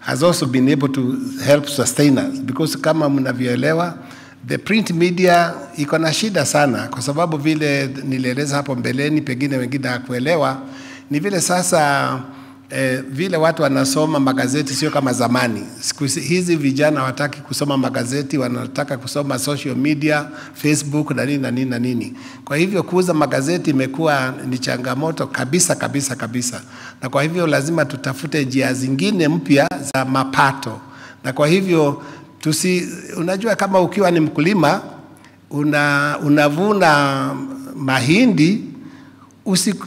has also been able to help sustain us. Because kama mnavyoelewa, the print media iko na shida sana kwa sababu vile nilieleza hapo mbeleni, pengine wengine hakuelewa, ni vile sasa vile watu wanasoma magazeti sio kama zamani. Siku hizi vijana hawataki kusoma magazeti, wanataka kusoma social media, Facebook na nini na nini na nini. Kwa hivyo kuuza magazeti imekuwa ni changamoto kabisa kabisa kabisa. Na kwa hivyo lazima tutafute njia zingine mpya za mapato. Na kwa hivyo unajua kama ukiwa ni mkulima unavuna mahindi,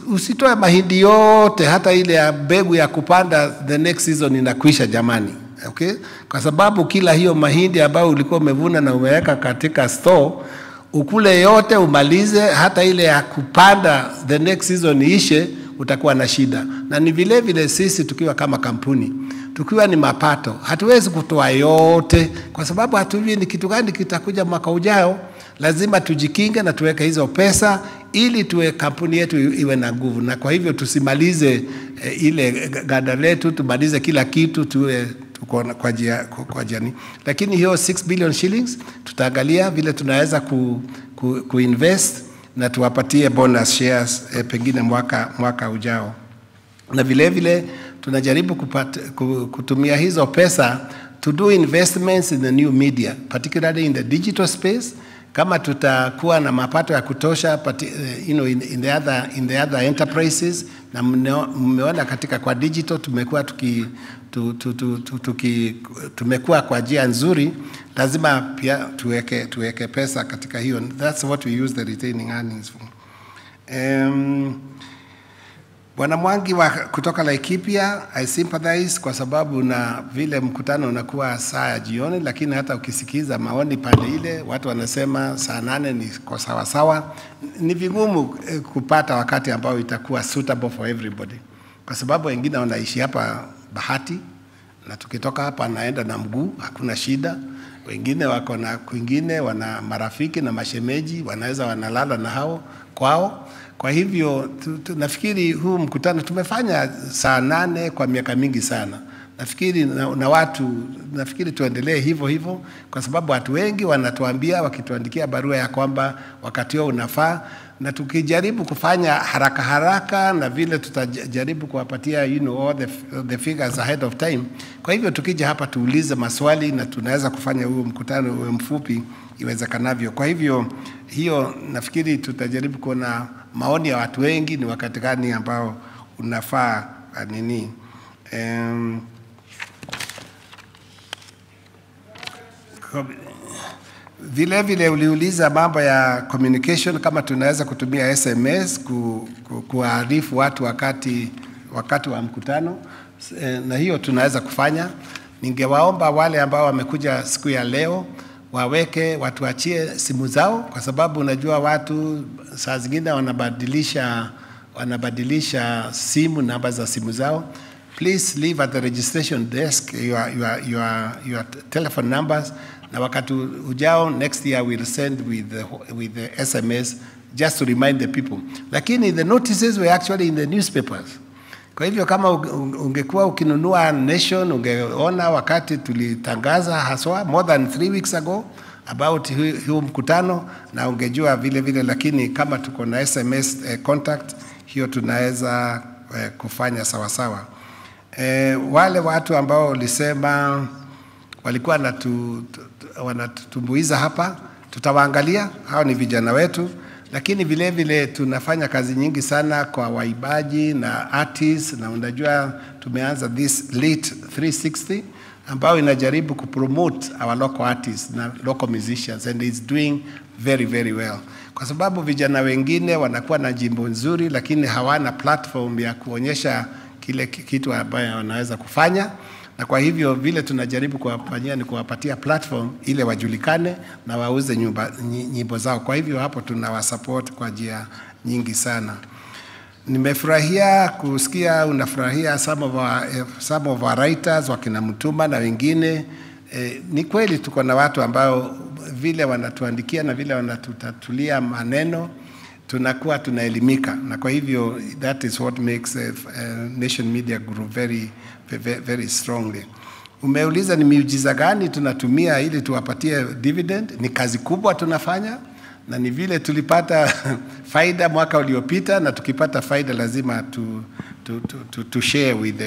usitoe mahindi yote, hata ile ya mbegu ya kupanda the next season inakwisha jamani. Okay? Kwa sababu kila hiyo mahindi ambayo ulikuwa umevuna na umeweka katika store, ukule yote umalize, hata ile ya kupanda the next season ishe, utakuwa na shida. Na ni vile vile sisi tukiwa kama kampuni, tukiwa ni mapato, hatuwezi kutoa yote kwa sababu hatujui ni kitu gani kitakuja mwaka ujao. Lazima tujikinge na tuweke hizo pesa ili tuwe kampuni yetu iwe na nguvu. Na kwa hivyo tusimalize ile gada letu, tumalize kila kitu, tuwe tuko kwa jani. Lakini hiyo 6 billion shillings tutaangalia vile tunaweza kuinvest na tuwapatie bonus shares pengine mwaka ujao. Na vile vile tunajaribu kutumia hizo pesa to do investments in the new media, particularly in the digital space. Kama tutakuwa na mapato ya kutosha in the other enterprises, na mmeona katika kwa digital tumekuwa tumekuwa kwa njia nzuri, lazima pia tuweke pesa katika hiyo. That's what we use the retaining earnings for. Bwana Mwangi kutoka Laikipia, I sympathize kwa sababu na vile mkutano unakuwa saa ya jioni, lakini hata ukisikiza maoni pande ile, watu wanasema saa 8 ni kwa sawa sawa. Ni vigumu kupata wakati ambao itakuwa suitable for everybody. Kwa sababu wengine wanaishi hapa Bahati, na tukitoka hapa naenda na mguu, hakuna shida. Wengine wako na kwingine, wana marafiki na mashemeji, wanaweza wanalala na hao kwao. Kwa hivyo nafikiri huu mkutano tumefanya saa 8 kwa miaka mingi sana. Nafikiri na watu, nafikiri tuendelee hivyo hivyo kwa sababu watu wengi wanatuambia, wakituandikia barua ya kwamba wakati huo unafaa, na tukijaribu kufanya haraka na vile tutajaribu kuwapatia all the figures ahead of time. Kwa hivyo tukija hapa tuulize maswali na tunaweza kufanya huu mkutano uwe mfupi iwezekanavyo. Kwa hivyo hiyo nafikiri tutajaribu kuona maoni ya watu wengi ni wakati gani ambao unafaa nini. Vile vile uliuliza mambo ya communication, kama tunaweza kutumia SMS kuarifu watu wakati wa mkutano, na hiyo tunaweza kufanya. Ningewaomba wale ambao wamekuja siku ya leo watuachie simu zao, kwa sababu unajua watu saa zingine wanabadilisha simu, namba za simu zao. Please leave at the registration desk your telephone numbers, na wakati ujao next year we'll send with the SMS just to remind the people. Lakini the notices were actually in the newspapers. Kwa hivyo kama ungekuwa ukinunua Nation, ungeona wakati tulitangaza haswa more than 3 weeks ago about huu mkutano, na ungejua vile vile. Lakini kama tuko na SMS contact, hiyo tunaweza kufanya sawa sawa. Wale watu ambao ulisema walikuwa wanatutumbuiza hapa, tutawaangalia, hao ni vijana wetu. Lakini vile vile tunafanya kazi nyingi sana kwa waibaji na artists, na unajua tumeanza this late 360 ambao inajaribu kupromote our local artists na local musicians, and it's doing very very well. Kwa sababu vijana wengine wanakuwa na jimbo nzuri lakini hawana platform ya kuonyesha kile kitu ambayo wanaweza kufanya, na kwa hivyo vile tunajaribu kuwafanyia ni kuwapatia platform ile wajulikane na wauze nyimbo zao. Kwa hivyo hapo tunawasupport kwa njia nyingi sana. Nimefurahia kusikia unafurahia some of our writers wakina Mutuma na wengine. Ni kweli tuko na watu ambao vile wanatuandikia na vile wanatutatulia maneno tunakuwa tunaelimika, na kwa hivyo that is what makes Nation Media Group very very strongly. Umeuliza ni miujiza gani tunatumia ili tuwapatie dividend. Ni kazi kubwa tunafanya, na ni vile tulipata faida mwaka uliopita, na tukipata faida lazima to share with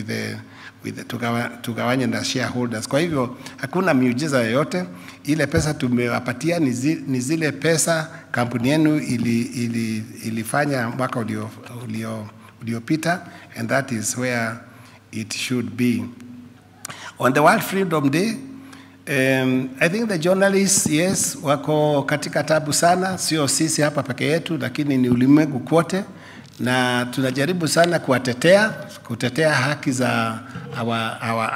the tugawanye na shareholders. Kwa hivyo hakuna miujiza yoyote. Ile pesa tumewapatia ni zile pesa kampuni yenu ilifanya mwaka uliopita, and that is where it should be. On the World Freedom Day, I think the journalists, yes, wako katika tabu sana, sio sisi hapa peke yetu, lakini ni ulimwengu kote, na tunajaribu sana kutetea haki za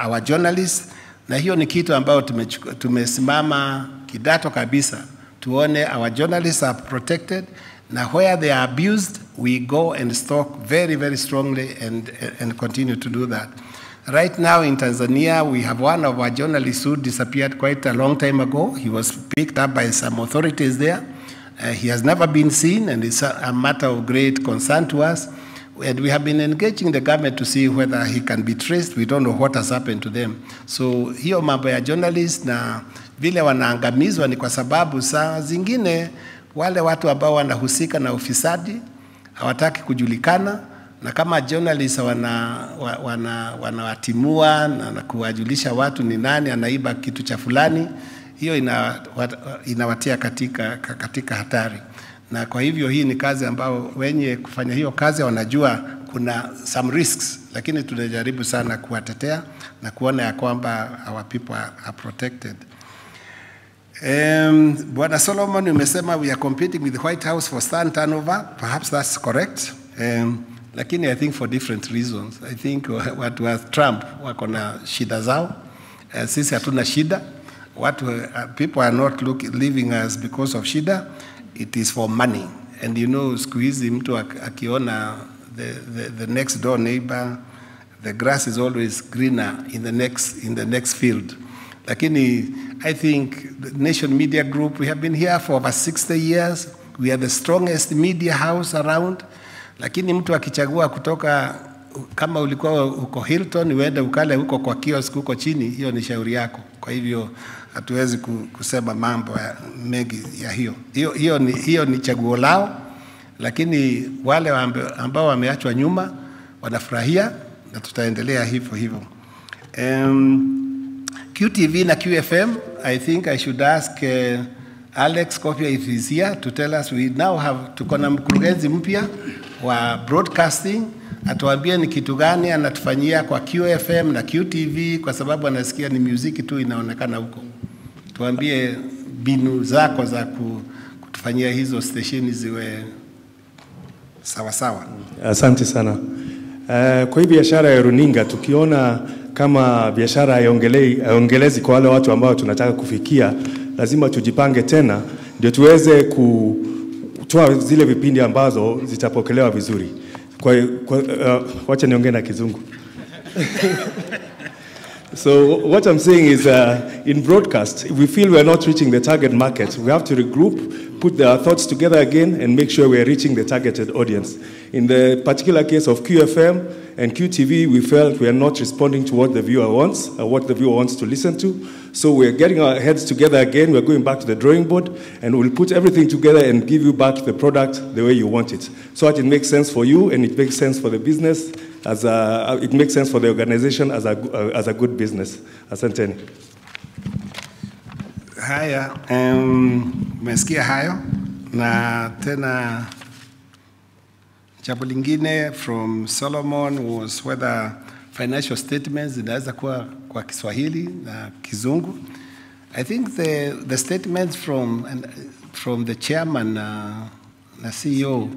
our journalists, na hiyo ni kitu ambao tumesimama kidato kabisa, tuone our journalists are protected, na where they are abused, we go and stalk very, very strongly and continue to do that. Right now in Tanzania, we have one of our journalists who disappeared quite a long time ago. He was picked up by some authorities there. He has never been seen, and it's a matter of great concern to us. And we have been engaging the government to see whether he can be traced. We don't know what has happened to them. So hiyo mambo ya journalists na vile wanaangamizwa ni kwa sababu saa zingine wale watu ambao wanahusika na ufisadi hawataki kujulikana, na kama journalists wanawatimua na kuwajulisha watu ni nani anaiba kitu cha fulani, hiyo inawatia katika hatari. Na kwa hivyo hii ni kazi ambao wenye kufanya hiyo kazi wanajua kuna some risks, lakini tunajaribu sana kuwatetea na kuona ya kwamba our people are protected. Bwana Solomon, umesema we are competing with the White House for stand turnover. Perhaps that's correct. Lakini I think for different reasons. I think watu wa Trump wako na shida zao. Sisi hatuna shida. People are not leaving us because of shida. It is for money. And you know, siku hizi mtu akiona the next door neighbor, the grass is always greener in the next field. Lakini I think the Nation Media Group, we have been here for over 60 years. We are the strongest media house around. Lakini mtu akichagua kutoka, kama ulikuwa uko Hilton, uende ukale huko kwa kiosk huko chini, hiyo ni shauri yako. Kwa hivyo hatuwezi kusema mambo mengi ya hiyo. Hiyo ni chaguo lao, lakini wale ambao wameachwa nyuma wanafurahia, na tutaendelea hivyo. QTV na QFM, I think I should ask Alex Kofia if he's here to tell us. We now have, tuko na mkurugenzi mpya wa broadcasting, atuambie ni kitu gani anatufanyia kwa QFM na QTV, kwa sababu anasikia ni muziki tu inaonekana huko. Tuambie binu zako za kutufanyia hizo stesheni ziwe sawa sawa. Asante sana. Kwa hii biashara ya runinga, tukiona kama biashara haiongelezi kwa wale watu ambao tunataka kufikia, lazima tujipange tena ndio tuweze kutoa zile vipindi ambazo zitapokelewa vizuri. Wacha niongee na Kizungu. So what I'm saying is, in broadcast, if we feel we are not reaching the target market, we have to regroup, put our thoughts together again, and make sure we are reaching the targeted audience. In the particular case of QFM and QTV, we felt we are not responding to what the viewer wants, or what the viewer wants to listen to. So we're getting our heads together again. We're going back to the drawing board, and we'll put everything together and give you back the product the way you want it, so that it makes sense for you and it makes sense for the business. It makes sense for the organization as a good business. Asanteni. Haya, umesikia hayo, na tena jambo lingine from Solomon was whether financial statements zinaweza kuwa kwa Kiswahili na Kizungu. I think the statements from the chairman na CEO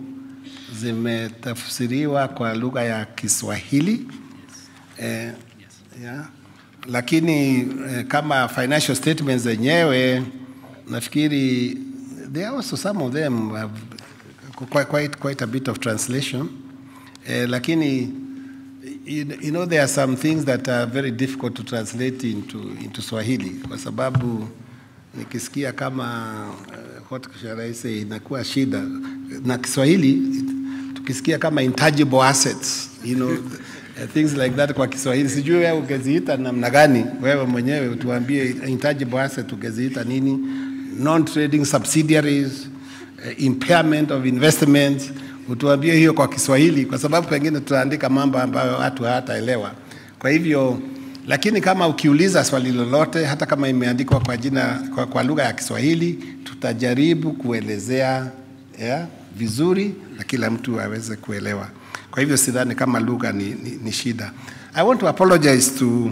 zimetafsiriwa kwa lugha ya Kiswahili. Yeah. Lakini kama financial statements zenyewe, nafikiri there are also some of them have quite a bit of translation. Lakini you know, there are some things that are very difficult to translate into Swahili, kwa sababu nikisikia kama what shall I say, inakuwa shida na Kiswahili. Tukisikia kama intangible assets, you know, things like that kwa Kiswahili, sijui wewe ungeziita namna gani, wewe mwenyewe tuambie intangible asset ungeziita nini, non-trading subsidiaries, impairment of investments. Utuambie hiyo kwa Kiswahili kwa sababu pengine tutaandika mambo ambayo watu hawataelewa. Kwa hivyo, lakini kama ukiuliza swali lolote, hata kama imeandikwa kwa jina kwa lugha ya Kiswahili, tutajaribu kuelezea vizuri na kila mtu aweze kuelewa. Kwa hivyo sidhani kama lugha ni shida. I want to apologize to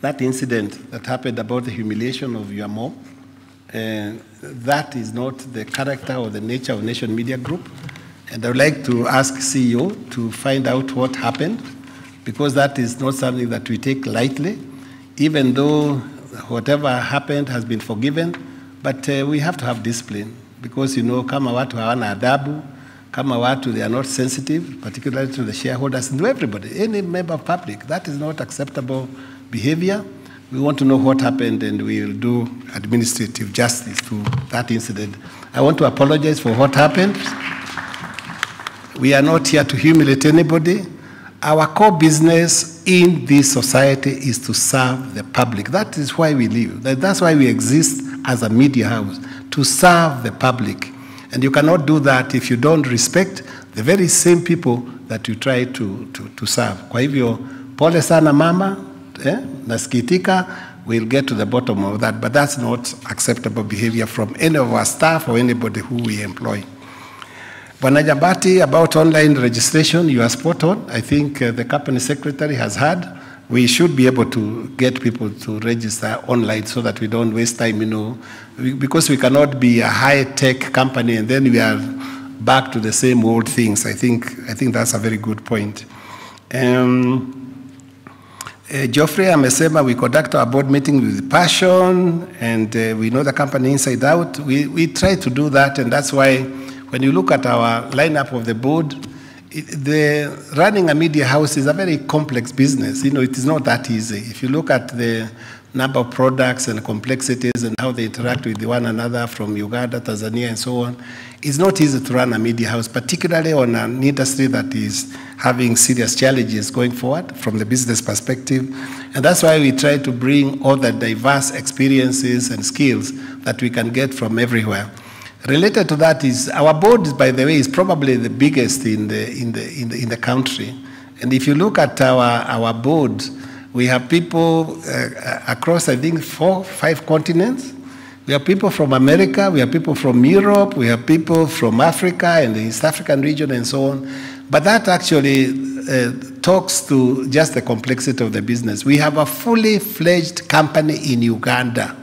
that incident that happened about the humiliation of your mom. That is not the character or the nature of Nation Media Group. And I would like to ask CEO to find out what happened, because that is not something that we take lightly, even though whatever happened has been forgiven. But we have to have discipline, because, you know, kama watu hawana adabu, kama watu, they are not sensitive, particularly to the shareholders and to everybody, any member of public. That is not acceptable behavior. We want to know what happened, and we will do administrative justice to that incident. I want to apologize for what happened. We are not here to humiliate anybody. Our core business in this society is to serve the public. That is why we live. That's why we exist as a media house, to serve the public. And you cannot do that if you don't respect the very same people that you try to serve. Kwa hivyo, pole sana mama, nasikitika, we'll get to the bottom of that, but that's not acceptable behavior from any of our staff or anybody who we employ. Bwana Jambati, about online registration, you are spot on. I think the company secretary has heard. We should be able to get people to register online so that we don't waste time, you know, because we cannot be a high-tech company and then we are back to the same old things. I think that's a very good point. Geoffrey amesema we conduct our board meeting with passion and we know the company inside out. We try to do that, and that's why when you look at our lineup of the board, running a media house is a very complex business. You know, it is not that easy. If you look at the number of products and complexities and how they interact with one another from Uganda, Tanzania, and so on, it's not easy to run a media house, particularly on an industry that is having serious challenges going forward from the business perspective. And that's why we try to bring all the diverse experiences and skills that we can get from everywhere. Related to that is our board, by the way, is probably the biggest in the country. And if you look at our board, we have people across, I think, 4, 5 continents. We have people from America, we have people from Europe, we have people from Africa and the East African region and so on. But that actually talks to just the complexity of the business. We have a fully fledged company in Uganda,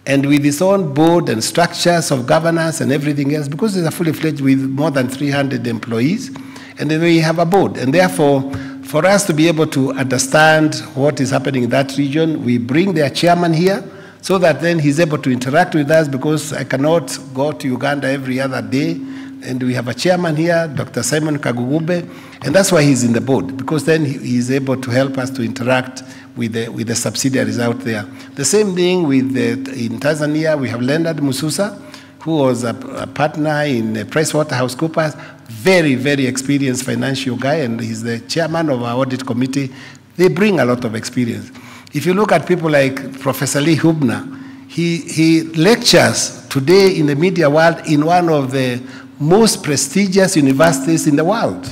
and with its own board and structures of governance and everything else, because it's a fully fledged with more than 300 employees, and then we have a board. And therefore, for us to be able to understand what is happening in that region, we bring their chairman here, so that then he's able to interact with us, because I cannot go to Uganda every other day. And we have a chairman here, Dr. Simon Kagugube, and that's why he's in the board, because then he's able to help us to interact with the subsidiaries out there. The same thing with in Tanzania, we have Leonard Mususa, who was a partner in PricewaterhouseCoopers, very, very experienced financial guy, and he's the chairman of our audit committee. They bring a lot of experience. If you look at people like Professor Lee Hubner, he lectures today in the media world in one of the most prestigious universities in the world,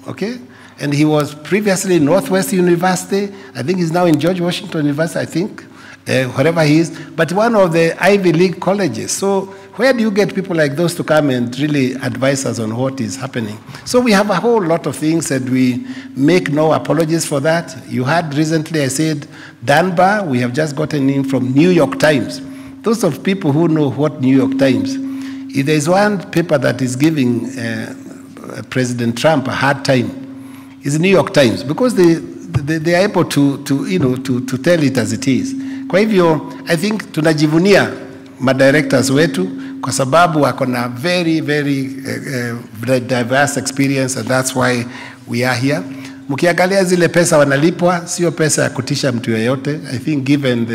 okay? And he was previously in Northwest University. I think he's now in George Washington University, I think, wherever he is, but one of the Ivy League colleges. So where do you get people like those to come and really advise us on what is happening? So we have a whole lot of things, and we make no apologies for that. You heard recently I said Dunbar, we have just gotten in from New York Times. Those of people who know what New York Times, if there is one paper that is giving President Trump a hard time, is New York Times, because they are able to tell it as it is. Kwa hivyo, I think tunajivunia madirectors wetu kwa sababu wako na very, very diverse experience, and that's why we are here. Mkiangalia zile pesa wanalipwa, sio pesa ya kutisha mtu yeyote. I think given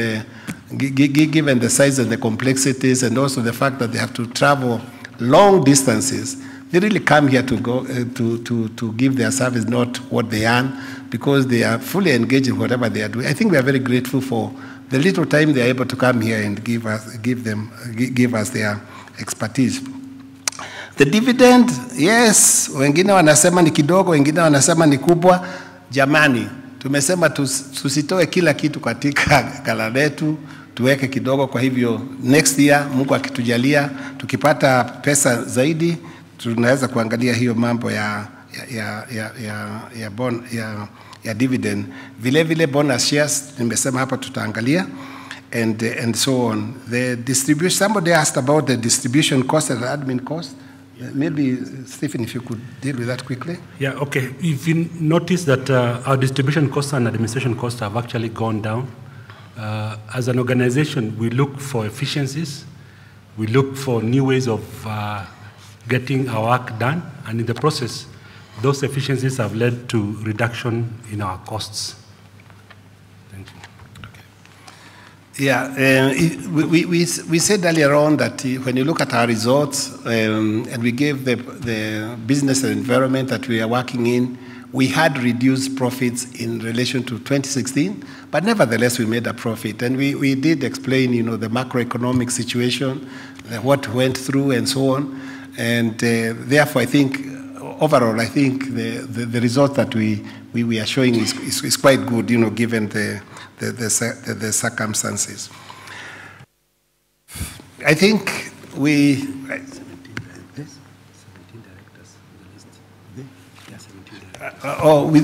the size and the complexities, and also the fact that they have to travel long distances, they really come here to go to give their service, not what they earn, because they are fully engaged in whatever they are doing. I think we are very grateful for the little time they are able to come here and give us their expertise. The dividend, yes, wengine wanasema ni kidogo, wengine wanasema ni kubwa. Jamani, tumesema tusitoe kila kitu katika gala letu, tuweke kidogo. Kwa hivyo next year Mungu akitujalia, tukipata pesa zaidi, tunaweza kuangalia hiyo mambo ya dividend. Vile vile bonus shares nimesema hapa tutaangalia, and so on. The distribution, somebody asked about the distribution cost and admin cost. Maybe Stephen, if you could deal with that quickly. Yeah, okay. If you notice that our distribution costs and administration costs have actually gone down. As an organization, we look for efficiencies. We look for new ways of getting our work done. And in the process, those efficiencies have led to reduction in our costs. Thank you. Yeah, we said earlier on that when you look at our results, and we gave the business environment that we are working in, we had reduced profits in relation to 2016, but nevertheless we made a profit. And we did explain, the macroeconomic situation, what went through and so on. And therefore, I think, overall, I think the result that we are showing is quite good, given the circumstances. I think we...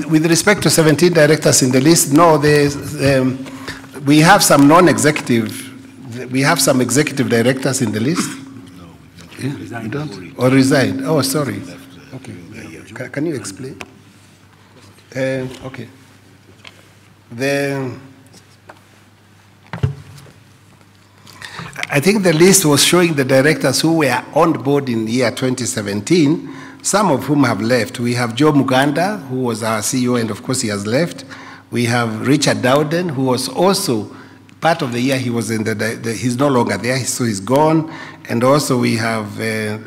with respect to 17 directors in the list, no, we have some non-executive, we have some executive directors in the list. Yeah? You don't? Or resigned? Oh, sorry. Okay. Can you explain? Okay. I think the list was showing the directors who were on board in the year 2017, some of whom have left. We have Joe Muganda, who was our CEO, and of course he has left. We have Richard Dowden, who was also part of the year he was in he's no longer there, so he's gone. And also we have the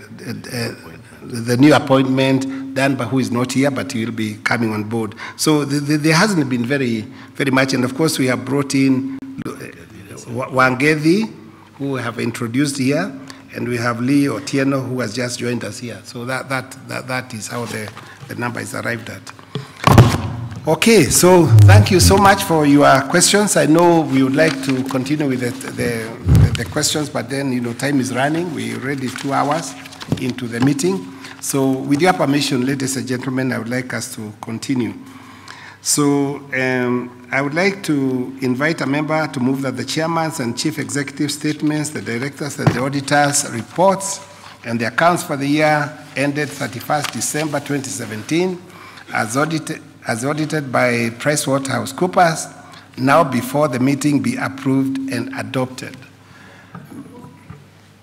new appointment, Danba, who is not here, but he will be coming on board. So there hasn't been very much. And of course we have brought in Wangedi, who we have introduced here, and we have Lee Otieno, who has just joined us here. So that is how the number is arrived at. Okay, so thank you so much for your questions. I know we would like to continue with the questions, but then, time is running. We're already 2 hours into the meeting. So with your permission, ladies and gentlemen, I would like us to continue. So I would like to invite a member to move that the chairman's and chief executive statements, the directors and the auditors' reports, and the accounts for the year ended 31st December 2017, as audited by PricewaterhouseCoopers, now before the meeting be approved and adopted.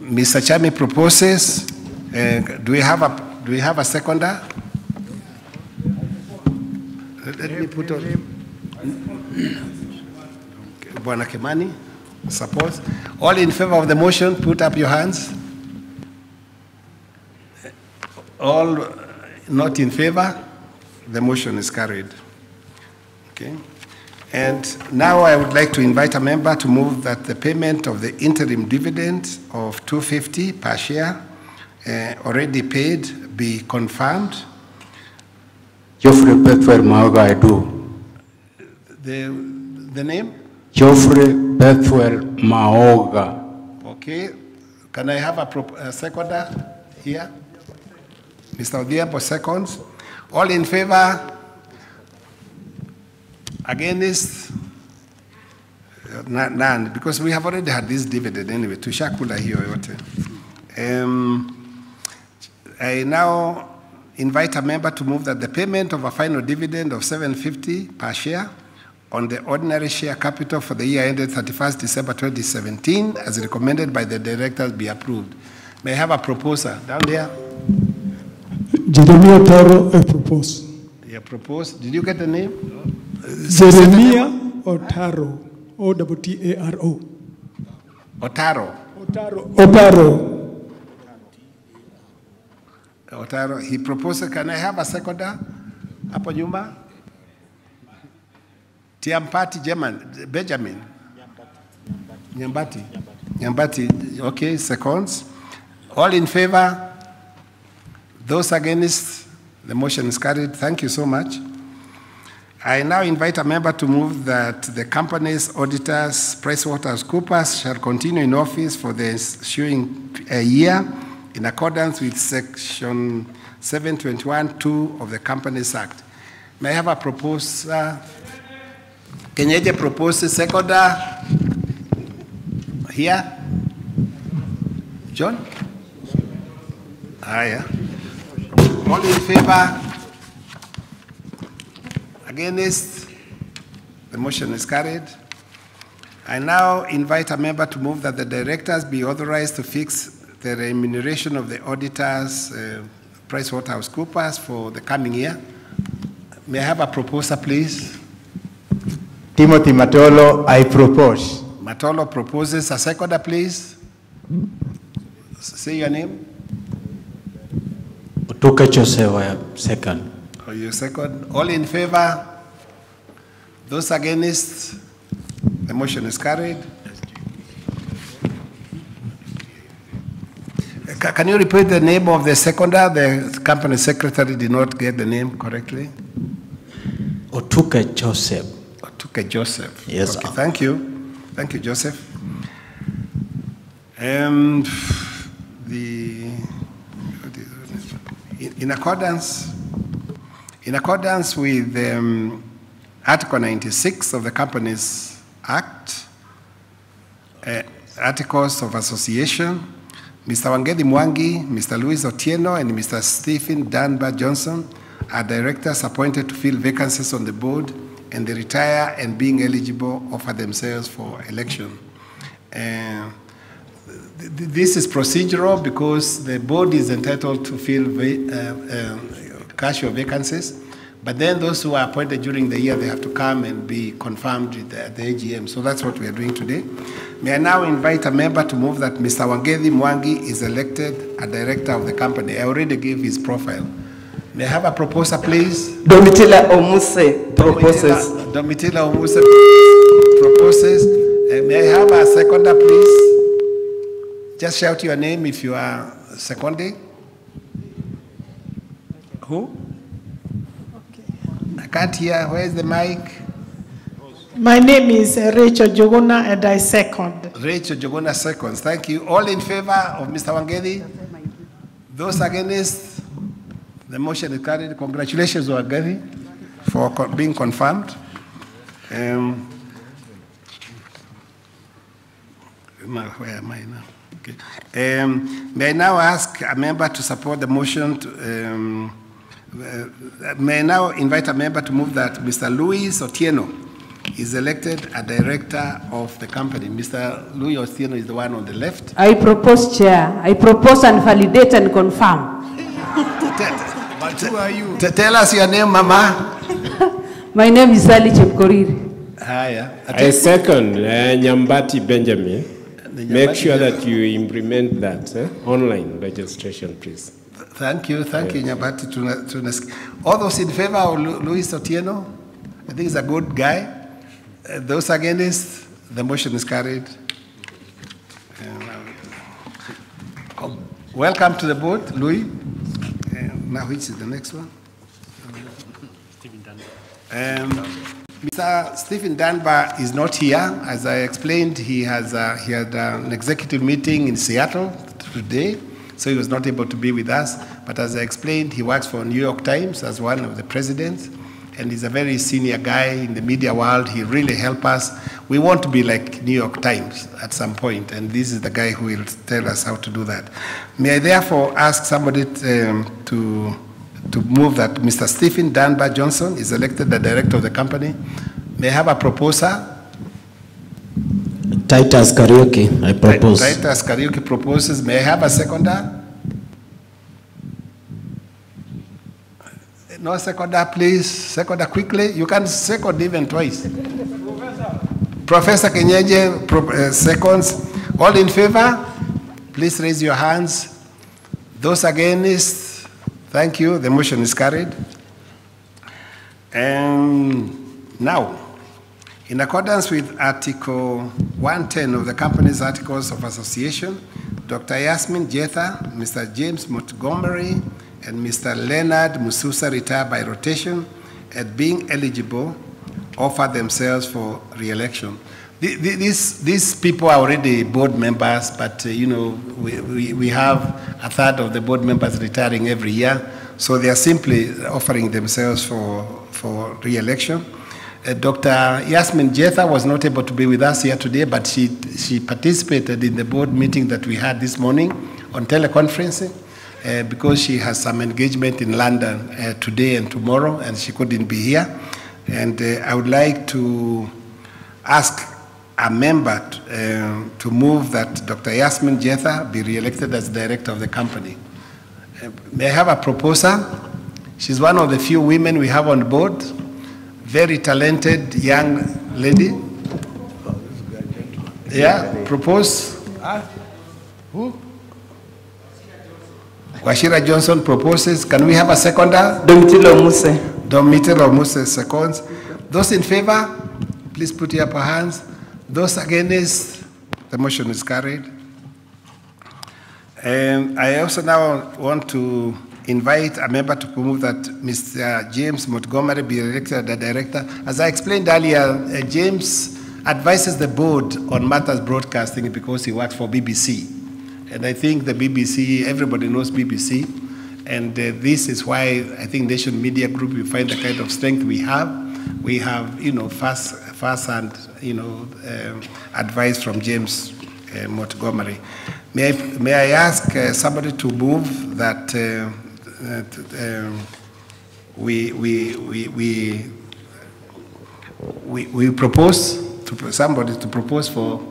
Mr. Chami proposes. Do we have a seconder? Let me put on. Bwana Kimani, support. All in favor of the motion, put up your hands. All not in favor, the motion is carried. Okay. And now I would like to invite a member to move that the payment of the interim dividend of $2.50 per share already paid be confirmed. Geoffrey Bethwell Maoga, I do. The name? Geoffrey Bethwell Maoga. Okay. Can I have a seconder here? Mr. Odhiambo seconds. All in favor? Against? None, because we have already had this dividend anyway. Tushakula hiyo yote. I now invite a member to move that the payment of a final dividend of $7.50 per share on the ordinary share capital for the year ended 31st December 2017, as recommended by the directors, be approved. May I have a proposer down there? Jeremiah Otaro, I propose. You propose. Did you get the name? Jeremiah Otaro, O-T-A-R-O. Otaro. Otaro. Otaro, he proposed, can I have a seconder? Hapo nyuma? Tiampati Benjamin. Nyambati, okay, seconds. All in favor? Those against? The motion is carried. Thank you so much. I now invite a member to move that the company's auditors, PricewaterhouseCoopers, shall continue in office for the ensuing year in accordance with Section 721(2) of the Companies Act. May I have a proposer? Kenyeje proposes seconder here? John? Yeah. All in favor? Against? The motion is carried. I now invite a member to move that the directors be authorized to fix the remuneration of the auditors, PricewaterhouseCoopers, for the coming year. May I have a proposer, please? Timothy Matolo, I propose. Matolo proposes. A seconder, please. Say your name. Otuka Joseph, second. Oh, you second. All in favor? Those against? The motion is carried. Can you repeat the name of the seconder? The company secretary did not get the name correctly. Otuka Joseph. Otuka Joseph. Yes. Okay, thank you. Thank you, Joseph. In accordance with Article 96 of the Companies Act, Articles of Association, Mr. Wangedi Mwangi, Mr. Louis Otieno, and Mr. Stephen Dunbar Johnson are directors appointed to fill vacancies on the board, and they retire and, being eligible, offer themselves for election. This is procedural because the board is entitled to fill casual vacancies, but then those who are appointed during the year, they have to come and be confirmed at the AGM. So that's what we are doing today. May I now invite a member to move that Mr. Wangedi Mwangi is elected a director of the company. I already gave his profile. May I have a proposer, please? Domitila Omuse proposes. Domitila Omuse proposes. May I have a seconder, please? Just shout your name if you are seconding. Who? I can't hear. Where is the mic? My name is Rachel Jogona, and I second. Rachel Jogona seconds. Thank you. All in favor of Mr. Wangedi? Those against? The motion is carried. Congratulations, Wangedi, for being confirmed. Where am I now? Okay. May I now ask a member to support the motion? May I now invite a member to move that Mr. Louis Otieno is elected a director of the company. Mr. Louis Otieno is the one on the left. I propose, Chair. I propose and validate and confirm. But who are you? Tell us your name, Mama. My name is Ali Chemkoriri. I second Nyambati Benjamin. Make sure that you implement that online registration, please. Thank you, Nyambati. All those in favor of Louis Otieno? I think he's a good guy. Those against? The motion is carried. Welcome to the board, Louis. Now, which is the next one? Mr. Stephen Dunbar is not here. As I explained, he had an executive meeting in Seattle today, so he was not able to be with us. But as I explained, he works for New York Times as one of the presidents, and he's a very senior guy in the media world. He really helped us. We want to be like New York Times at some point, and this is the guy who will tell us how to do that. May I therefore ask somebody to move that Mr. Stephen Dunbar Johnson is elected the director of the company. May I have a proposer? Titus Kariuki, I propose. Titus Kariuki proposes. May I have a seconder? No seconder, please. Seconder quickly. You can second even twice. Professor Kenyeje seconds. All in favor? Please raise your hands. Those against? Thank you. The motion is carried. And now, in accordance with Article 110 of the Company's Articles of Association, Dr. Yasmin Jetha, Mr. James Montgomery, and Mr. Leonard Mususa retire by rotation and being eligible offer themselves for re-election. These people are already board members, but we have a third of the board members retiring every year, so they are simply offering themselves for re-election. Dr. Yasmin Jetha was not able to be with us here today, but she participated in the board meeting that we had this morning on teleconferencing because she has some engagement in London today and tomorrow, and she couldn't be here. And I would like to ask a member to move that Dr. Yasmin Jetha be re-elected as director of the company. May I have a proposer? She's one of the few women we have on board. Very talented young lady. Yeah, propose. Who? Washira Johnson proposes. Can we have a seconder? Domitilo Muse. Domitilo Muse seconds. Those in favor, please put your upper hands. Those against, the motion is carried. And I also now want to invite a member to move that Mr. James Montgomery be elected as director. As I explained earlier, James advises the board on matters broadcasting because he works for BBC. And I think the BBC, everybody knows BBC. And this is why I think Nation Media Group, we find the kind of strength we have. We have, first-hand, advice from James Montgomery. May I ask somebody to move that we propose to somebody to propose for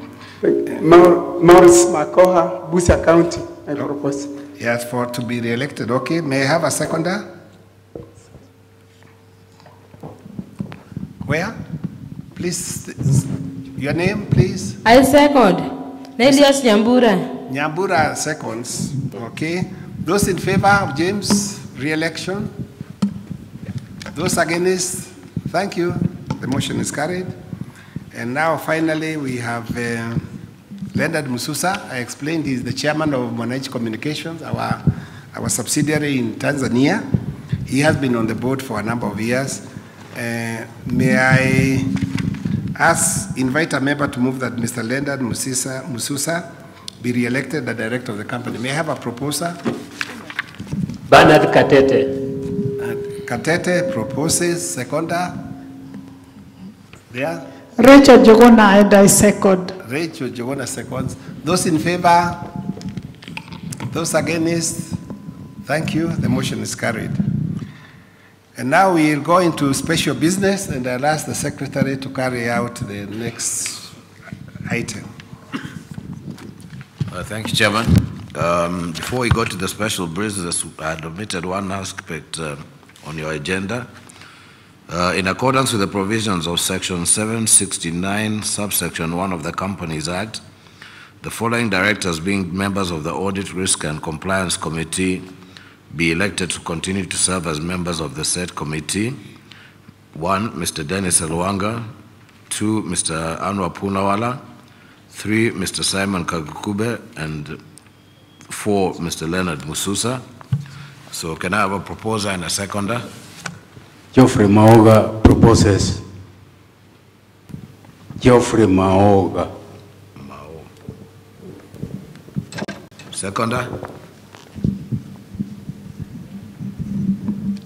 Maurice Makoha, Busia County. I propose. Yes, for to be re-elected. Okay. May I have a seconder? Where? Please, your name, please. I second. Nelius Nyambura. Nyambura seconds. Okay. Those in favor of James' re-election? Those against? Thank you. The motion is carried. And now finally we have Leonard Mususa. I explained he's the chairman of Mwananchi Communications, our subsidiary in Tanzania. He has been on the board for a number of years. May I invite a member to move that Mr. Leonard Mususa be re-elected the director of the company. May I have a proposer? Bernard Katete. Katete proposes. Seconder? There? Rachel Jogona, and I second. Rachel Jogona seconds. Those in favor? Those against? Thank you. The motion is carried. And now we'll go into special business, and I'll ask the secretary to carry out the next item. Thank you, Chairman. Before we go to the special business, I had omitted one aspect on your agenda. In accordance with the provisions of Section 769, subsection 1 of the Companies Act, the following directors, being members of the Audit, Risk and Compliance Committee, be elected to continue to serve as members of the said committee. 1, Mr. Dennis Elwanga. 2, Mr. Anwar Punawala. 3, Mr. Simon Kagukube. And 4, Mr. Leonard Mususa. So can I have a proposer and a seconder? Geoffrey Maoga proposes. Geoffrey Maoga. Seconder?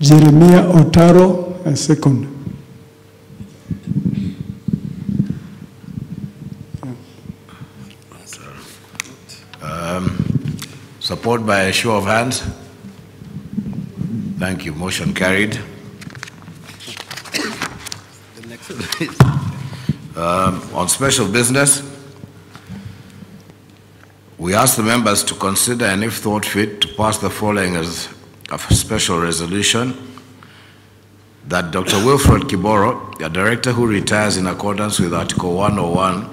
Jeremiah Otaro, a second. Support by a show of hands. Thank you. Motion carried. On special business, we ask the members to consider and if thought fit to pass the following as a special resolution that Dr. Wilfred Kiboro, a director who retires in accordance with Article 101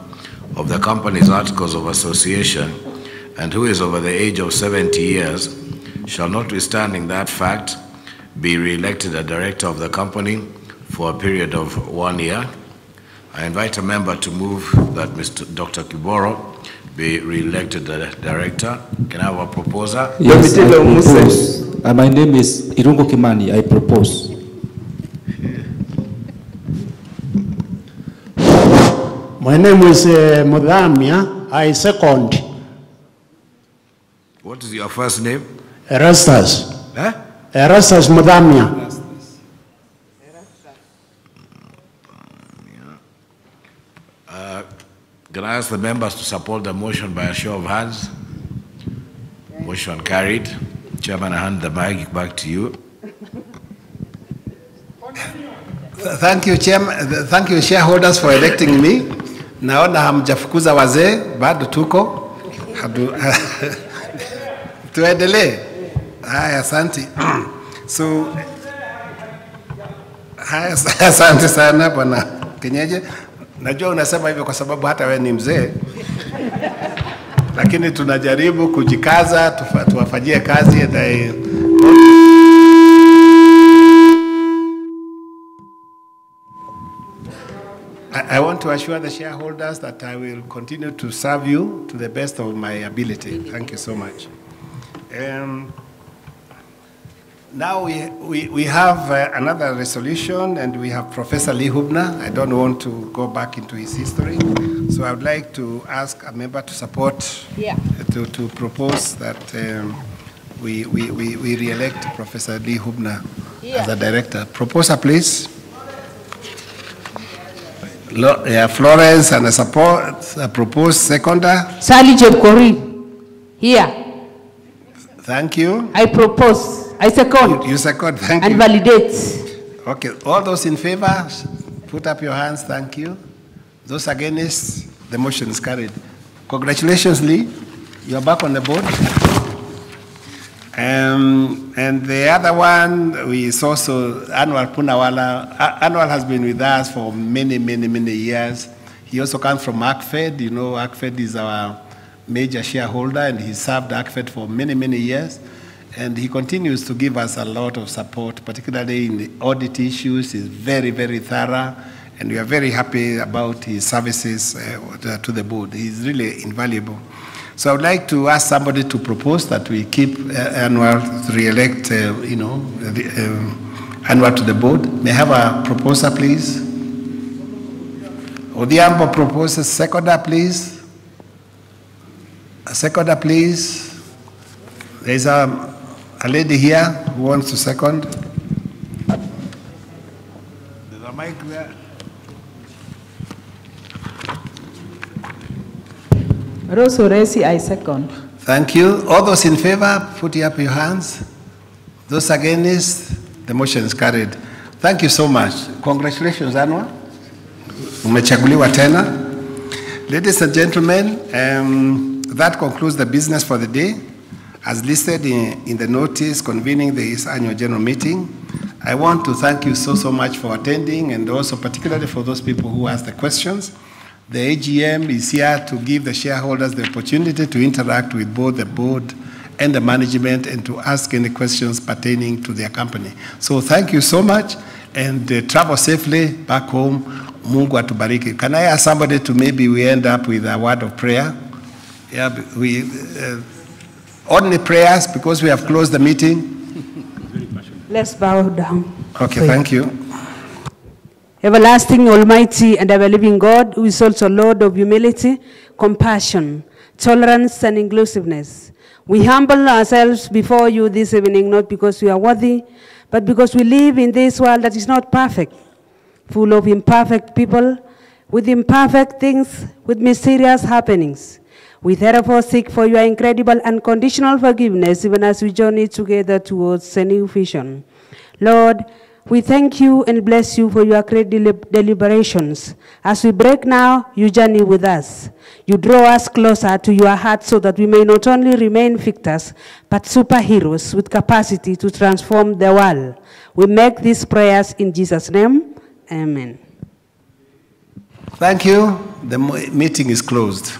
of the Company's Articles of Association and who is over the age of 70 years, shall, notwithstanding that fact, be re-elected a director of the company for a period of 1 year. I invite a member to move that Dr. Kiboro be re-elected a director. Can I have a proposer? Yes, I propose. My name is Irungo Kimani. I propose. My name is Mudhamia. I second. What is your first name? Erastus. Eh? Erastus Mudhamia. Can I ask the members to support the motion by a show of hands? Motion carried. Chairman, I hand the mic back to you. Thank you, Chairman. Thank you, shareholders, for electing me. Naona hamjafukuza wazee, bado tuko. Tuendelee. Haya, asante. So, haya, asante sana Bwana Kinyeje. Najua unasema hivyo kwa sababu hata wewe ni mzee. Lakini tunajaribu kujikaza, tuwafanyie kazi. I want to assure the shareholders that I will continue to serve you to the best of my ability. Thank you so much. Now we have another resolution, and we have Professor Lee Hubner. I don't want to go back into his history, so I would like to ask a member to support, to propose that we re-elect Professor Lee Hubner as a director. Proposer, please. Florence, and a proposed seconder. Sally Jebkori. Here. Thank you. I propose. I second. You second, thank you. And validate. Okay, all those in favor, put up your hands, thank you. Those against, the motion is carried. Congratulations, Lee. You're back on the board. And the other one is also Anwar Punawala. Anwar has been with us for many, many, many years. He also comes from ACFED. You know, ACFED is our major shareholder, and he served ACFED for many, many years. And he continues to give us a lot of support, particularly in the audit issues. He's very, very thorough, and we are very happy about his services to the board. He's really invaluable. So I would like to ask somebody to propose that we keep Anwar to re-elect, Anwar to the board. May I have a proposer, please? Odhiambo proposes. Seconder, please. A seconder, please. There's a lady here who wants to second. There's a mic there. Rose Oresi, I second. Thank you. All those in favor, put up your hands. Those against, the motion is carried. Thank you so much. Congratulations, Anwar. Umechaguliwa tena. Ladies and gentlemen, that concludes the business for the day. As listed in the notice convening this annual general meeting, I want to thank you so much for attending, and also particularly for those people who asked the questions. The AGM is here to give the shareholders the opportunity to interact with both the board and the management and to ask any questions pertaining to their company. So thank you so much, and travel safely back home. Mungu atubariki. Can I ask somebody to maybe we end up with a word of prayer? Yeah, only prayers because we have closed the meeting. Let's bow down. Okay, thank you. Everlasting, almighty, and ever-living God, who is also Lord of humility, compassion, tolerance, and inclusiveness. We humble ourselves before you this evening, not because we are worthy, but because we live in this world that is not perfect, full of imperfect people, with imperfect things, with mysterious happenings. We therefore seek for your incredible unconditional forgiveness, even as we journey together towards a new vision. Lord, we thank you and bless you for your great deliberations. As we break now, you journey with us. You draw us closer to your heart so that we may not only remain victors, but superheroes with capacity to transform the world. We make these prayers in Jesus' name. Amen. Thank you. The meeting is closed.